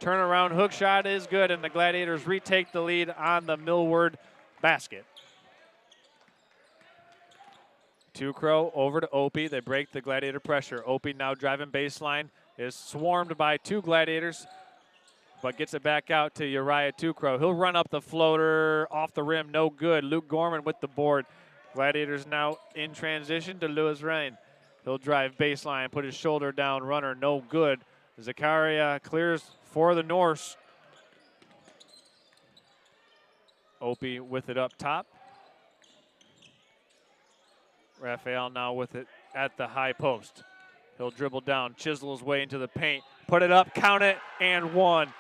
Turnaround hook shot is good, and the Gladiators retake the lead on the Millward basket. Tukrow over to Opie. They break the Gladiator pressure. Opie now driving baseline, is swarmed by 2 Gladiators, but gets it back out to Uriah Tukrow. He'll run up the floater off the rim, no good. Luke Gorman with the board. Gladiators now in transition to Lewis Rain. He'll drive baseline, put his shoulder down, runner, no good. Zakaria clears for the Norse. Opie with it up top. Raphael now with it at the high post. He'll dribble down, chisel his way into the paint, put it up, count it, and 1.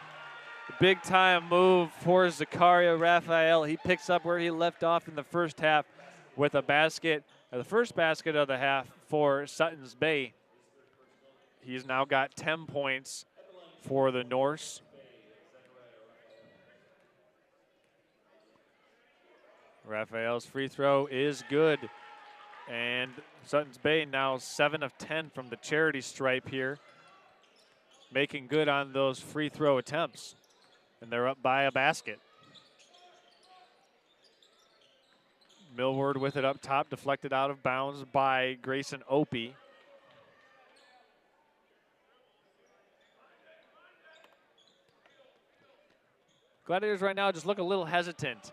Big time move for Zakaria Raphael. He picks up where he left off in the first half with a basket, the first basket of the half for Suttons Bay. He's now got 10 points for the Norse. Raphael's free throw is good. And Suttons Bay now 7 of 10 from the charity stripe here, making good on those free throw attempts. And they're up by a basket. Millward with it up top, deflected out of bounds by Grayson Opie. Gladiators right now just look a little hesitant.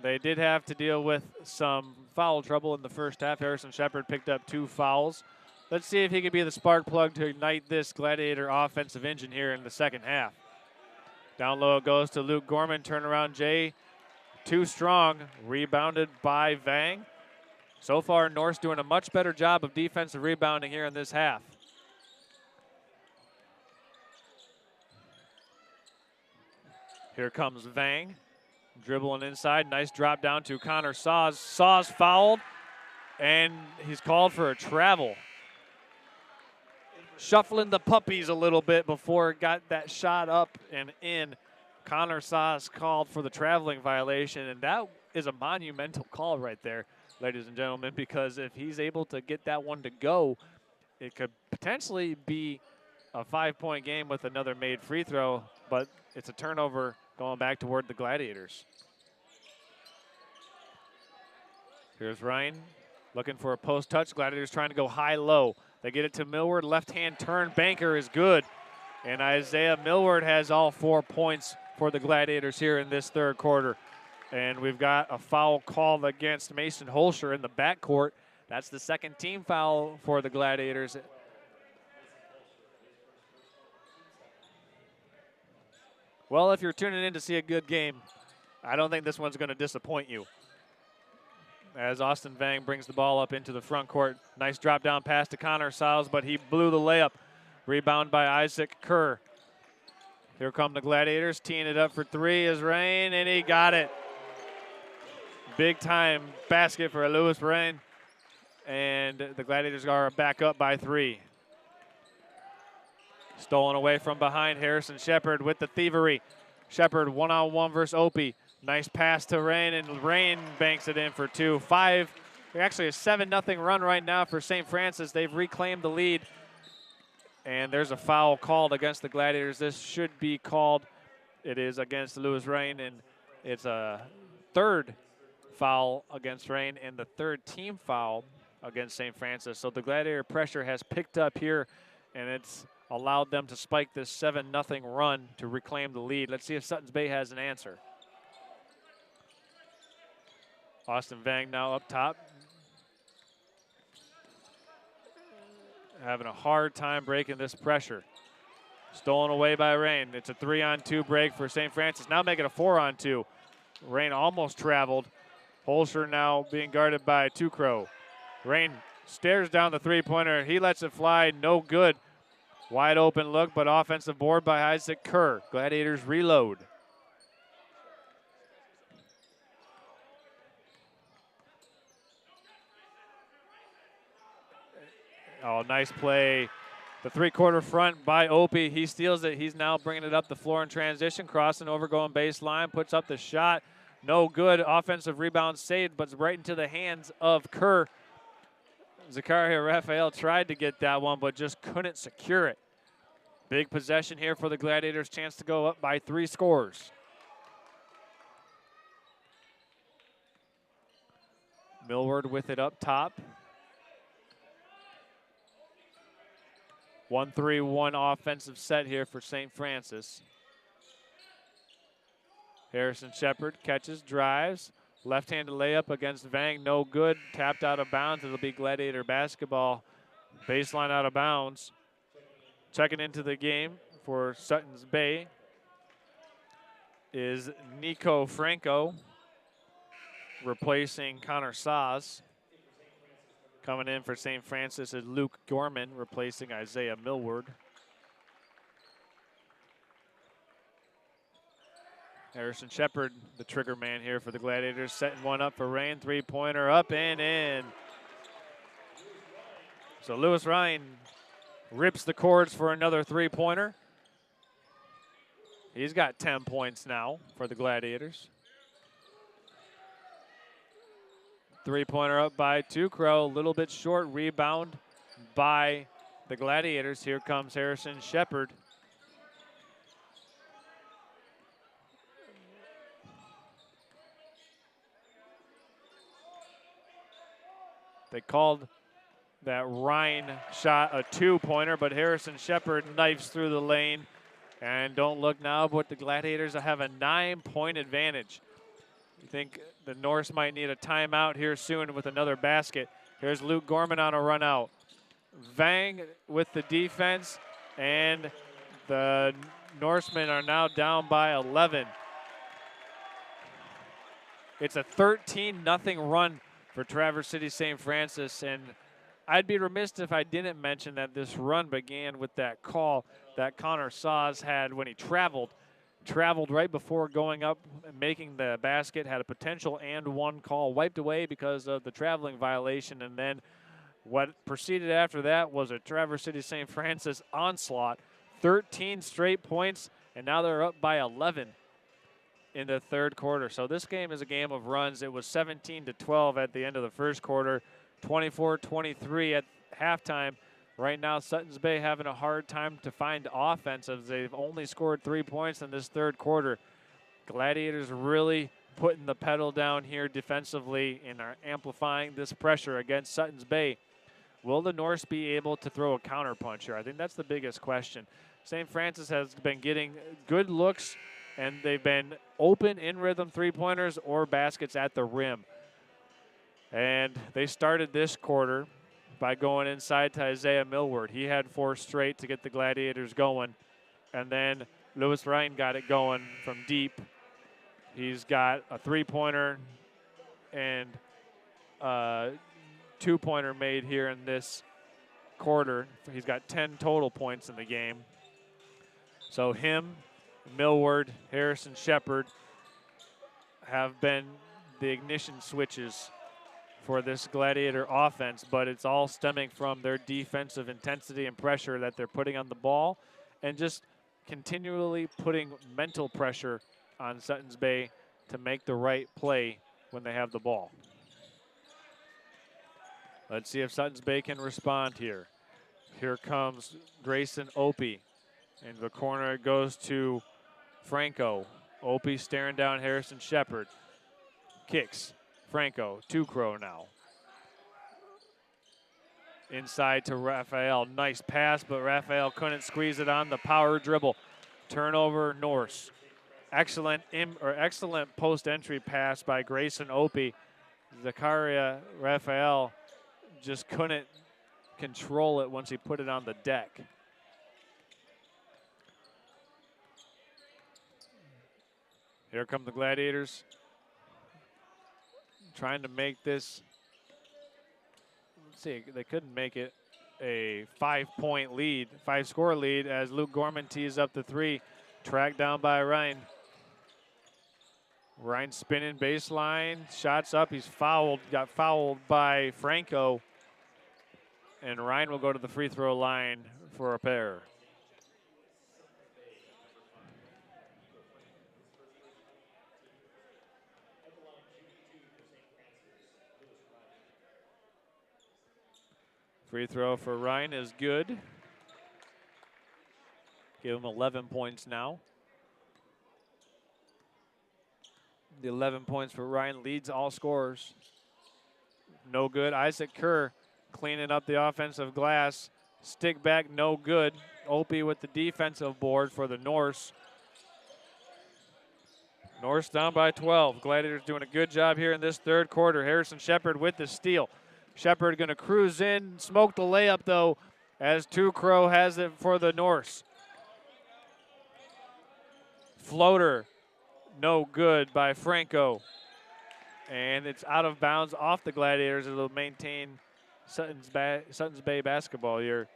They did have to deal with some foul trouble in the first half. Harrison Shepard picked up 2 fouls. Let's see if he can be the spark plug to ignite this Gladiator offensive engine here in the second half. Down low it goes to Luke Gorman. Turnaround Jay, too strong. Rebounded by Vang. So far, Norse doing a much better job of defensive rebounding here in this half. Here comes Vang. Dribbling inside. Nice drop down to Connor Saws. Saws fouled, and he's called for a travel. shuffling the puppies a little bit before it got that shot up and in. Connor Saas called for the traveling violation, and that is a monumental call right there, ladies and gentlemen, because if he's able to get that one to go, it could potentially be a 5-point game with another made free throw, but it's a turnover going back toward the Gladiators. Here's Ryan looking for a post touch. Gladiators trying to go high-low. They get it to Millward. Left-hand turn. Banker is good. And Isaiah Millward has all 4 points for the Gladiators here in this third quarter. And we've got a foul called against Mason Holscher in the backcourt. That's the second team foul for the Gladiators. Well, if you're tuning in to see a good game, I don't think this one's going to disappoint you. As Austin Vang brings the ball up into the front court. Nice drop down pass to Connor Siles, but he blew the layup. Rebound by Isaac Kerr. Here come the Gladiators, teeing it up for three is Rain, and he got it. Big time basket for Louis Rain, and the Gladiators are back up by 3. Stolen away from behind, Harrison Shepard with the thievery. Shepard one-on-one versus Opie. Nice pass to Rain, and Rain banks it in for 2. Actually a 7-0 run right now for St. Francis. They've reclaimed the lead. And there's a foul called against the Gladiators. This should be called. It is against Louis Rain, and it's a third foul against Rain and the third team foul against St. Francis. So the Gladiator pressure has picked up here, and it's allowed them to spike this 7-0 run to reclaim the lead. Let's see if Suttons Bay has an answer. Austin Vang now up top. Having a hard time breaking this pressure. Stolen away by Rain. It's a 3-on-2 break for St. Francis. Now make it a 4-on-2. Rain almost traveled. Holscher now being guarded by Tukrow. Rain stares down the three-pointer. He lets it fly. No good. Wide open look, but offensive board by Isaac Kerr. Gladiators reload. Oh, nice play. The three-quarter front by Opie. He steals it. He's now bringing it up the floor in transition, crossing over, going baseline, puts up the shot. No good. Offensive rebound saved, but it's right into the hands of Kerr. Zakaria Raphael tried to get that one, but just couldn't secure it. Big possession here for the Gladiators. Chance to go up by 3 scores. Millward with it up top. 1-3-1 offensive set here for St. Francis. Harrison Shepard catches, drives. Left-handed layup against Vang, no good. Tapped out of bounds. It'll be Gladiator basketball. Baseline out of bounds. Checking into the game for Suttons Bay is Nico Franco, replacing Connor Saas. Coming in for St. Francis is Luke Gorman, replacing Isaiah Millward. Harrison Shepard, the trigger man here for the Gladiators, setting one up for Rain. Three-pointer up and in. So Louis Ryan rips the cords for another three-pointer. He's got 10 points now for the Gladiators. Three-pointer up by Tukrow, a little bit short. Rebound by the Gladiators. Here comes Harrison Shepard. They called that Ryan shot a two-pointer, but Harrison Shepard knifes through the lane. And don't look now, but the Gladiators have a 9-point advantage. You think the Norse might need a timeout here soon with another basket. Here's Luke Gorman on a run out. Vang with the defense, and the Norsemen are now down by 11. It's a 13-0 run for Traverse City St. Francis, and I'd be remiss if I didn't mention that this run began with that call that Connor Saws had when he traveled right before going up and making the basket, had a potential and one call wiped away because of the traveling violation, and then What proceeded after that was a Traverse City St. Francis onslaught, 13 straight points, and now they're up by 11 in the third quarter. So this game is a game of runs. It was 17-12 at the end of the first quarter, 24-23 at halftime. Right now, Suttons Bay having a hard time to find offense as they've only scored 3 points in this third quarter. Gladiators really putting the pedal down here defensively and are amplifying this pressure against Suttons Bay. Will the Norse be able to throw a counterpunch here? I think that's the biggest question. St. Francis has been getting good looks, and they've been open in rhythm three-pointers or baskets at the rim. And they started this quarter by going inside to Isaiah Millward. He had 4 straight to get the Gladiators going. And then Lewis Ryan got it going from deep. He's got a three-pointer and a two-pointer made here in this quarter. He's got 10 total points in the game. So him, Millward, Harrison Shepard have been the ignition switches for this Gladiator offense, but it's all stemming from their defensive intensity and pressure that they're putting on the ball and just continually putting mental pressure on Suttons Bay to make the right play when they have the ball. Let's see if Suttons Bay can respond here. Here comes Grayson Opie. In the corner it goes to Franco. Opie staring down Harrison Shepard. Kicks. Franco, Two-Crow now. Inside to Raphael. Nice pass, but Raphael couldn't squeeze it on the power dribble. Turnover, Norse. Excellent post-entry pass by Grayson Opie. Zakaria Raphael just couldn't control it once he put it on the deck. Here come the Gladiators. Trying to make this, let's see, they couldn't make it a 5-point lead, 5-score lead as Luke Gorman tees up the three, tracked down by Ryan. Ryan spinning baseline, shots up, he's fouled, got fouled by Franco. And Ryan will go to the free throw line for a pair. Free throw for Ryan is good. Give him 11 points now. The 11 points for Ryan leads all scorers. No good. Isaac Kerr cleaning up the offensive glass. Stick back, no good. Opie with the defensive board for the Norse. Norse down by 12. Gladiators doing a good job here in this third quarter. Harrison Shepard with the steal. Shepard going to cruise in, smoke the layup though, as Two-Crow has it for the Norse. Floater, no good by Franco. And it's out of bounds off the Gladiators. It'll maintain Suttons Bay basketball here.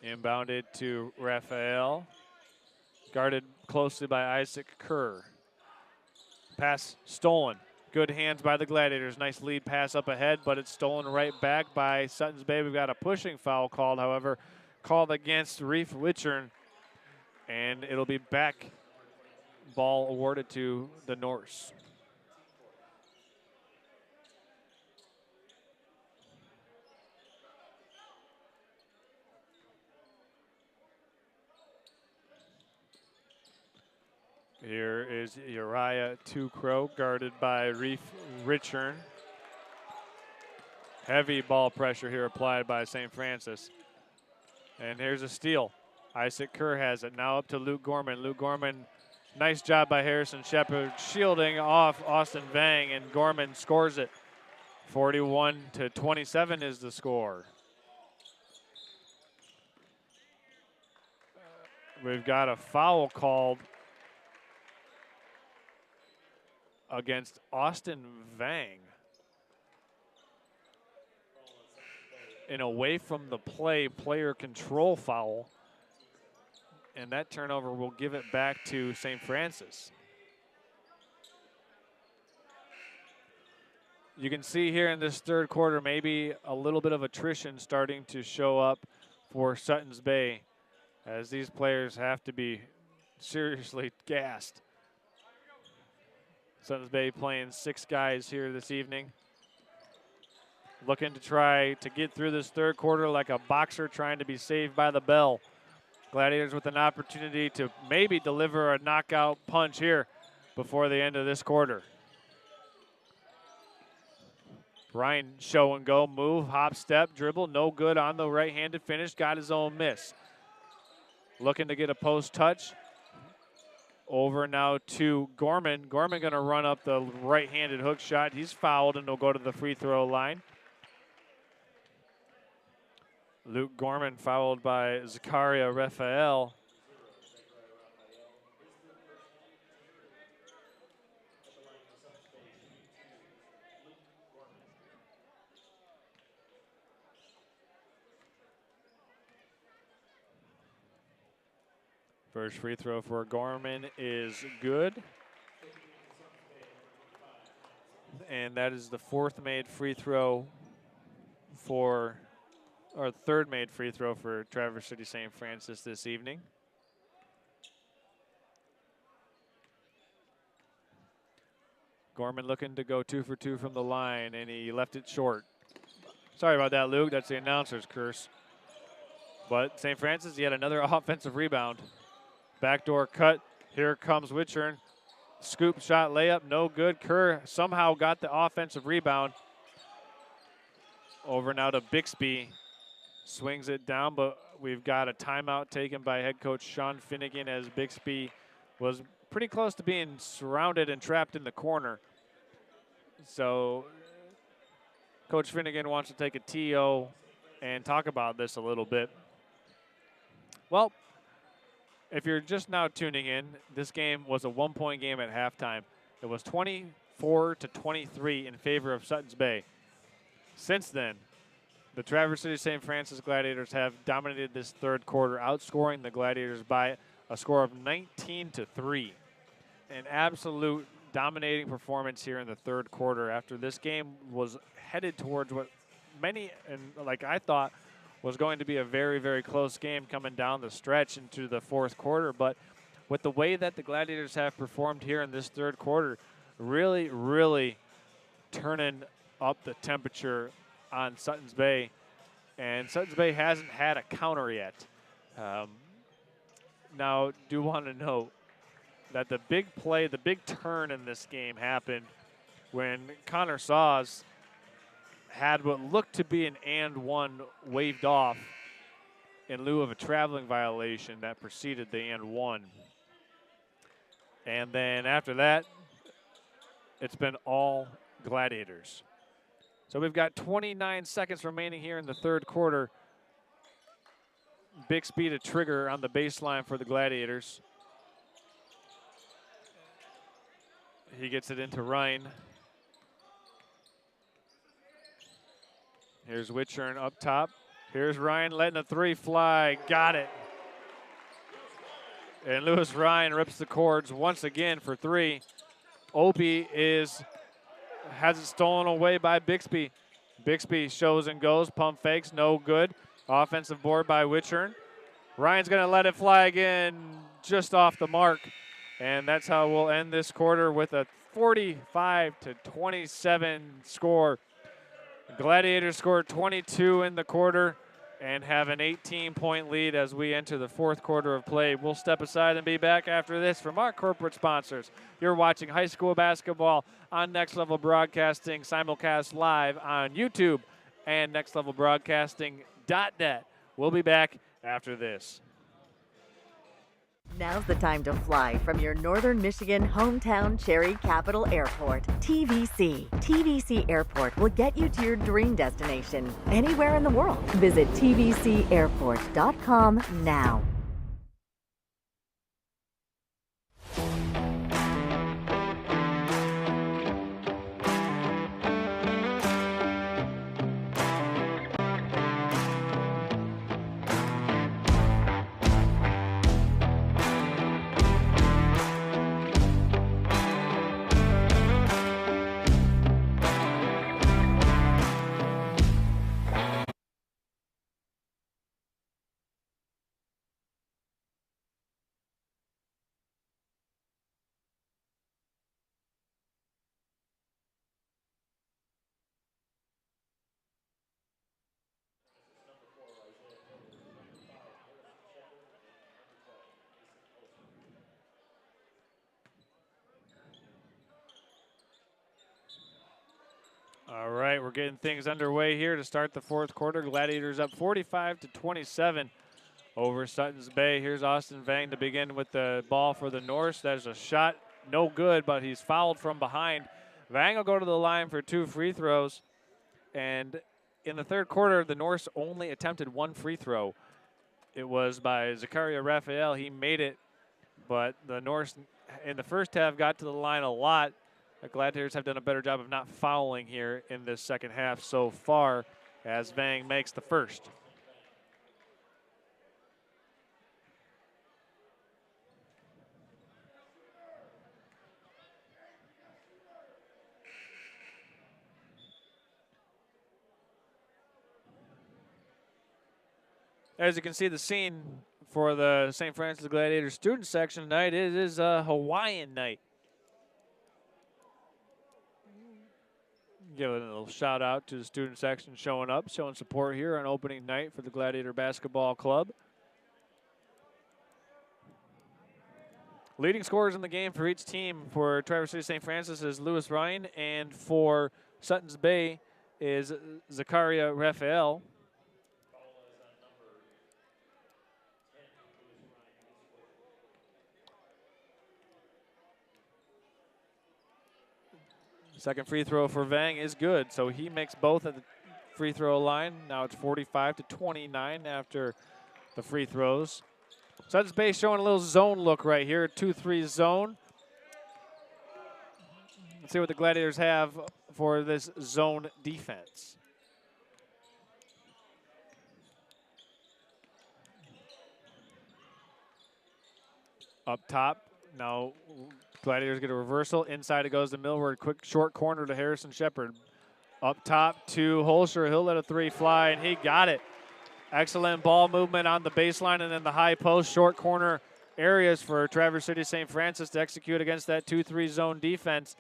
Inbounded to Raphael. Guarded closely by Isaac Kerr. Pass stolen. Good hands by the Gladiators. Nice lead pass up ahead, but it's stolen right back by Suttons Bay. We've got a pushing foul called, however, called against Reef Wichern. And it'll be back ball awarded to the Norse. Here is Uriah Two-Crow, guarded by Reef Richern. Heavy ball pressure here applied by St. Francis. And here's a steal. Isaac Kerr has it. Now up to Luke Gorman. Luke Gorman, nice job by Harrison Shepard, shielding off Austin Vang, and Gorman scores it. 41-27 is the score. We've got a foul called against Austin Vang. An away from the play, player control foul. And that turnover will give it back to St. Francis. You can see here in this third quarter maybe a little bit of attrition starting to show up for Suttons Bay, as these players have to be seriously gassed. Suttons Bay playing 6 guys here this evening, looking to try to get through this third quarter like a boxer trying to be saved by the bell. Gladiators with an opportunity to maybe deliver a knockout punch here before the end of this quarter. Ryan show and go, move, hop, step, dribble, no good on the right-handed finish, got his own miss. Looking to get a post touch. Over now to Gorman. Gorman gonna run up the right-handed hook shot. He's fouled and he'll go to the free throw line. Luke Gorman fouled by Zakaria Raphael. First free throw for Gorman is good. And that is the fourth made free throw for, or third made free throw for Traverse City St. Francis this evening. Gorman looking to go 2 for 2 from the line, and he left it short. Sorry about that, Luke. That's the announcer's curse. But St. Francis, he had another offensive rebound. Backdoor cut. Here comes Witchern. Scoop shot layup, no good. Kerr somehow got the offensive rebound. Over now to Bixby. Swings it down, but we've got a timeout taken by head coach Sean Finnegan, as Bixby was pretty close to being surrounded and trapped in the corner. So Coach Finnegan wants to take a TO and talk about this a little bit. Well, if you're just now tuning in, this game was a 1-point game at halftime. It was 24-23 in favor of Suttons Bay. Since then, the Traverse City St. Francis Gladiators have dominated this third quarter, outscoring the Gladiators by a score of 19-3. An absolute dominating performance here in the third quarter after this game was headed towards what many, and like I thought, was going to be a very, very close game coming down the stretch into the fourth quarter. But with the way that the Gladiators have performed here in this third quarter, really, really turning up the temperature on Suttons Bay. And Suttons Bay hasn't had a counter yet. Now, do want to note that the big play, the big turn in this game happened when Connor Saws had what looked to be an and one waved off in lieu of a traveling violation that preceded the and one. And then after that, it's been all Gladiators. So we've got 29 seconds remaining here in the third quarter. Bixby to trigger on the baseline for the Gladiators. He gets it into Ryan. Here's Witchern up top. Here's Ryan letting a 3 fly. Got it. And Lewis Ryan rips the cords once again for 3. Opie has it stolen away by Bixby. Bixby shows and goes. Pump fakes, no good. Offensive board by Witchern. Ryan's going to let it fly again, just off the mark. And that's how we'll end this quarter with a 45-27 score. Gladiators scored 22 in the quarter and have an 18-point lead as we enter the fourth quarter of play. We'll step aside and be back after this from our corporate sponsors. You're watching high school basketball on Next Level Broadcasting, simulcast live on YouTube and nextlevelbroadcasting.net. We'll be back after this. Now's the time to fly from your Northern Michigan hometown Cherry Capital Airport, TVC. TVC Airport will get you to your dream destination anywhere in the world. Visit tvcairport.com now. right, we're getting things underway here to start the fourth quarter. Gladiators up 45-27 over Suttons Bay. Here's Austin Vang to begin with the ball for the Norse. There's a shot, no good, but he's fouled from behind. Vang will go to the line for 2 free throws. And in the third quarter, the Norse only attempted 1 free throw. It was by Zakaria Raphael. He made it, but the Norse in the first half got to the line a lot. The Gladiators have done a better job of not fouling here in this second half so far, as Vang makes the first. As you can see, the scene for the St. Francis Gladiators student section tonight, it is a Hawaiian night. Give a little shout out to the student section showing up, showing support here on opening night for the Gladiator Basketball Club. Leading scorers in the game for each team for Traverse City St. Francis is Lewis Ryan, and for Suttons Bay is Zakaria Raphael. Second free throw for Vang is good, so he makes both at the free throw line. Now it's 45-29 after the free throws. Suttons Bay showing a little zone look right here, 2-3 zone. Let's see what the Gladiators have for this zone defense. Up top, now Gladiators get a reversal. Inside it goes to Millward. Quick short corner to Harrison Shepard. Up top to Holscher. He'll let a 3 fly, and he got it. Excellent ball movement on the baseline and then the high post, short corner areas for Traverse City St. Francis to execute against that 2-3 zone defense.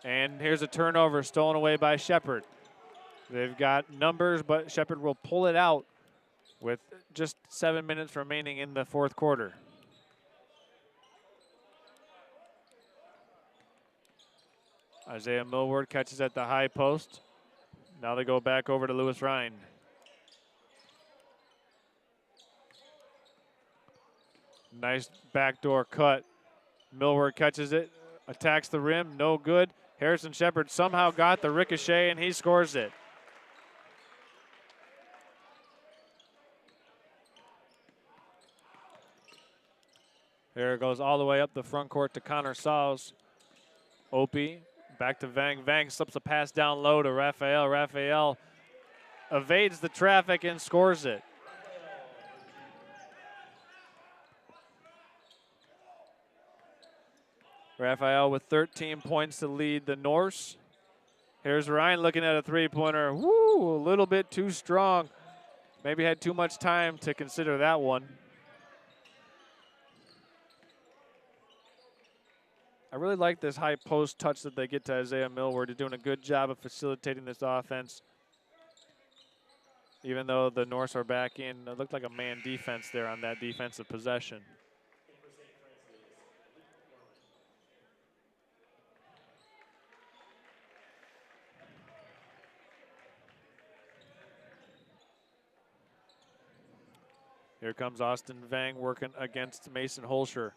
And here's a turnover stolen away by Shepard. They've got numbers, but Shepard will pull it out with just 7 minutes remaining in the fourth quarter. Isaiah Millward catches at the high post. Now they go back over to Lewis Ryan. Nice backdoor cut. Millward catches it, attacks the rim, no good. Harrison Shepard somehow got the ricochet, and he scores it. There it goes all the way up the front court to Connor Saws. Opie. Back to Vang. Vang slips a pass down low to Raphael. Raphael evades the traffic and scores it. Raphael with 13 points to lead the Norse. Here's Ryan looking at a three-pointer. Woo, a little bit too strong. Maybe had too much time to consider that one. I really like this high post touch that they get to Isaiah Millward. He's doing a good job of facilitating this offense. Even though the Norse are back in, it looked like a man defense there on that defensive possession. Here comes Austin Vang working against Mason Holscher.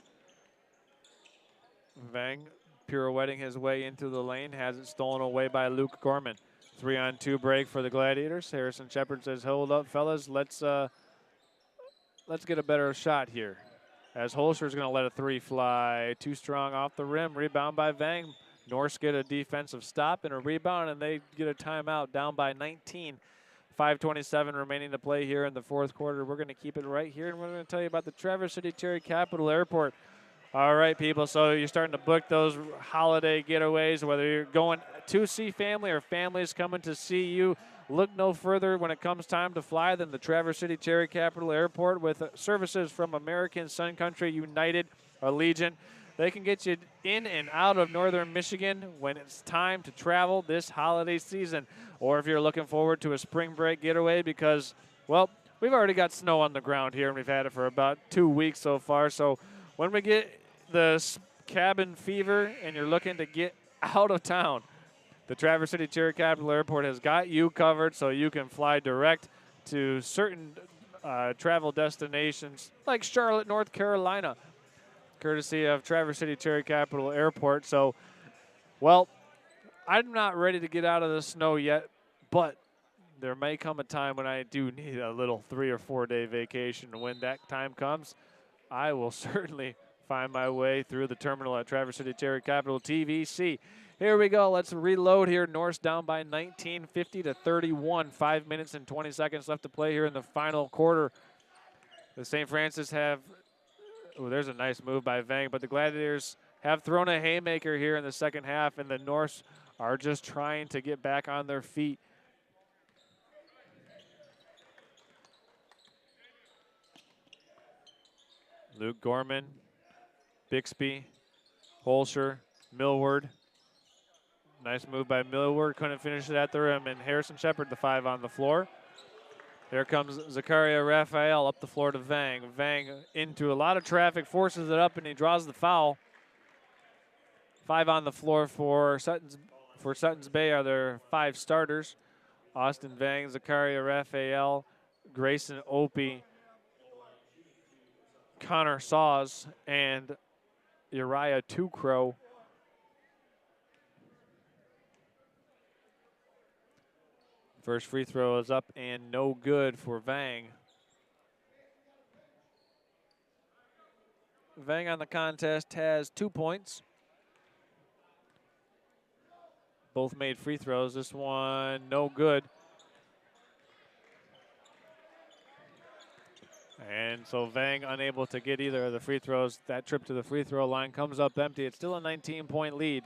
Vang pirouetting his way into the lane, has it stolen away by Luke Gorman. 3-on-2 break for the Gladiators. Harrison Shepard says, hold up, fellas, let's get a better shot here. As Holscher's going to let a 3 fly. Too strong off the rim. Rebound by Vang. Norse get a defensive stop and a rebound, and they get a timeout down by 19. 5:27 remaining to play here in the fourth quarter. We're going to keep it right here, and we're going to tell you about the Traverse City Cherry Capital Airport. All right, people, so you're starting to book those holiday getaways, whether you're going to see family or families coming to see you. Look no further when it comes time to fly than the Traverse City Cherry Capital Airport with services from American Sun Country, United, Allegiant. They can get you in and out of northern Michigan when it's time to travel this holiday season. Or if you're looking forward to a spring break getaway because, well, we've already got snow on the ground here and we've had it for about 2 weeks so far. So when we get the cabin fever and you're looking to get out of town, The Traverse City Cherry Capital Airport has got you covered, so you can fly direct to certain travel destinations like Charlotte, North Carolina, courtesy of Traverse City Cherry Capital Airport. So, well, I'm not ready to get out of the snow yet, but there may come a time when I do need a little 3 or 4 day vacation. When that time comes, I will certainly find my way through the terminal at Traverse City Cherry Capital TVC. Here we go. Let's reload here. Norse down by 19, 50-31. 5 minutes and 20 seconds left to play here in the final quarter. The St. Francis have, oh, there's a nice move by Vang, but the Gladiators have thrown a haymaker here in the second half, and the Norse are just trying to get back on their feet. Luke Gorman, Bixby, Holscher, Millward. Nice move by Millward, couldn't finish it at the rim, and Harrison Shepard, the 5 on the floor. Here comes Zakaria Raphael up the floor to Vang. Vang into a lot of traffic, forces it up, and he draws the foul. 5 on the floor for Suttons Bay are their 5 starters. Austin Vang, Zakaria Raphael, Grayson Opie, Connor Saws, and Uriah Tukrow. First free throw is up and no good for Vang. Vang on the contest has 2 points. Both made free throws. This one no good. And so Vang unable to get either of the free throws. That trip to the free throw line comes up empty. It's still a 19-point lead.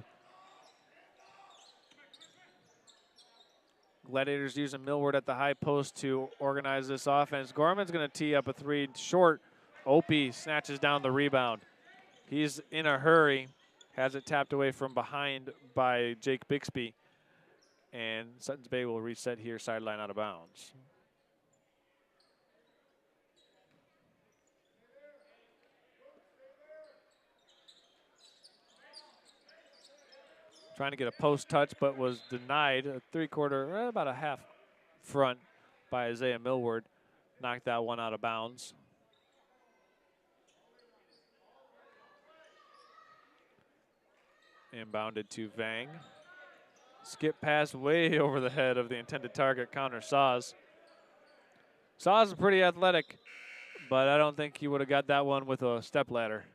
Gladiators using Millward at the high post to organize this offense. Gorman's going to tee up a 3 short. Opie snatches down the rebound. He's in a hurry. Has it tapped away from behind by Jake Bixby. And Suttons Bay will reset here, sideline out of bounds. Trying to get a post touch, but was denied. A 3/4, about a half front by Isaiah Millward. Knocked that one out of bounds. Inbounded to Vang. Skip pass way over the head of the intended target, Connor Saws. Saws is pretty athletic, but I don't think he would have got that one with a step ladder.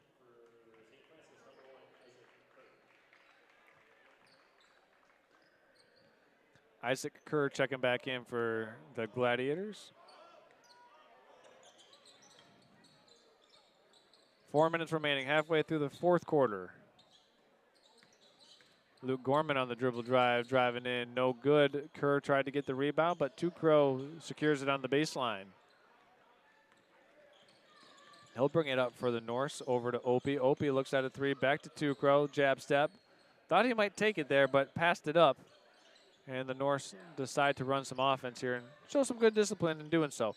Isaac Kerr checking back in for the Gladiators. 4 minutes remaining, halfway through the fourth quarter. Luke Gorman on the dribble drive, driving in, no good. Kerr tried to get the rebound, but Tukrow secures it on the baseline. He'll bring it up for the Norse, over to Opie. Opie looks at a 3, back to Tukrow, jab step. Thought he might take it there, but passed it up. And the Norse decide to run some offense here and show some good discipline in doing so.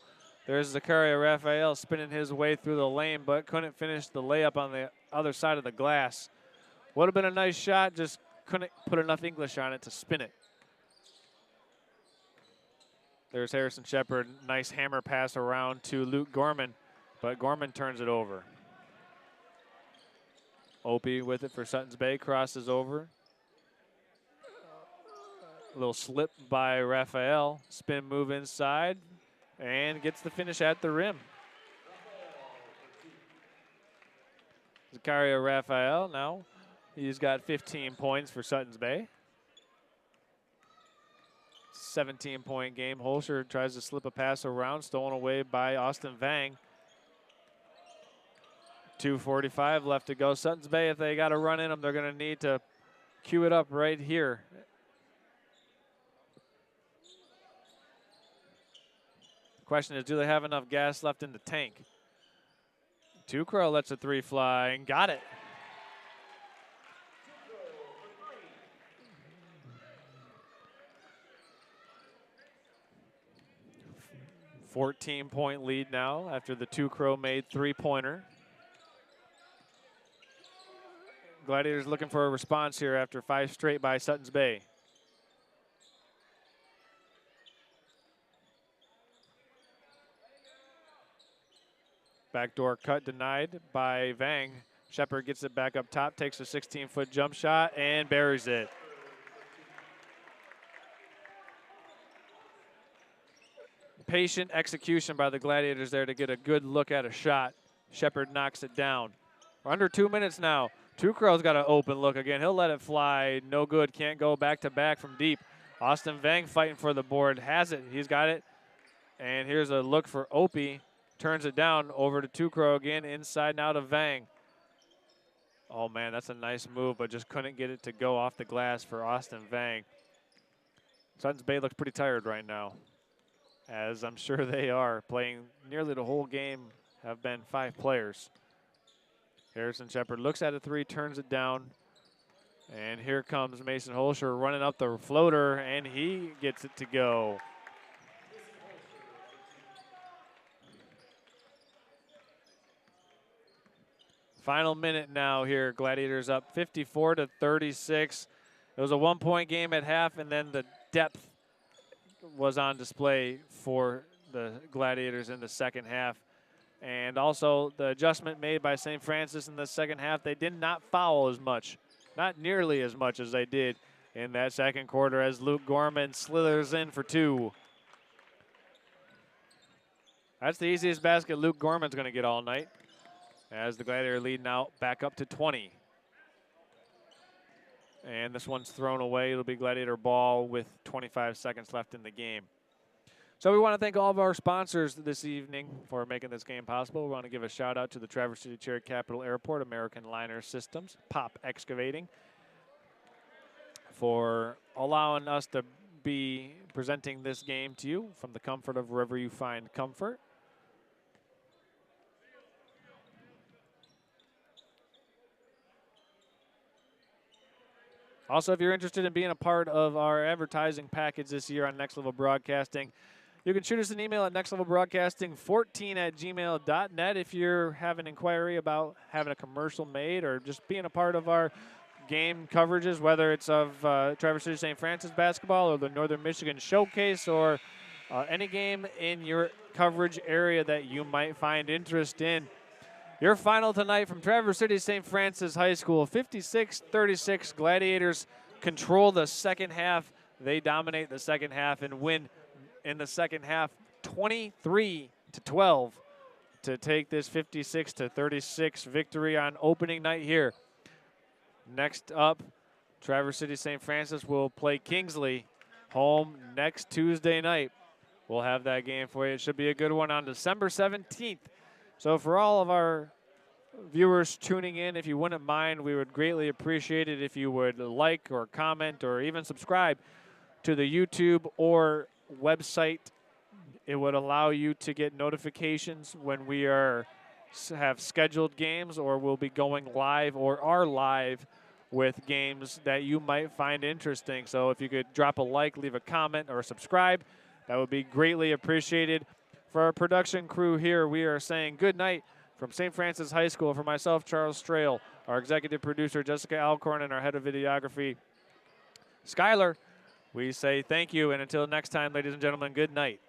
There's Zakaria Raphael spinning his way through the lane, but couldn't finish the layup on the other side of the glass. Would have been a nice shot, just couldn't put enough English on it to spin it. There's Harrison Shepard, nice hammer pass around to Luke Gorman, but Gorman turns it over. Opie with it for Suttons Bay, crosses over. A little slip by Raphael, spin move inside, and gets the finish at the rim. Zakaria Raphael now, he's got 15 points for Suttons Bay. 17-point game. Holscher tries to slip a pass around, stolen away by Austin Vang. 2:45 left to go. Suttons Bay, if they got to run in them, they're going to need to cue it up right here. Question is, do they have enough gas left in the tank? Tukrow lets a 3 fly and got it. A 14-point lead now after the Tukrow made 3-pointer. Gladiators looking for a response here after 5 straight by Suttons Bay. Backdoor cut denied by Vang. Shepard gets it back up top, takes a 16-foot jump shot, and buries it. Patient execution by the Gladiators there to get a good look at a shot. Shepard knocks it down. We're under 2 minutes now. Tucrow's got an open look again. He'll let it fly. No good. Can't go back-to-back from deep. Austin Vang fighting for the board. Has it. He's got it. And here's a look for Opie. Turns it down over to Tucrow again. Inside now to Vang. Oh, man, that's a nice move, but just couldn't get it to go off the glass for Austin Vang. Suttons Bay looks pretty tired right now, as I'm sure they are. Playing nearly the whole game, have been 5 players. Harrison Shepard looks at a 3, turns it down. And here comes Mason Holscher running up the floater, and he gets it to go. Final minute now here. Gladiators up 54-36. It was a 1-point game at half, and then the depth was on display for the Gladiators in the second half. And also the adjustment made by St. Francis in the second half. They did not foul as much, not nearly as much as they did in that second quarter, as Luke Gorman slithers in for 2. That's the easiest basket Luke Gorman's going to get all night, as the Gladiator lead now back up to 20. And this one's thrown away. It'll be Gladiator ball with 25 seconds left in the game. So we want to thank all of our sponsors this evening for making this game possible. We want to give a shout out to the Traverse City Cherry Capital Airport, American Liner Systems, Pop Excavating, for allowing us to be presenting this game to you from the comfort of wherever you find comfort. Also, if you're interested in being a part of our advertising package this year on Next Level Broadcasting, you can shoot us an email at nextlevelbroadcasting14@gmail.net if you have an inquiry about having a commercial made or just being a part of our game coverages, whether it's of Traverse City St. Francis basketball or the Northern Michigan Showcase or any game in your coverage area that you might find interest in. Your final tonight from Traverse City St. Francis High School, 56-36. Gladiators control the second half. They dominate the second half and win in the second half 23-12 to take this 56-36 victory on opening night here. Next up, Traverse City St. Francis will play Kingsley home next Tuesday night. We'll have that game for you. It should be a good one on December 17th. So for all of our viewers tuning in, if you wouldn't mind, we would greatly appreciate it if you would like or comment or even subscribe to the YouTube or website. It would allow you to get notifications when we have scheduled games, or we'll be going live or are live with games that you might find interesting. So if you could drop a like, leave a comment, or subscribe, that would be greatly appreciated. For our production crew here, we are saying good night from St. Francis High School. For myself, Charles Strail, our executive producer, Jessica Alcorn, and our head of videography, Skylar, we say thank you, and until next time, ladies and gentlemen, good night.